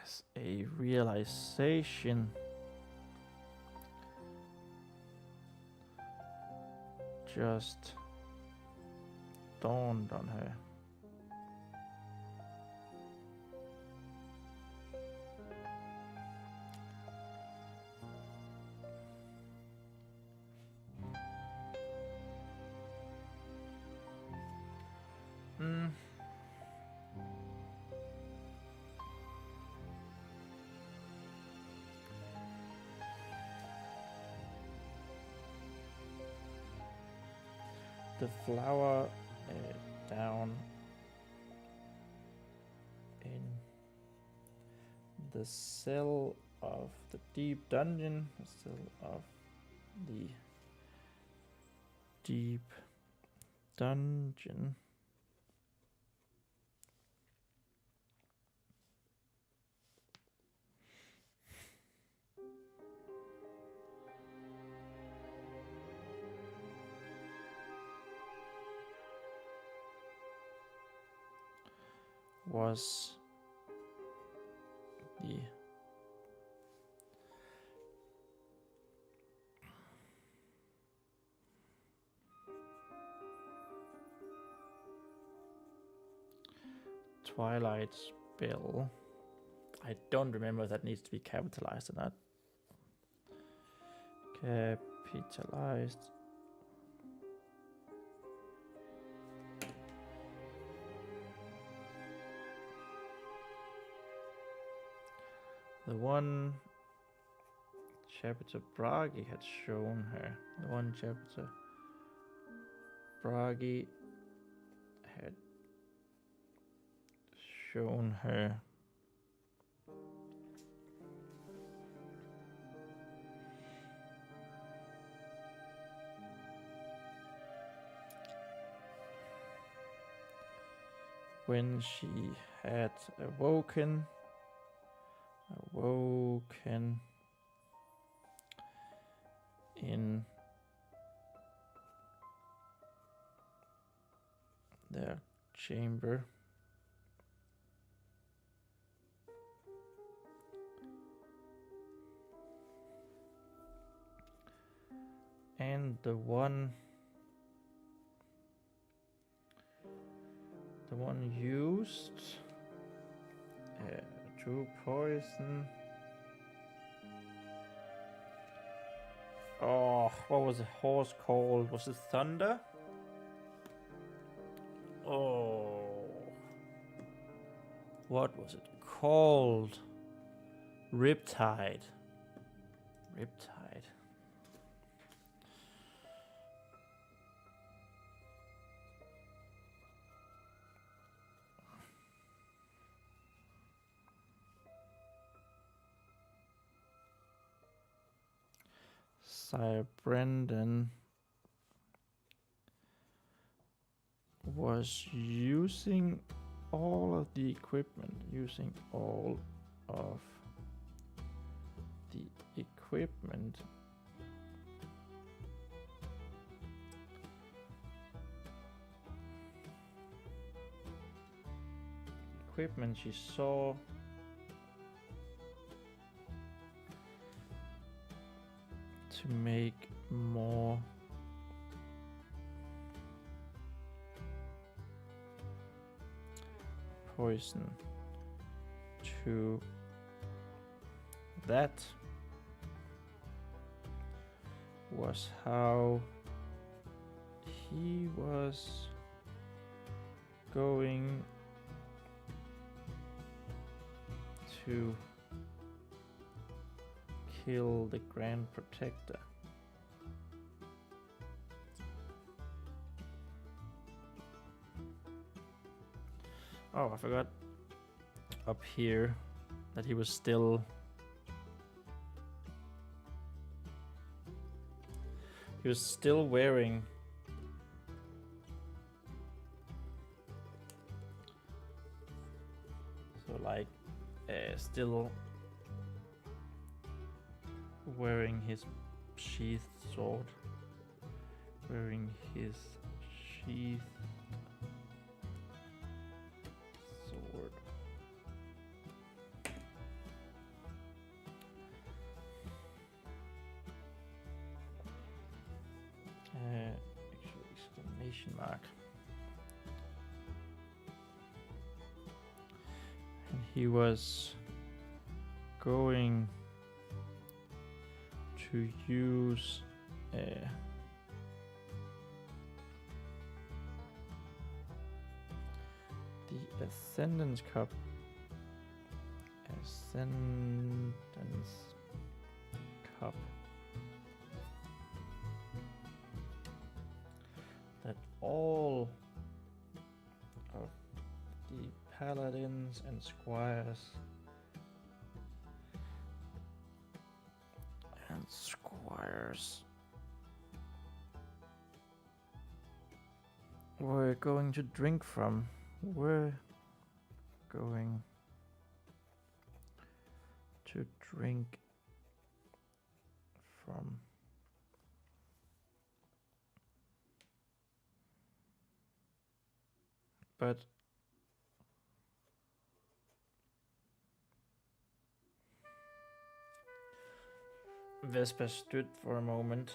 As a realization just dawned on her. The flower down in the cell of the deep dungeon, the cell of the deep dungeon. Was the Twilight spell. I don't remember if that needs to be capitalized or not. Capitalized. The one chapter Bragi had shown her. The one chapter Bragi had shown her. When she had awoken in their chamber. And the one used to poison. Oh, what was the horse called? Was it Thunder? Oh, what was it called? Riptide. Riptide. Sire Brendan was using all of the equipment, equipment she saw to make more poison to that was how he was going to kill the Grand Protector. Oh, I forgot up here that he was still wearing like still wearing his sheathed sword, wearing his sheathed sword. Actually, exclamation mark. And he was going to use the Ascendance Cup. Ascendance Cup. That all of the paladins and squires were going to drink from. We're going to drink from. But Vespa stood for a moment.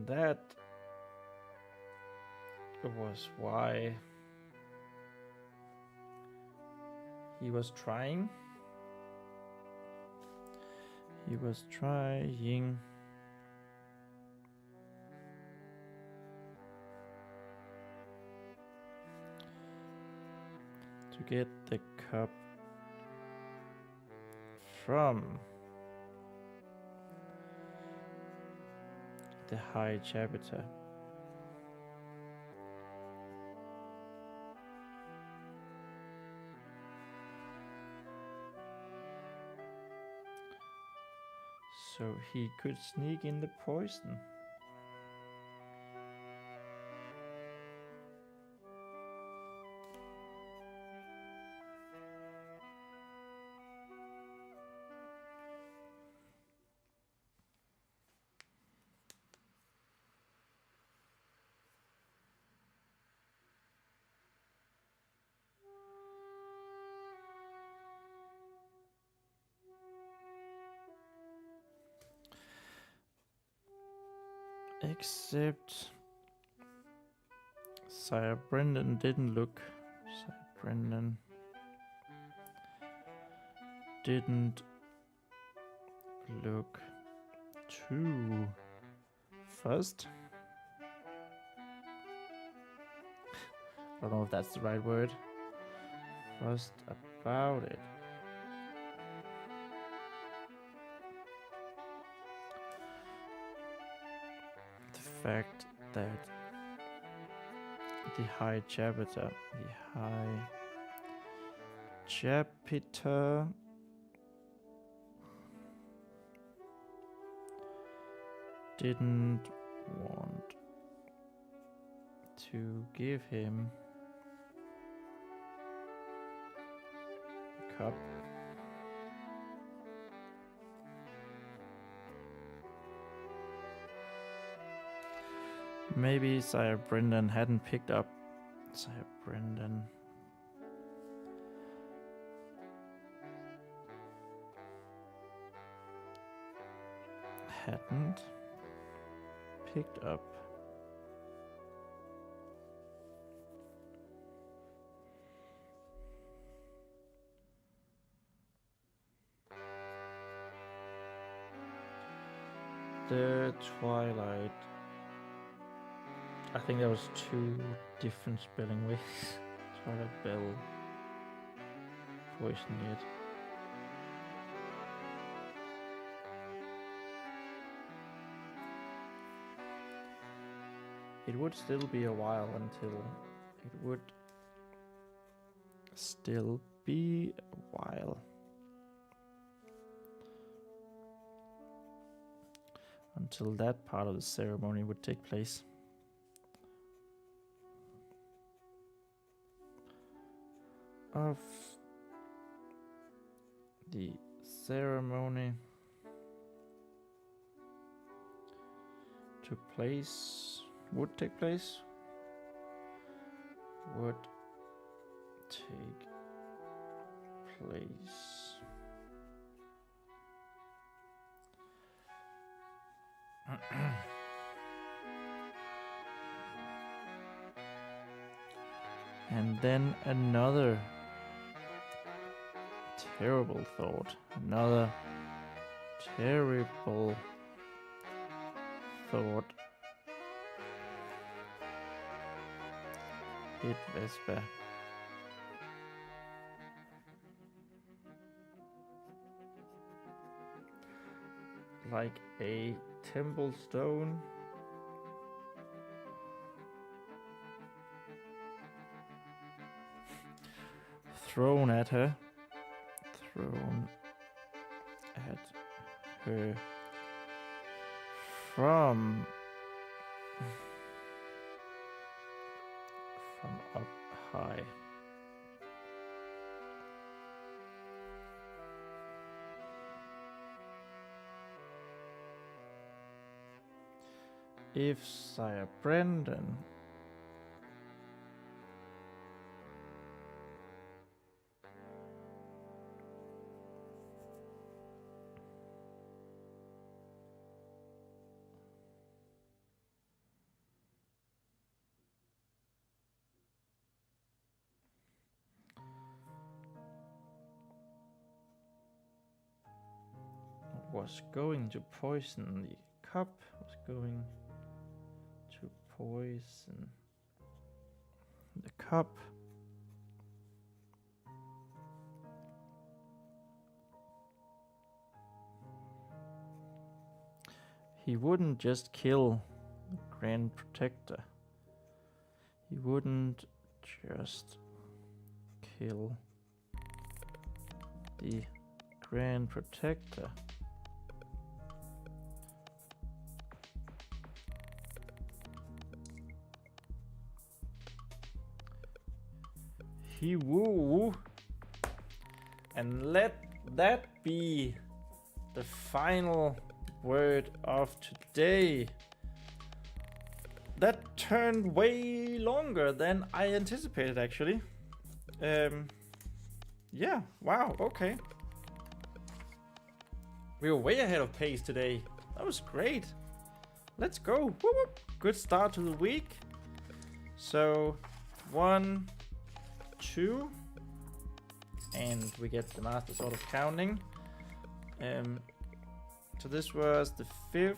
That was why he was trying. He was trying to get the cup from the High Chapter. So he could sneak in the poison. Except Sire Brendan didn't look. Sire Brendan didn't look too fussed. I don't know if that's the right word. Fussed about it. Fact that the High Chapter didn't want to give him a cup. Maybe Sire Brendan hadn't picked up. Sire Brendan hadn't picked up. The Twilight. I think there was 2 different spelling ways. Twilight Bell. Poison yet. It would still be a while until it would still be a while until that part of the ceremony would take place. Of the ceremony took place, would take place, would take place. And then another terrible thought, another terrible thought hit Vespa. Like a temple stone. Thrown at her. Thrown at her from up high. If Sire Brendan was going to poison the cup, was going to poison the cup, he wouldn't just kill the Grand Protector. He wouldn't just kill the Grand Protector. He woo, and let that be the final word of today. That turned way longer than I anticipated, actually. Yeah, wow, okay. We were way ahead of pace today. That was great. Let's go. Whoop, whoop. Good start to the week. So, 1, 2, and we get the master sort of counting. So this was the 5th.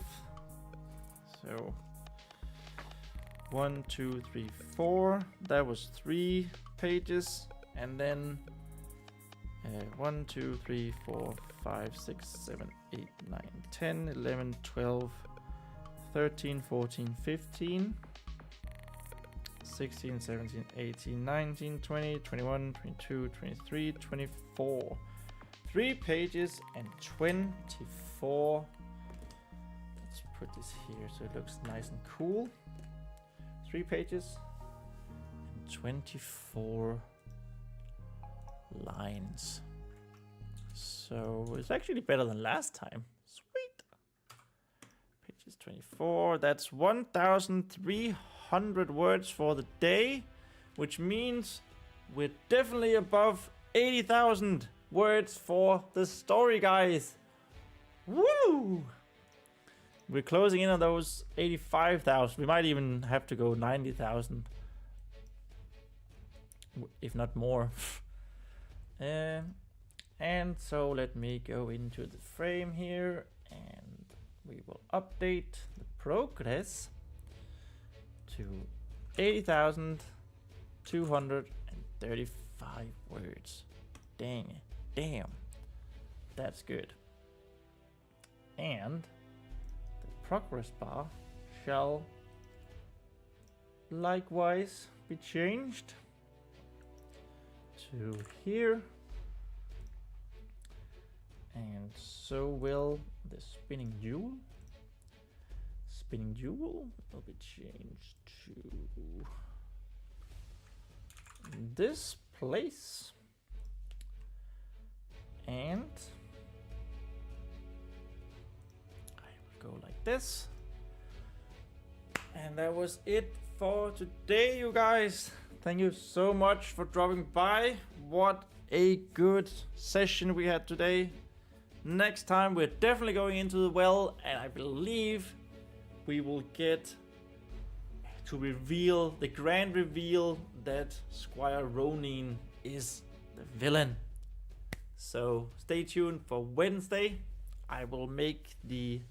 So 1, 2, 3, 4. That was 3 pages, and then 1, 2, 3, 4, 5, 6, 7, 8, 9, 10, 11, 12, 13, 14, 15. 16, 17, 18, 19, 20, 21, 22, 23, 24. 3 pages and 24. Let's put this here so it looks nice and cool. 3 pages and 24 lines. So it's actually better than last time. Sweet. Pages 24. That's 1,300 words for the day, which means we're definitely above 80,000 words for the story, guys. Woo! We're closing in on those 85,000. We might even have to go 90,000. If not more. And so let me go into the frame here and we will update the progress to 80,235 words. Damn. That's good. And the progress bar shall likewise be changed to here. And so will the spinning jewel. Spinning jewel will be changed to this place. And I will go like this. And that was it for today, you guys. Thank you so much for dropping by. What a good session we had today. Next time we're definitely going into the well, and I believe we will get to reveal the grand reveal that Squire Ronin is the villain. So stay tuned for Wednesday. I will make the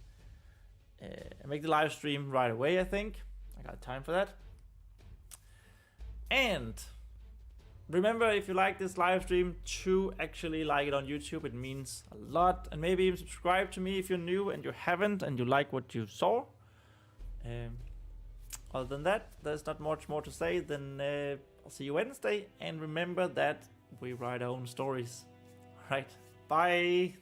live stream right away. I think I got time for that. And remember, if you like this live stream, to actually like it on YouTube. It means a lot. And maybe even subscribe to me if you're new and you haven't and you like what you saw. Other than that, there's not much more to say. Then I'll see you Wednesday. And remember that we write our own stories. All right, bye.